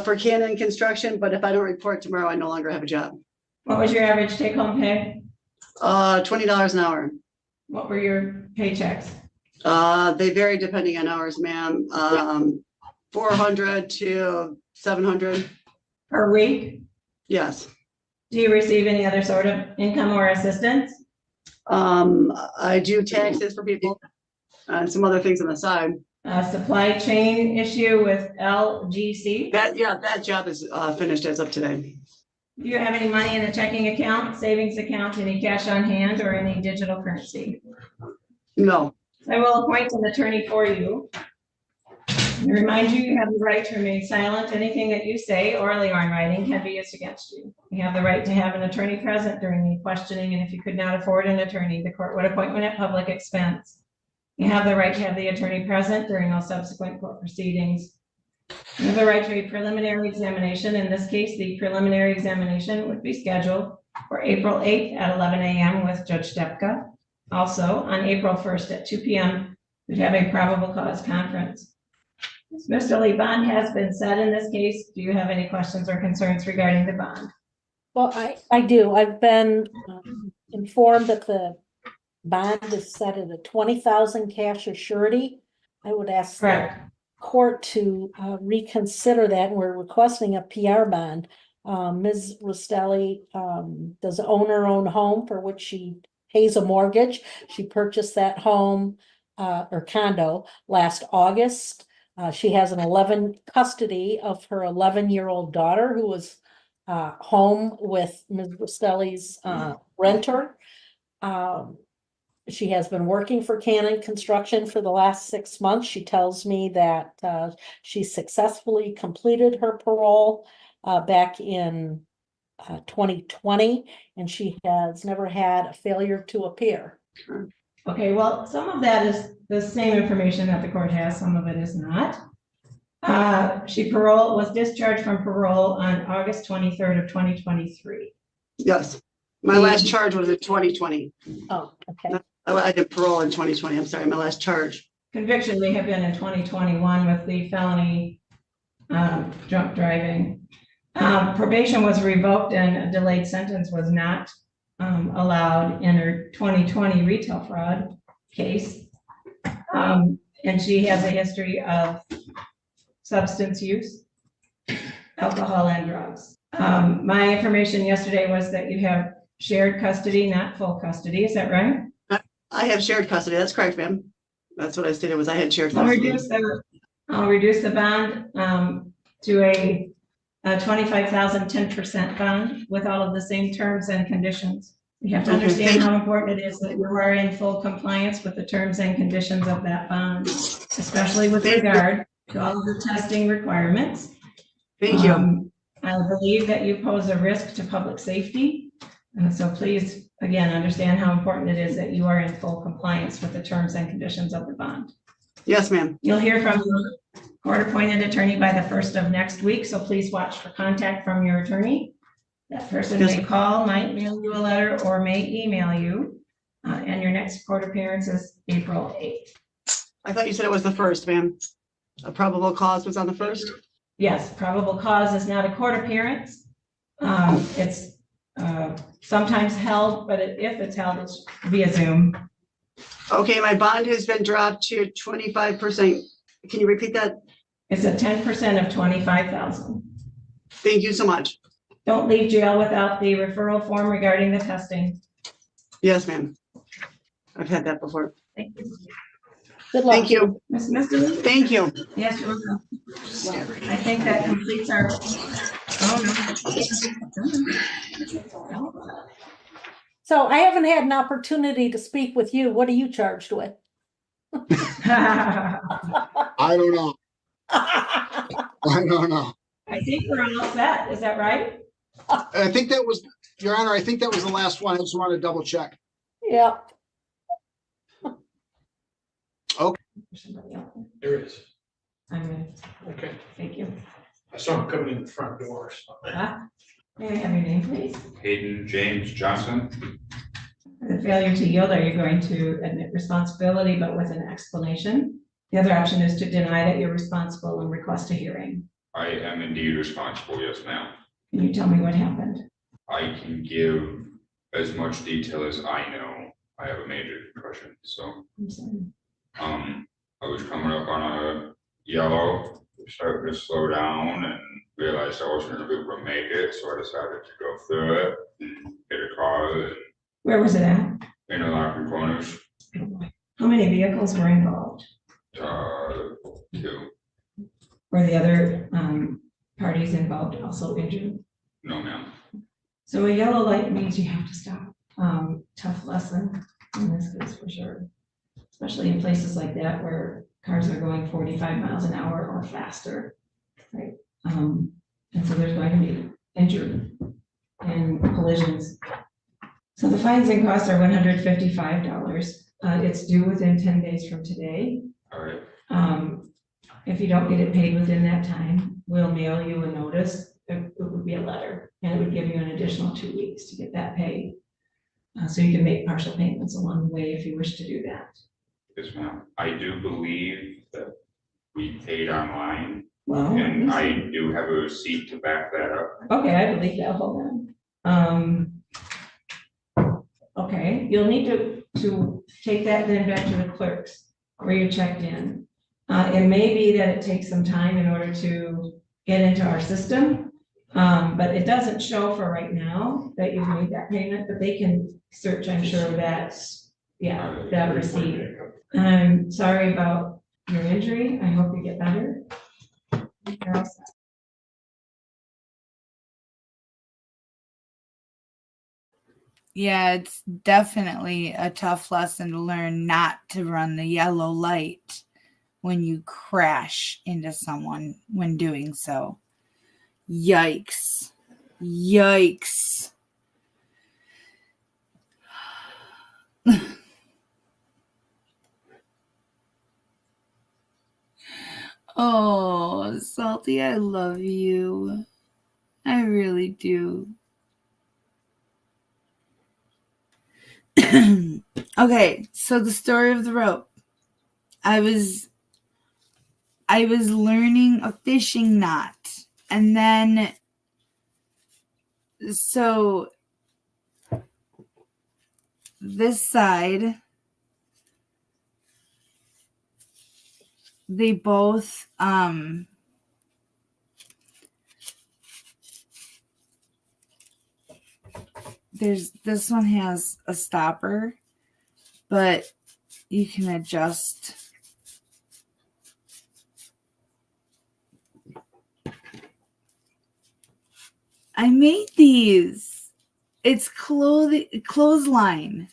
For Canon Construction, but if I don't report tomorrow, I no longer have a job. What was your average take-home pay? $20 an hour. What were your paychecks? They vary depending on hours, ma'am. 400 to 700 per week. Yes. Do you receive any other sort of income or assistance? I do taxes for people and some other things on the side. Supply chain issue with LGC. That job is finished as of today. Do you have any money in a checking account, savings account, any cash on hand, or any digital currency? No. I will appoint an attorney for you. I remind you, you have the right to remain silent. Anything that you say, orally or in writing, can be used against you. You have the right to have an attorney present during the questioning, and if you could not afford an attorney, the court would appoint one at public expense. You have the right to have the attorney present during all subsequent court proceedings. You have the right to a preliminary examination. In this case, the preliminary examination would be scheduled for April 8th at 11 a.m. with Judge Stepka. Also, on April 1st at 2 p.m., we'd have a probable cause conference. Mr. Lee, bond has been set in this case. Do you have any questions or concerns regarding the bond? Well, I do. I've been informed that the bond is set at a 20,000 cash or surety. I would ask the court to reconsider that, and we're requesting a PR bond. Ms. Rostelli does own her own home for which she pays a mortgage. She purchased that home or condo last August. She has an custody of her 11-year-old daughter who was home with Ms. Rostelli's renter. She has been working for Canon Construction for the last 6 months. She tells me that she successfully completed her parole back in 2020, and she has never had a failure to appear. Okay, well, some of that is the same information that the court has, some of it is not. She was discharged from parole on August 23rd of 2023. Yes, my last charge was in 2020. Oh, okay. I did parole in 2020. I'm sorry, my last charge. Conviction may have been in 2021 with the felony drunk driving. Probation was revoked and a delayed sentence was not allowed in her 2020 retail fraud case. And she has a history of substance use, alcohol, and drugs. My information yesterday was that you have shared custody, not full custody. Is that right? I have shared custody. That's correct, ma'am. That's what I stated was I had shared custody. I'll reduce the bond to a 25,000 10% bond with all of the same terms and conditions. You have to understand how important it is that you are in full compliance with the terms and conditions of that bond, especially with regard to all of the testing requirements. Thank you. I believe that you pose a risk to public safety. So please, again, understand how important it is that you are in full compliance with the terms and conditions of the bond. Yes, ma'am. You'll hear from your court-appointed attorney by the 1st of next week, so please watch for contact from your attorney. That person Yes, may call, might mail you a letter, or may email you. And your next court appearance is April 8th. I thought you said it was the first, ma'am. A probable cause was on the first? Yes, probable cause is not a court appearance. It's sometimes held, but if it's held, it's via Zoom. Okay, my bond has been dropped to 25%. Can you repeat that? It's a 10% of 25,000. Thank you so much. Don't leave jail without the referral form regarding the testing. Yes, ma'am. I've had that before. Thank you. Good luck. Thank you. Ms. Misty? Thank you. Yes, you're welcome. I think that completes our, no. So I haven't had an opportunity to speak with you. What are you charged with? I don't know. I don't know. I think we're all set. Is that right? I think that was, Your Honor, I think that was the last one. I just want to double check. Yeah. Okay. There is. I'm ready. Okay. Thank you. I saw him coming in the front door. So. May I have your name, please? Hayden James Johnson. For the failure to yield, are you going to admit responsibility but with an explanation? The other option is to deny that you're responsible and request a hearing. I am indeed responsible, yes, ma'am. Can you tell me what happened? I can give as much detail as I know. I have a major concussion, so. I'm sorry. I was coming up on a yellow, starting to slow down and realized I wasn't gonna be able to make it, so I decided to go through it and get a car and Where was it at? interlocking corners. How many vehicles were involved? 2. Were the other parties involved also injured? No, ma'am. So a yellow light means you have to stop. Tough lesson in this case for sure. Especially in places like that where cars are going 45 miles an hour or faster, right? And so there's going to be injury and collisions. So the fines and costs are $155. It's due within 10 days from today. All right. If you don't get it paid within that time, we'll mail you a notice. It would be a letter, and it would give you an additional 2 weeks to get that paid. So you can make partial payments along the way if you wish to do that. Yes, ma'am. I do believe that we paid online. Well, and I do have a receipt to back that up. Okay, I believe that. Hold on. Okay, you'll need to take that then back to the clerks where you checked in. It may be that it takes some time in order to get into our system, but it doesn't show for right now that you've made that payment, but they can search, I'm sure, that receipt. I'm sorry about your injury. I hope you get better. You're all set. Yeah, it's definitely a tough lesson to learn not to run the yellow light when you crash into someone when doing so. Yikes. Yikes. Oh, Salty, I love you. I really do. Okay, so the story of the rope. I was learning a fishing knot, and then so this side, they both this one has a stopper, but you can adjust. I made these. It's clothesline.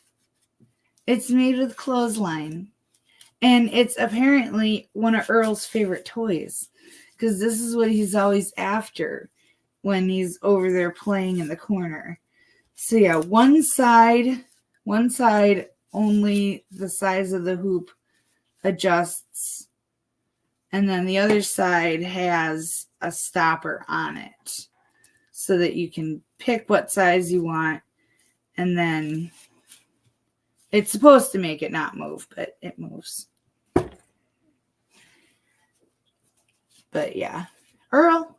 It's made with clothesline. And it's apparently one of Earl's favorite toys, because this is what he's always after. when he's over there playing in the corner. So yeah, one side only the size of the hoop adjusts, and then the other side has a stopper on it so that you can pick what size you want, and then it's supposed to make it not move, but it moves. But yeah. Earl.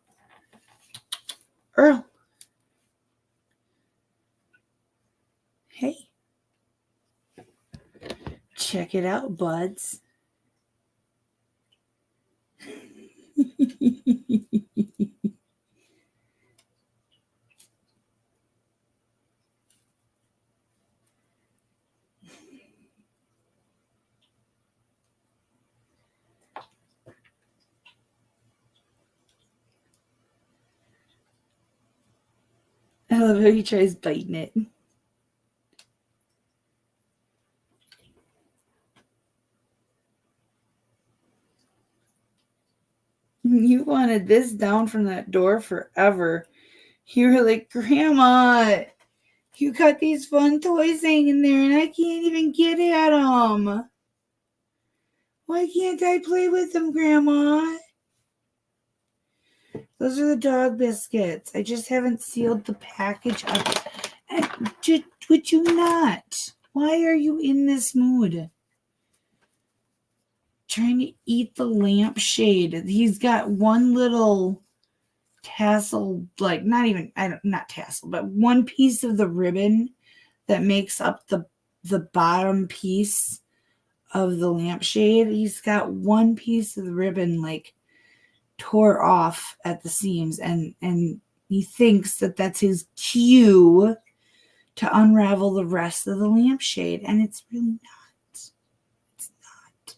Hey. Check it out, buds. I love how he tries biting it. You wanted this down from that door forever. You were like, Grandma, you got these fun toys hanging there and I can't even get at them. Why can't I play with them, Grandma? Those are the dog biscuits. I just haven't sealed the package up. Would you not? Why are you in this mood? Trying to eat the lampshade. He's got one little tassel, like not tassel, but one piece of the ribbon that makes up the bottom piece of the lampshade. He's got one piece of the ribbon like tore off at the seams, and he thinks that that's his cue to unravel the rest of the lampshade, and it's really not. It's not.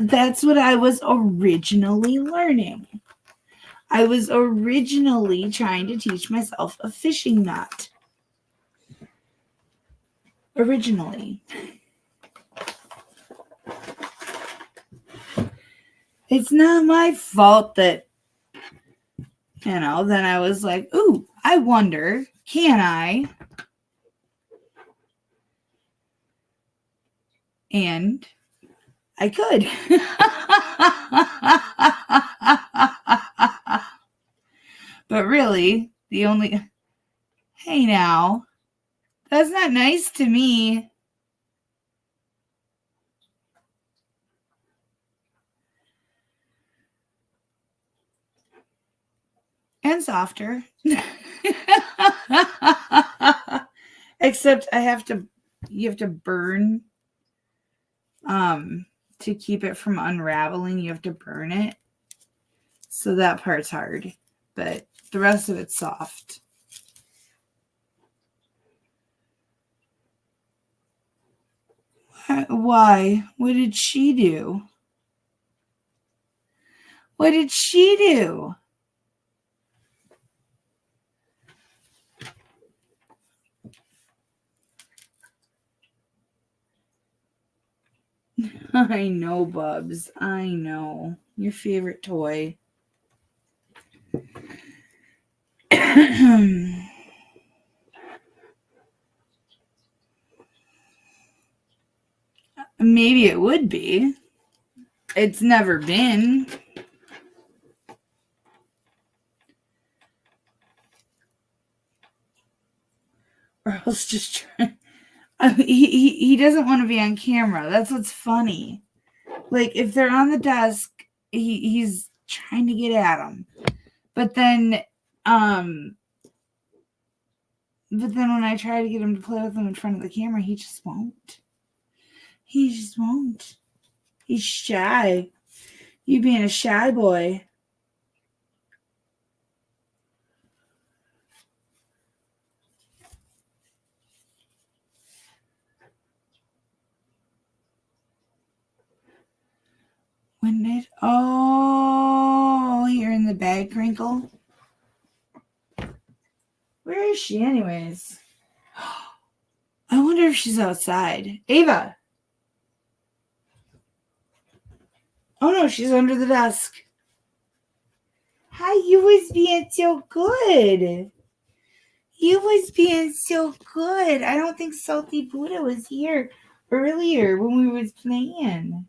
That's what I was originally learning. I was originally trying to teach myself a fishing knot. Originally. It's not my fault that, then I was like, ooh, I wonder, can I? And I could. But really, hey now, that's not nice to me. And softer. Except you have to burn, to keep it from unraveling, you have to burn it. So that part's hard, but the rest of it's soft. Why? What did she do? What did she do? I know, Bubs. I know. Your favorite toy. Maybe it would be. It's never been. Earl's just trying. He doesn't want to be on camera. That's what's funny. Like, if they're on the desk, he's trying to get at them. But then when I try to get him to play with them in front of the camera, he just won't. He just won't. He's shy. You being a shy boy. You're in the bag, Crinkle. Where is she anyways? wonder if she's outside. Ava. Oh no, she's under the desk. Hi, you was being so good. You was being so good. I don't think Salty Buddha was here earlier when we was playing.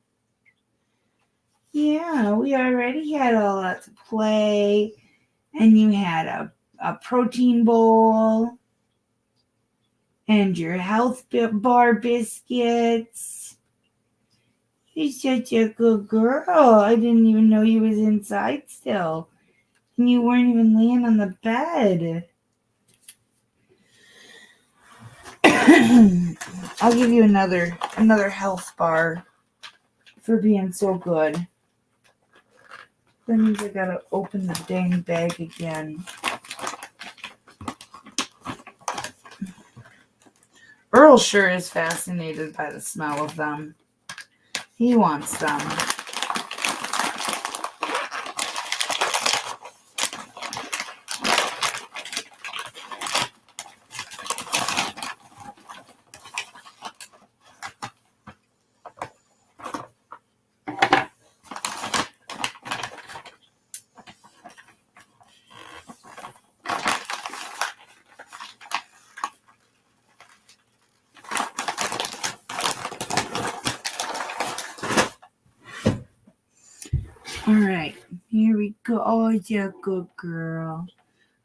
Yeah, we already had all that to play. And you had a protein bowl. And your health bar biscuits. You're such a good girl. I didn't even know you was inside still. And you weren't even laying on the bed. I'll give you another health bar for being so good. That means I gotta open the dang bag again. Earl sure is fascinated by the smell of them. He wants them. All right, here we go. Oh, you're a good girl.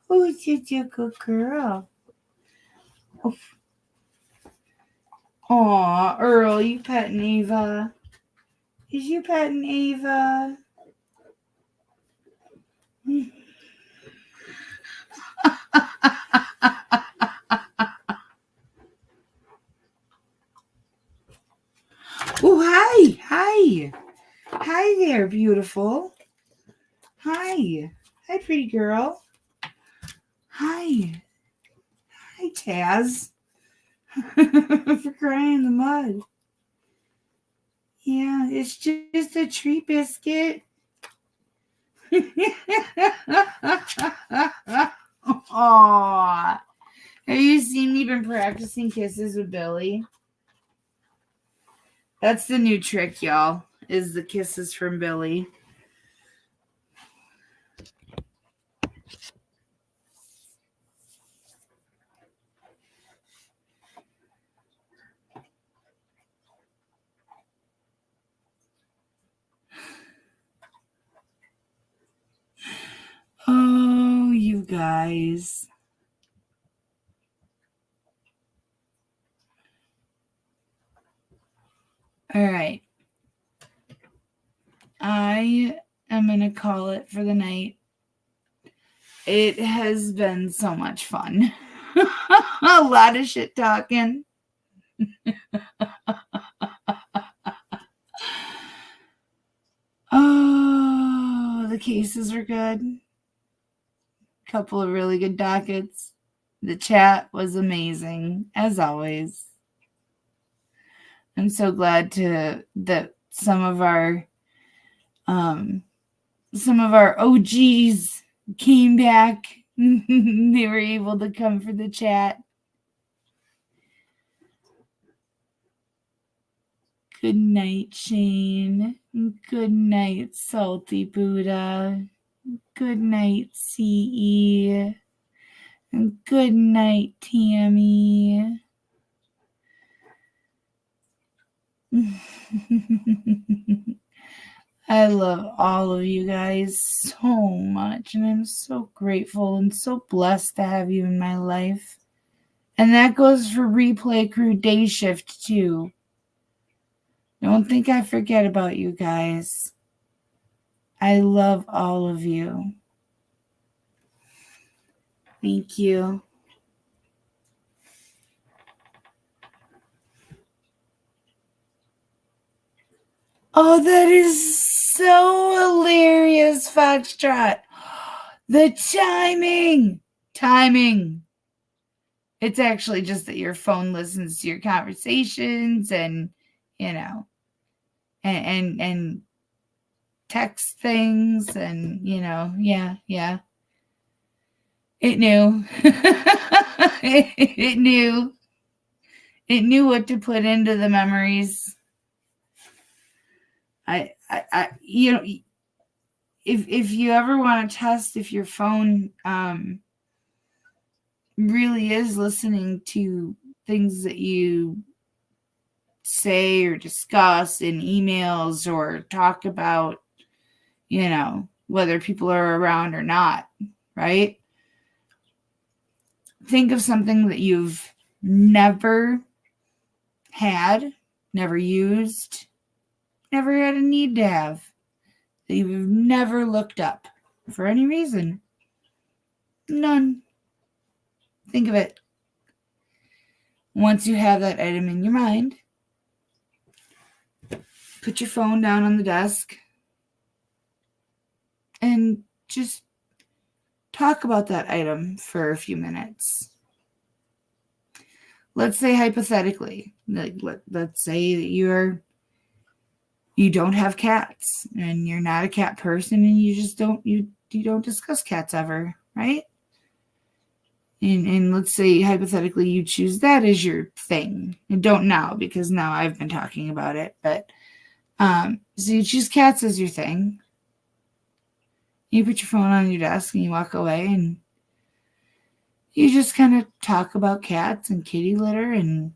Oh, you're a good girl. Aw, Earl, you petting Ava? Is you petting Ava? Oh, hi. Hi. Hi there, beautiful. Hi. Hi, pretty girl. Hi. Hi, Taz. For crying in the mud. Yeah, it's just a tree biscuit. Aw. Have you seen me been practicing kisses with Billy? That's the new trick, y'all, is the kisses from Billy. Oh, you guys. All right. I am going to call it for the night. It has been so much fun. A lot of shit talking. Oh, the cases were good. Couple of really good dockets. The chat was amazing, as always. I'm so glad that some of our OGs came back. They were able to come for the chat. Good night, Shane. Good night, Salty Buddha. Good night, CE. And good night, Tammy. I love all of you guys so much, and I'm so grateful and so blessed to have you in my life. And that goes for Replay Crew Day Shift, too. Don't think I forget about you guys. I love all of you. Thank you. Oh, that is so hilarious, Foxtrot. The timing. It's actually just that your phone listens to your conversations and, you know, and text things and, you know, yeah. It knew. It knew. It knew what to put into the memories. You know, if you ever want to test if your phone really is listening to things that you say or discuss in emails or talk about, you know, whether people are around or not, right? Think of something that you've never had, never used, never had a need to have, that you've never looked up for any reason. None. Think of it. Once you have that item in your mind, put your phone down on the desk and just talk about that item for a few minutes. Let's say hypothetically, like let's say that you don't have cats and you're not a cat person and you just don't you don't discuss cats ever, right? And let's say hypothetically you choose that as your thing. And don't now, because now I've been talking about it, but so you choose cats as your thing. You put your phone on your desk and you walk away and you just kind of talk about cats and kitty litter and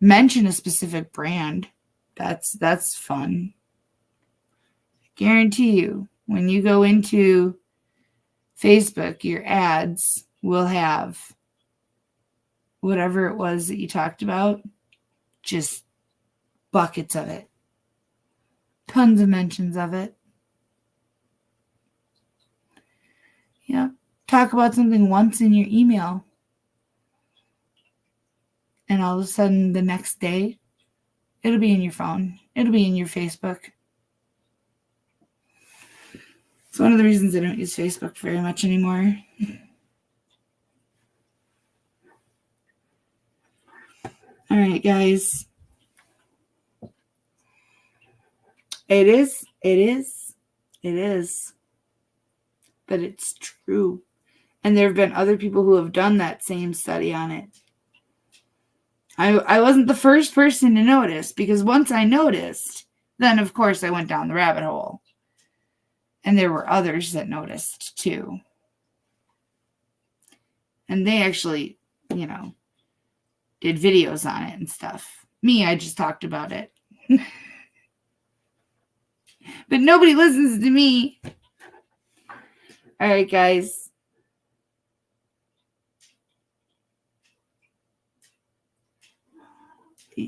mention a specific brand. That's fun. I guarantee you, when you go into Facebook, your ads will have whatever it was that you talked about, just buckets of it. Tons of mentions of it. Yeah. Talk about something once in your email, and all of a sudden the next day, it'll be in your phone. It'll be in your Facebook. It's one of the reasons I don't use Facebook very much anymore. All right, guys. It is. But it's true. And there have been other people who have done that same study on it. I wasn't the first person to notice, because once I noticed, then of course I went down the rabbit hole. And there were others that noticed too. And they actually, you know, did videos on it and stuff. Me, I just talked about it. But nobody listens to me. All right, guys.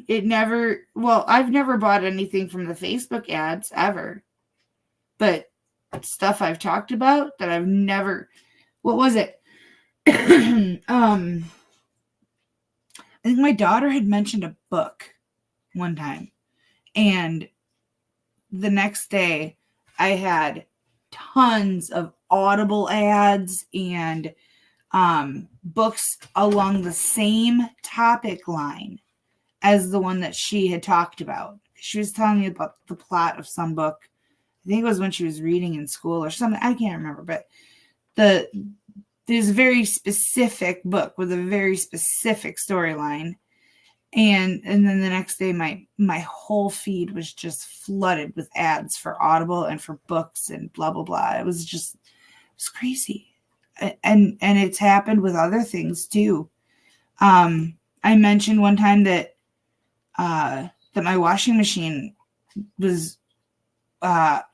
I've never bought anything from the Facebook ads ever. But stuff I've talked about that I've never, what was it? I think my daughter had mentioned a book one time, and the next day I had tons of Audible ads and books along the same topic line as the one that she had talked about. She was telling me about the plot of some book. I think it was when she was reading in school or something. I can't remember, but there's a very specific book with a very specific storyline. And then the next day, my whole feed was just flooded with ads for Audible and for books and blah, blah, blah. It was crazy. And it's happened with other things too. I mentioned one time that my washing machine was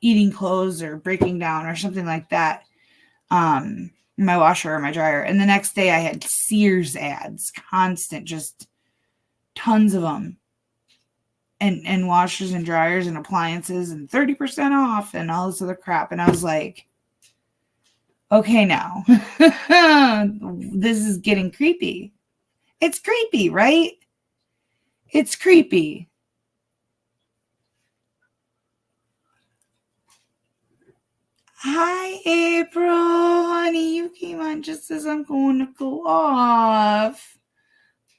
eating clothes or breaking down or something like that. My washer or my dryer. And the next day I had Sears ads, constant, just tons of them. And washers and dryers and appliances and 30% off and all this other crap. And I was like, okay, now this is getting creepy. It's creepy, right? It's creepy. Hi, April, honey. You came on just as I'm going to go off.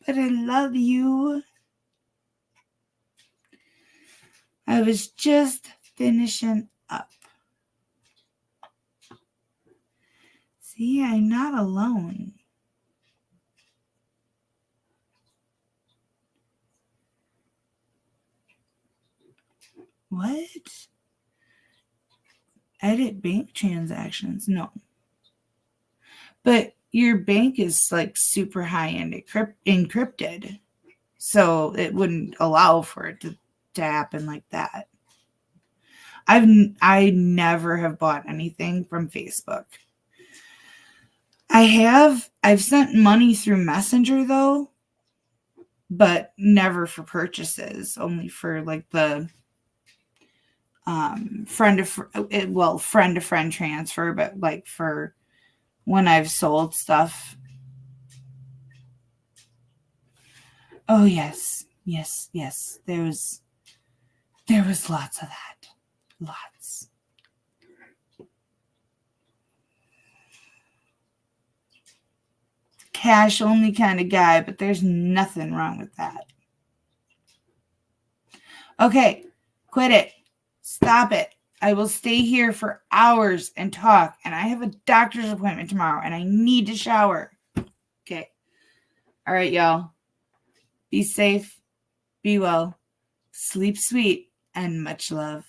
But I love you. I was just finishing up. See, I'm not alone. What? Edit bank transactions? No. But your bank is like super high-end encrypted. So it wouldn't allow for it to happen like that. I never have bought anything from Facebook. I've sent money through Messenger though, but never for purchases, only for like the friend to friend transfer, but like for when I've sold stuff. Oh yes. There was lots of that. Lots. Cash only kind of guy, but there's nothing wrong with that. Okay, quit it. Stop it. I will stay here for hours and talk, and I have a doctor's appointment tomorrow, and I need to shower. Okay. All right, y'all. Be safe, be well, sleep sweet, and much love.